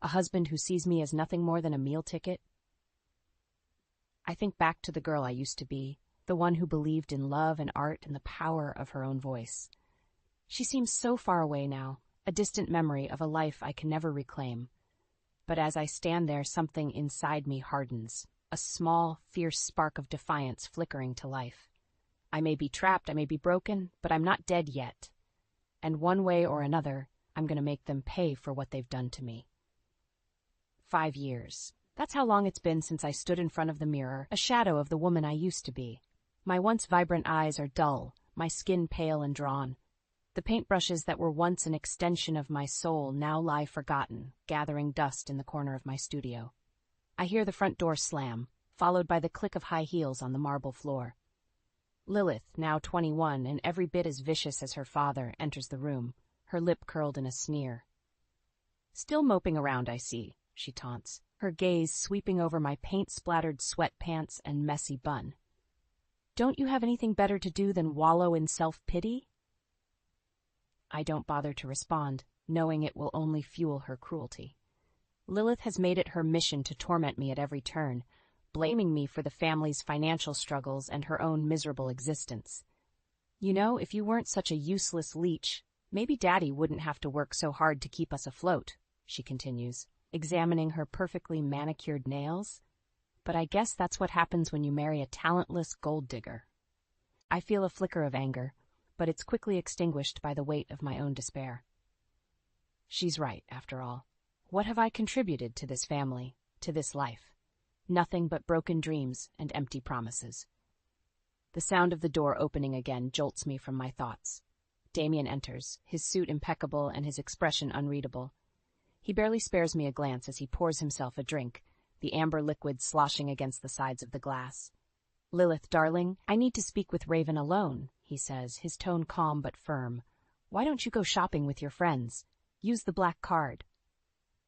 a husband who sees me as nothing more than a meal ticket? I think back to the girl I used to be, the one who believed in love and art and the power of her own voice. She seems so far away now, a distant memory of a life I can never reclaim. But as I stand there, something inside me hardens, a small, fierce spark of defiance flickering to life. I may be trapped, I may be broken, but I'm not dead yet. And one way or another, I'm going to make them pay for what they've done to me. 5 years. That's how long it's been since I stood in front of the mirror, a shadow of the woman I used to be. My once vibrant eyes are dull, my skin pale and drawn. The paintbrushes that were once an extension of my soul now lie forgotten, gathering dust in the corner of my studio. I hear the front door slam, followed by the click of high heels on the marble floor. Lilith, now 21 and every bit as vicious as her father, enters the room, her lip curled in a sneer. "Still moping around, I see," she taunts, her gaze sweeping over my paint-splattered sweatpants and messy bun. "Don't you have anything better to do than wallow in self-pity?" I don't bother to respond, knowing it will only fuel her cruelty. Lilith has made it her mission to torment me at every turn, blaming me for the family's financial struggles and her own miserable existence. "You know, if you weren't such a useless leech, maybe Daddy wouldn't have to work so hard to keep us afloat," she continues, examining her perfectly manicured nails. "But I guess that's what happens when you marry a talentless gold digger." I feel a flicker of anger, but it's quickly extinguished by the weight of my own despair. She's right, after all. What have I contributed to this family, to this life? Nothing but broken dreams and empty promises. The sound of the door opening again jolts me from my thoughts. Damien enters, his suit impeccable and his expression unreadable. He barely spares me a glance as he pours himself a drink, the amber liquid sloshing against the sides of the glass. "Lilith, darling, I need to speak with Raven alone," he says, his tone calm but firm. "Why don't you go shopping with your friends? Use the black card."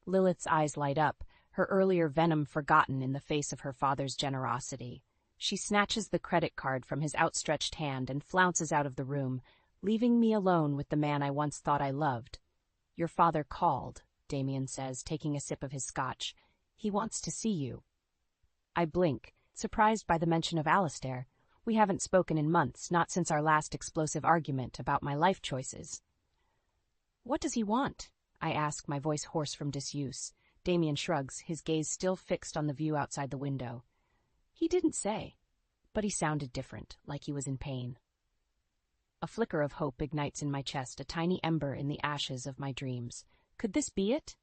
Lilith's eyes light up, her earlier venom forgotten in the face of her father's generosity. She snatches the credit card from his outstretched hand and flounces out of the room, leaving me alone with the man I once thought I loved. "Your father called," Damien says, taking a sip of his scotch. "He wants to see you." I blink, surprised by the mention of Alistair. We haven't spoken in months, not since our last explosive argument about my life choices. "What does he want?" I ask, my voice hoarse from disuse. Damien shrugs, his gaze still fixed on the view outside the window. "He didn't say, but he sounded different, like he was in pain." A flicker of hope ignites in my chest, a tiny ember in the ashes of my dreams. Could this be it?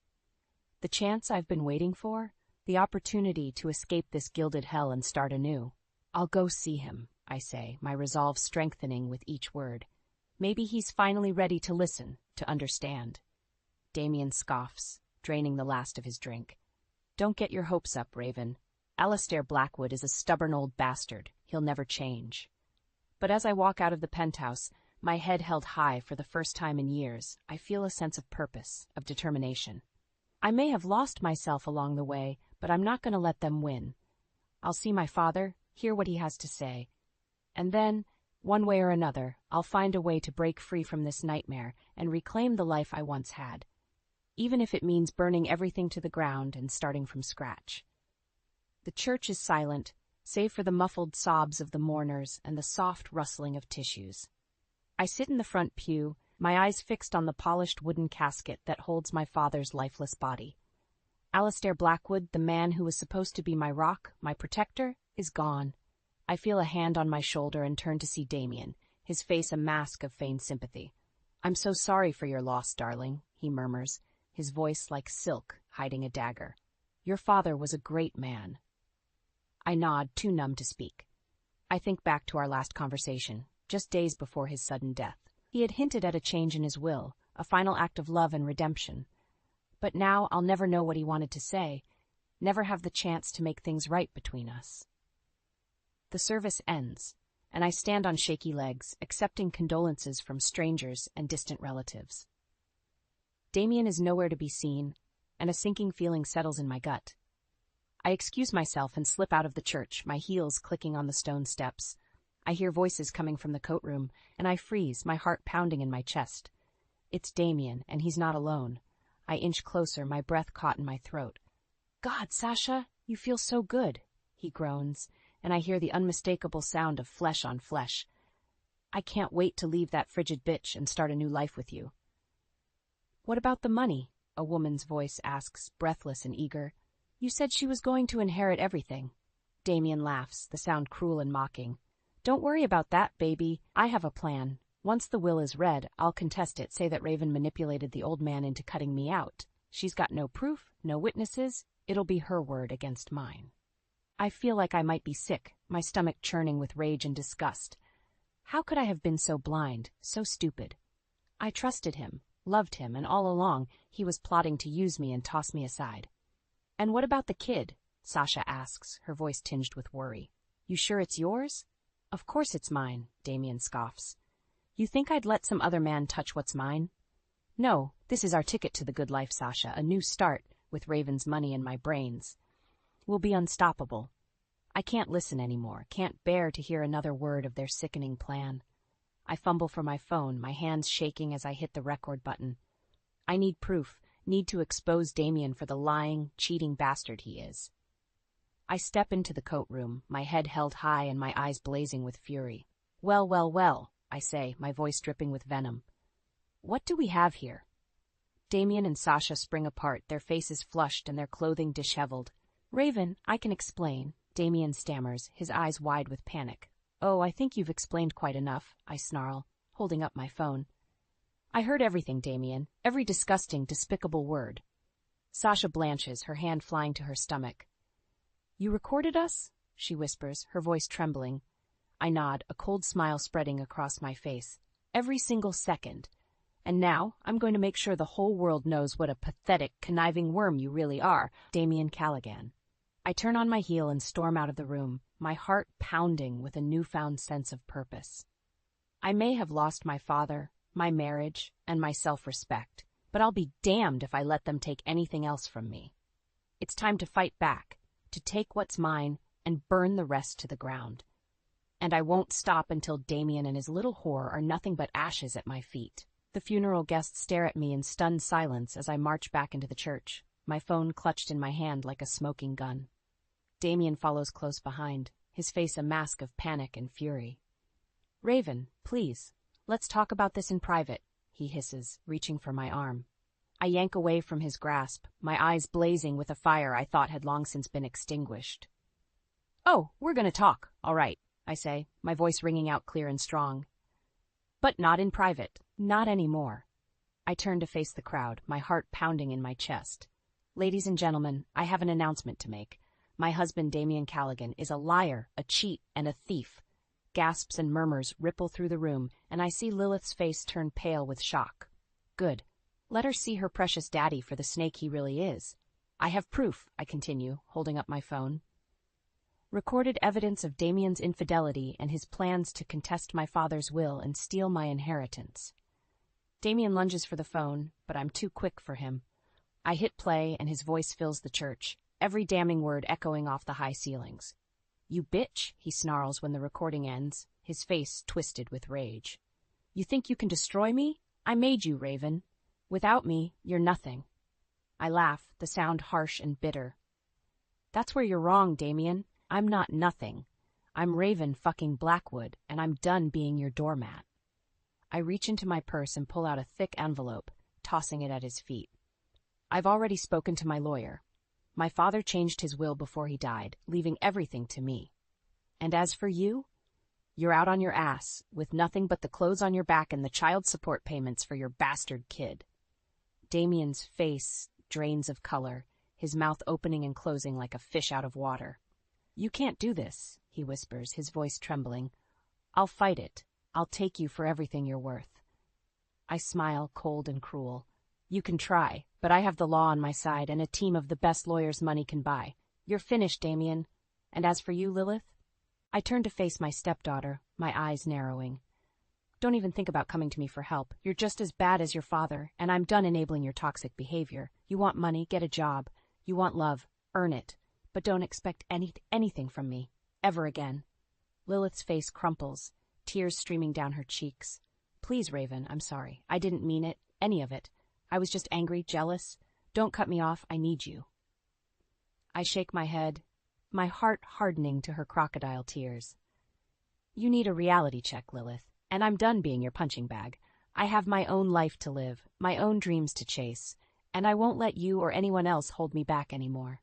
The chance I've been waiting for? The opportunity to escape this gilded hell and start anew? "I'll go see him," I say, my resolve strengthening with each word. Maybe he's finally ready to listen, to understand. Damien scoffs, draining the last of his drink. "Don't get your hopes up, Raven. Alistair Blackwood is a stubborn old bastard. He'll never change." But as I walk out of the penthouse, my head held high for the first time in years, I feel a sense of purpose, of determination. I may have lost myself along the way, but I'm not going to let them win. I'll see my father, hear what he has to say. And then, one way or another, I'll find a way to break free from this nightmare and reclaim the life I once had, even if it means burning everything to the ground and starting from scratch. The church is silent, save for the muffled sobs of the mourners and the soft rustling of tissues. I sit in the front pew, my eyes fixed on the polished wooden casket that holds my father's lifeless body. Alistair Blackwood, the man who was supposed to be my rock, my protector, is gone. I feel a hand on my shoulder and turn to see Damien, his face a mask of feigned sympathy. "I'm so sorry for your loss, darling," he murmurs, his voice like silk hiding a dagger. "Your father was a great man." I nod, too numb to speak. I think back to our last conversation, just days before his sudden death. He had hinted at a change in his will, a final act of love and redemption. But now I'll never know what he wanted to say, never have the chance to make things right between us. The service ends, and I stand on shaky legs, accepting condolences from strangers and distant relatives. Damien is nowhere to be seen, and a sinking feeling settles in my gut. I excuse myself and slip out of the church, my heels clicking on the stone steps. I hear voices coming from the coat room, and I freeze, my heart pounding in my chest. It's Damien, and he's not alone. I inch closer, my breath caught in my throat. "God, Sasha, you feel so good," he groans, and I hear the unmistakable sound of flesh on flesh. "I can't wait to leave that frigid bitch and start a new life with you." "What about the money?" a woman's voice asks, breathless and eager. "You said she was going to inherit everything." Damien laughs, the sound cruel and mocking. "Don't worry about that, baby. I have a plan. Once the will is read, I'll contest it, say that Raven manipulated the old man into cutting me out. She's got no proof, no witnesses. It'll be her word against mine. I feel like I might be sick, my stomach churning with rage and disgust. How could I have been so blind, so stupid? I trusted him, loved him, and all along he was plotting to use me and toss me aside. And what about the kid? Sasha asks, her voice tinged with worry. You sure it's yours? Of course it's mine, Damien scoffs. You think I'd let some other man touch what's mine? No, this is our ticket to the good life, Sasha, a new start, with Raven's money in my brains. We'll be unstoppable. I can't listen anymore, can't bear to hear another word of their sickening plan. I fumble for my phone, my hands shaking as I hit the record button. I need proof, need to expose Damien for the lying, cheating bastard he is. I step into the coat room, my head held high and my eyes blazing with fury. Well, well, well, I say, my voice dripping with venom. What do we have here? Damien and Sasha spring apart, their faces flushed and their clothing disheveled. Raven, I can explain, Damien stammers, his eyes wide with panic. Oh, I think you've explained quite enough, I snarl, holding up my phone. I heard everything, Damien, every disgusting, despicable word. Sasha blanches, her hand flying to her stomach. You recorded us? She whispers, her voice trembling. I nod, a cold smile spreading across my face. Every single second. And now, I'm going to make sure the whole world knows what a pathetic, conniving worm you really are, Damien Callaghan. I turn on my heel and storm out of the room, my heart pounding with a newfound sense of purpose. I may have lost my father, my marriage, and my self-respect, but I'll be damned if I let them take anything else from me. It's time to fight back, to take what's mine and burn the rest to the ground. And I won't stop until Damien and his little whore are nothing but ashes at my feet. The funeral guests stare at me in stunned silence as I march back into the church, my phone clutched in my hand like a smoking gun. Damien follows close behind, his face a mask of panic and fury. Raven, please, let's talk about this in private, he hisses, reaching for my arm. I yank away from his grasp, my eyes blazing with a fire I thought had long since been extinguished. Oh, we're gonna talk, all right, I say, my voice ringing out clear and strong. But not in private, not anymore. I turn to face the crowd, my heart pounding in my chest. Ladies and gentlemen, I have an announcement to make. My husband, Damien Callaghan, is a liar, a cheat, and a thief. Gasps and murmurs ripple through the room, and I see Lilith's face turn pale with shock. Good. Let her see her precious daddy for the snake he really is. I have proof, I continue, holding up my phone. Recorded evidence of Damien's infidelity and his plans to contest my father's will and steal my inheritance. Damien lunges for the phone, but I'm too quick for him. I hit play and his voice fills the church, every damning word echoing off the high ceilings. You bitch, he snarls when the recording ends, his face twisted with rage. You think you can destroy me? I made you, Raven. Without me, you're nothing. I laugh, the sound harsh and bitter. That's where you're wrong, Damien. I'm not nothing. I'm Raven fucking Blackwood, and I'm done being your doormat. I reach into my purse and pull out a thick envelope, tossing it at his feet. I've already spoken to my lawyer. My father changed his will before he died, leaving everything to me. And as for you, you're out on your ass, with nothing but the clothes on your back and the child support payments for your bastard kid. Damien's face drains of color, his mouth opening and closing like a fish out of water. You can't do this, he whispers, his voice trembling. I'll fight it. I'll take you for everything you're worth. I smile, cold and cruel. You can try, but I have the law on my side and a team of the best lawyers money can buy. You're finished, Damien. And as for you, Lilith? I turn to face my stepdaughter, my eyes narrowing. Don't even think about coming to me for help. You're just as bad as your father, and I'm done enabling your toxic behavior. You want money, get a job. You want love, earn it. But don't expect anything from me, ever again. Lilith's face crumples, tears streaming down her cheeks. Please, Raven, I'm sorry. I didn't mean it, any of it. I was just angry, jealous. Don't cut me off, I need you. I shake my head, my heart hardening to her crocodile tears. You need a reality check, Lilith, and I'm done being your punching bag. I have my own life to live, my own dreams to chase, and I won't let you or anyone else hold me back anymore.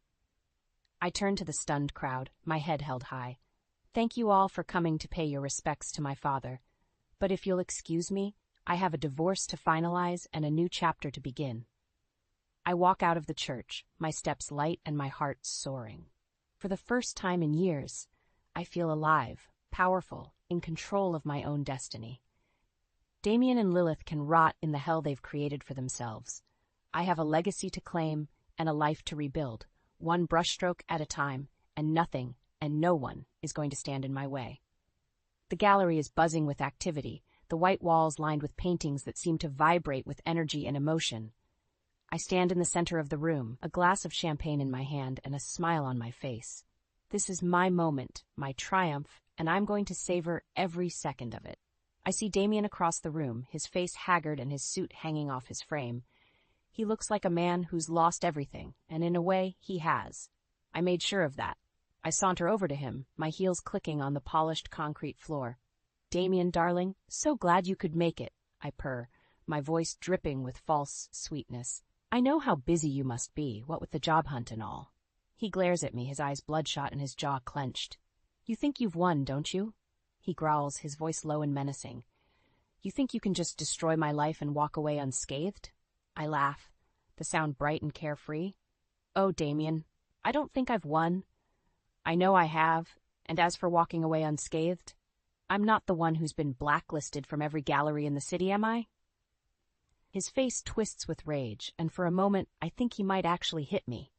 I turn to the stunned crowd, my head held high. Thank you all for coming to pay your respects to my father. But if you'll excuse me, I have a divorce to finalize and a new chapter to begin. I walk out of the church, my steps light and my heart soaring. For the first time in years, I feel alive, powerful, in control of my own destiny. Damien and Lilith can rot in the hell they've created for themselves. I have a legacy to claim and a life to rebuild, one brushstroke at a time, and nothing and no one is going to stand in my way. The gallery is buzzing with activity, the white walls lined with paintings that seem to vibrate with energy and emotion. I stand in the center of the room, a glass of champagne in my hand and a smile on my face. This is my moment, my triumph, and I'm going to savor every second of it. I see Damien across the room, his face haggard and his suit hanging off his frame. He looks like a man who's lost everything, and in a way, he has. I made sure of that. I saunter over to him, my heels clicking on the polished concrete floor. "Damien, darling, so glad you could make it," I purr, my voice dripping with false sweetness. "I know how busy you must be, what with the job hunt and all." He glares at me, his eyes bloodshot and his jaw clenched. "You think you've won, don't you?" He growls, his voice low and menacing. "You think you can just destroy my life and walk away unscathed?" I laugh, the sound bright and carefree. "Oh, Damien, I don't think I've won. I know I have, and as for walking away unscathed, I'm not the one who's been blacklisted from every gallery in the city, am I?" His face twists with rage, and for a moment I think he might actually hit me.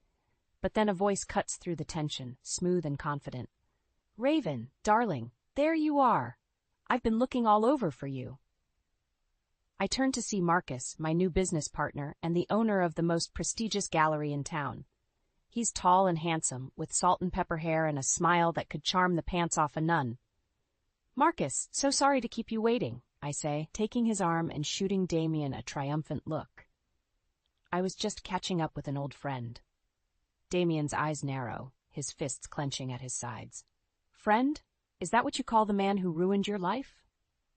But then a voice cuts through the tension, smooth and confident. "Raven, darling, there you are. I've been looking all over for you." I turn to see Marcus, my new business partner and the owner of the most prestigious gallery in town. He's tall and handsome, with salt and pepper hair and a smile that could charm the pants off a nun. "Marcus, so sorry to keep you waiting," I say, taking his arm and shooting Damien a triumphant look. I was just catching up with an old friend. Damien's eyes narrow, his fists clenching at his sides. "Friend? Is that what you call the man who ruined your life?"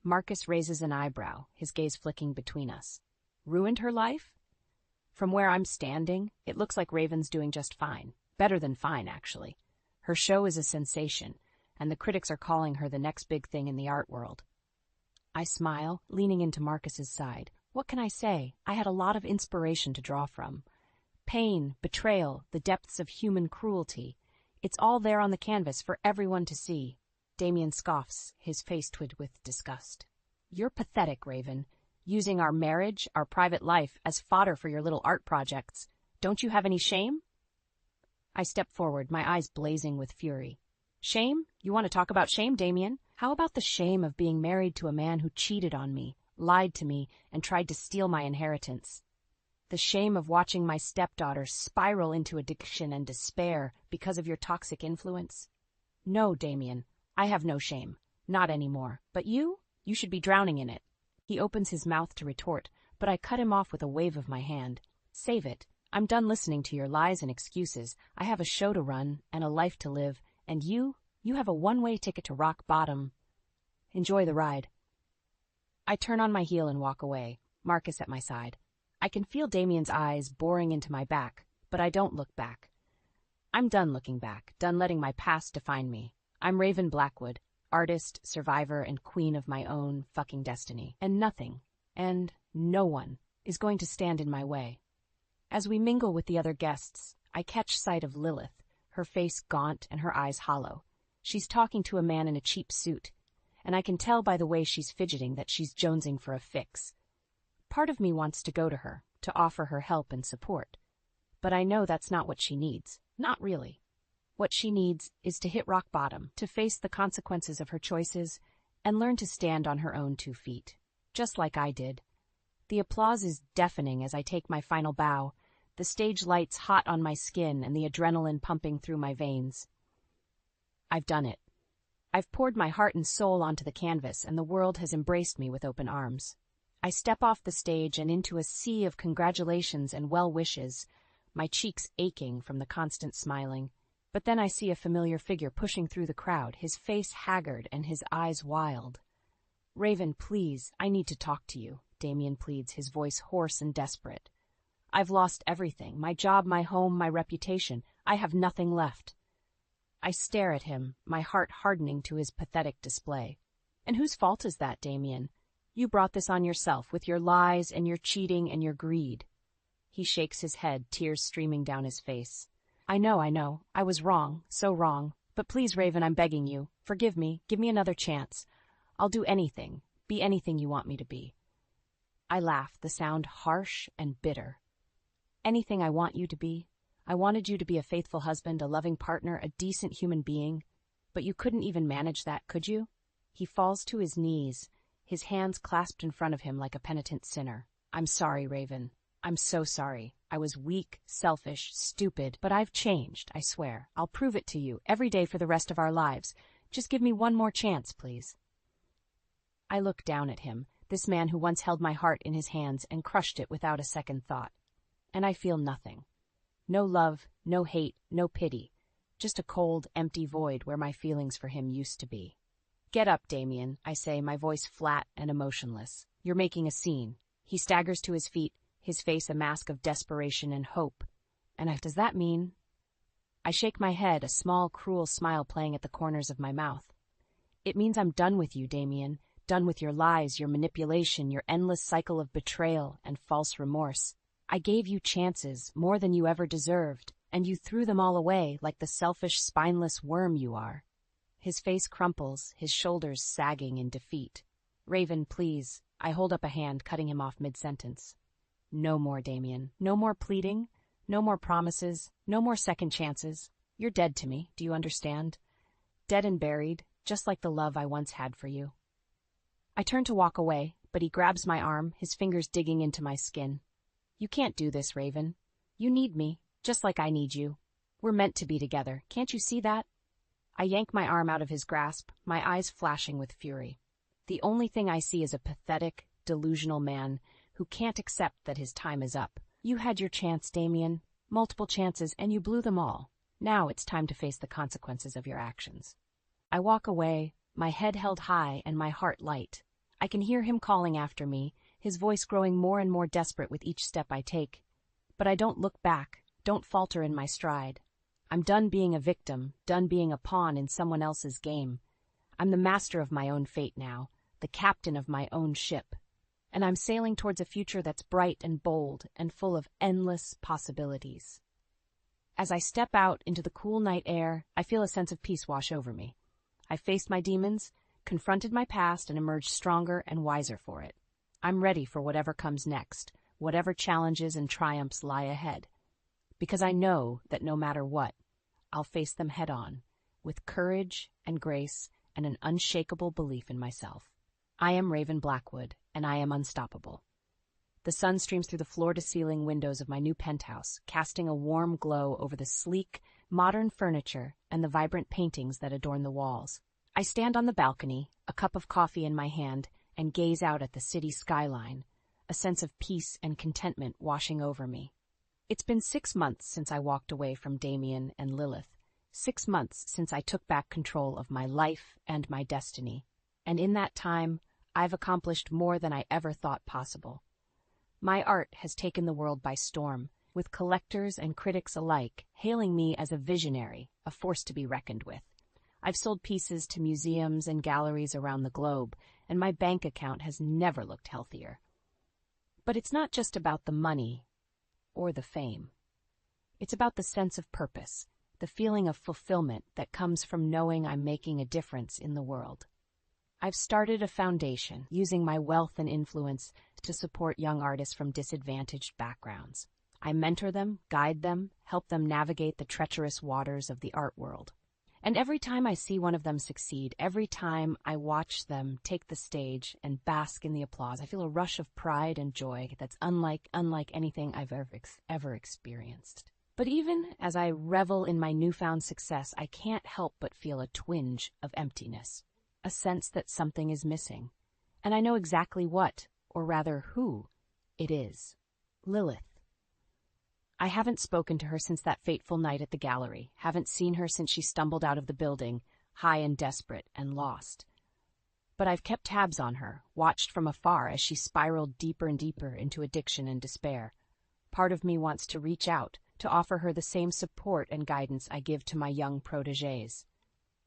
Marcus raises an eyebrow, his gaze flicking between us. "Ruined her life?" From where I'm standing, it looks like Raven's doing just fine. Better than fine, actually. Her show is a sensation, and the critics are calling her the next big thing in the art world. I smile, leaning into Marcus's side. What can I say? I had a lot of inspiration to draw from. Pain, betrayal, the depths of human cruelty. It's all there on the canvas for everyone to see. Damien scoffs, his face twitched with disgust. "You're pathetic, Raven. Using our marriage, our private life, as fodder for your little art projects. Don't you have any shame?" I step forward, my eyes blazing with fury. "Shame? You want to talk about shame, Damien? How about the shame of being married to a man who cheated on me, lied to me, and tried to steal my inheritance? The shame of watching my stepdaughter spiral into addiction and despair because of your toxic influence? No, Damien, I have no shame. Not anymore. But you should be drowning in it." He opens his mouth to retort, but I cut him off with a wave of my hand. "Save it. I'm done listening to your lies and excuses. I have a show to run and a life to live, and you have a one-way ticket to rock bottom. Enjoy the ride." I turn on my heel and walk away, Marcus at my side. I can feel Damien's eyes boring into my back, but I don't look back. I'm done looking back, done letting my past define me. I'm Raven Blackwood, artist, survivor, and queen of my own fucking destiny. And nothing, and no one, is going to stand in my way. As we mingle with the other guests, I catch sight of Lilith, her face gaunt and her eyes hollow. She's talking to a man in a cheap suit, and I can tell by the way she's fidgeting that she's jonesing for a fix. Part of me wants to go to her, to offer her help and support. But I know that's not what she needs. Not really. What she needs is to hit rock bottom, to face the consequences of her choices, and learn to stand on her own 2 feet. Just like I did. The applause is deafening as I take my final bow, the stage lights hot on my skin and the adrenaline pumping through my veins. I've done it. I've poured my heart and soul onto the canvas, and the world has embraced me with open arms. I step off the stage and into a sea of congratulations and well wishes, my cheeks aching from the constant smiling. But then I see a familiar figure pushing through the crowd, his face haggard and his eyes wild. "Raven, please, I need to talk to you," Damien pleads, his voice hoarse and desperate. "I've lost everything, my job, my home, my reputation. I have nothing left." I stare at him, my heart hardening to his pathetic display. "And whose fault is that, Damien? You brought this on yourself with your lies and your cheating and your greed." He shakes his head, tears streaming down his face. I know. I was wrong, so wrong. But please, Raven, I'm begging you. Forgive me. Give me another chance. I'll do anything. Be anything you want me to be. I laugh, the sound harsh and bitter. Anything I want you to be. I wanted you to be a faithful husband, a loving partner, a decent human being. But you couldn't even manage that, could you? He falls to his knees, his hands clasped in front of him like a penitent sinner. I'm sorry, Raven. I'm so sorry. I was weak, selfish, stupid, but I've changed, I swear. I'll prove it to you every day for the rest of our lives. Just give me one more chance, please. I look down at him, this man who once held my heart in his hands and crushed it without a second thought. And I feel nothing. No love, no hate, no pity. Just a cold, empty void where my feelings for him used to be. Get up, Damien, I say, my voice flat and emotionless. You're making a scene. He staggers to his feet, his face a mask of desperation and hope. And does that mean? I shake my head, a small, cruel smile playing at the corners of my mouth. It means I'm done with you, Damien. Done with your lies, your manipulation, your endless cycle of betrayal and false remorse. I gave you chances, more than you ever deserved, and you threw them all away like the selfish, spineless worm you are. His face crumples, his shoulders sagging in defeat. Raven, please. I hold up a hand, cutting him off mid-sentence. No more, Damien. No more pleading. No more promises. No more second chances. You're dead to me, do you understand? Dead and buried, just like the love I once had for you. I turn to walk away, but he grabs my arm, his fingers digging into my skin. You can't do this, Raven. You need me, just like I need you. We're meant to be together. Can't you see that? I yank my arm out of his grasp, my eyes flashing with fury. The only thing I see is a pathetic, delusional man who can't accept that his time is up. You had your chance, Damien. Multiple chances, and you blew them all. Now it's time to face the consequences of your actions. I walk away, my head held high and my heart light. I can hear him calling after me, his voice growing more and more desperate with each step I take. But I don't look back, don't falter in my stride. I'm done being a victim, done being a pawn in someone else's game. I'm the master of my own fate now, the captain of my own ship. And I'm sailing towards a future that's bright and bold and full of endless possibilities. As I step out into the cool night air, I feel a sense of peace wash over me. I faced my demons, confronted my past, and emerged stronger and wiser for it. I'm ready for whatever comes next, whatever challenges and triumphs lie ahead. Because I know that no matter what, I'll face them head on, with courage and grace and an unshakable belief in myself. I am Raven Blackwood, and I am unstoppable. The sun streams through the floor-to-ceiling windows of my new penthouse, casting a warm glow over the sleek, modern furniture and the vibrant paintings that adorn the walls. I stand on the balcony, a cup of coffee in my hand, and gaze out at the city skyline, a sense of peace and contentment washing over me. It's been 6 months since I walked away from Damien and Lilith, 6 months since I took back control of my life and my destiny, and in that time, I've accomplished more than I ever thought possible. My art has taken the world by storm, with collectors and critics alike hailing me as a visionary, a force to be reckoned with. I've sold pieces to museums and galleries around the globe, and my bank account has never looked healthier. But it's not just about the money or the fame. It's about the sense of purpose, the feeling of fulfillment that comes from knowing I'm making a difference in the world. I've started a foundation using my wealth and influence to support young artists from disadvantaged backgrounds. I mentor them, guide them, help them navigate the treacherous waters of the art world. And every time I see one of them succeed, every time I watch them take the stage and bask in the applause, I feel a rush of pride and joy that's unlike anything I've ever experienced. But even as I revel in my newfound success, I can't help but feel a twinge of emptiness, a sense that something is missing. And I know exactly what, or rather who, it is. Lilith. I haven't spoken to her since that fateful night at the gallery, haven't seen her since she stumbled out of the building, high and desperate and lost. But I've kept tabs on her, watched from afar as she spiraled deeper and deeper into addiction and despair. Part of me wants to reach out, to offer her the same support and guidance I give to my young protégés.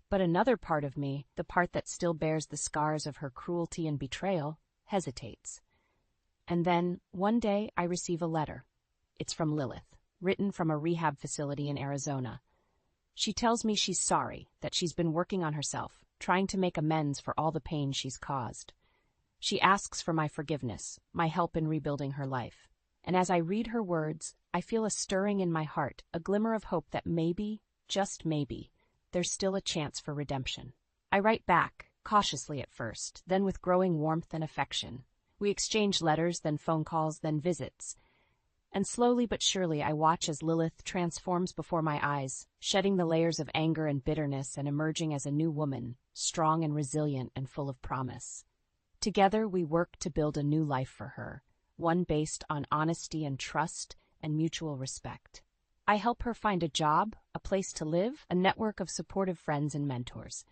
But another part of me, the part that still bears the scars of her cruelty and betrayal, hesitates. And then, one day, I receive a letter. It's from Lilith, written from a rehab facility in Arizona. She tells me she's sorry, that she's been working on herself, trying to make amends for all the pain she's caused. She asks for my forgiveness, my help in rebuilding her life. And as I read her words, I feel a stirring in my heart, a glimmer of hope that maybe, just maybe, there's still a chance for redemption. I write back, cautiously at first, then with growing warmth and affection. We exchange letters, then phone calls, then visits. And slowly but surely I watch as Lilith transforms before my eyes, shedding the layers of anger and bitterness and emerging as a new woman, strong and resilient and full of promise. Together we work to build a new life for her, one based on honesty and trust and mutual respect. I help her find a job, a place to live, a network of supportive friends and mentors.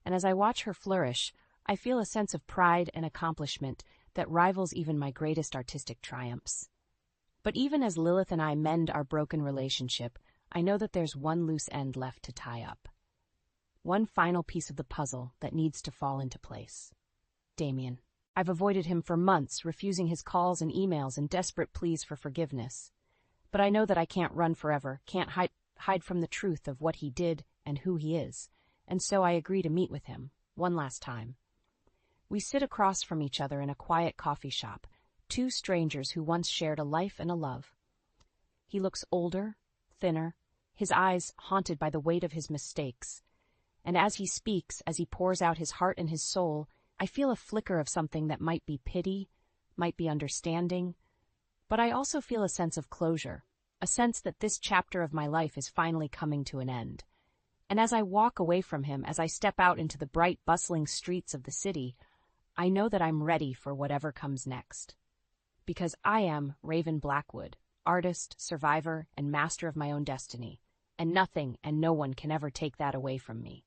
And as I watch her flourish, I feel a sense of pride and accomplishment that rivals even my greatest artistic triumphs. But even as Lilith and I mend our broken relationship, I know that there's one loose end left to tie up. One final piece of the puzzle that needs to fall into place. Damien. I've avoided him for months, refusing his calls and emails and desperate pleas for forgiveness. But I know that I can't run forever, can't hide from the truth of what he did and who he is, and so I agree to meet with him, one last time. We sit across from each other in a quiet coffee shop, two strangers who once shared a life and a love. He looks older, thinner, his eyes haunted by the weight of his mistakes. And as he speaks, as he pours out his heart and his soul, I feel a flicker of something that might be pity, might be understanding, but I also feel a sense of closure, a sense that this chapter of my life is finally coming to an end. And as I walk away from him, as I step out into the bright, bustling streets of the city, I know that I'm ready for whatever comes next. Because I am Raven Blackwood, artist, survivor, and master of my own destiny, and nothing and no one can ever take that away from me.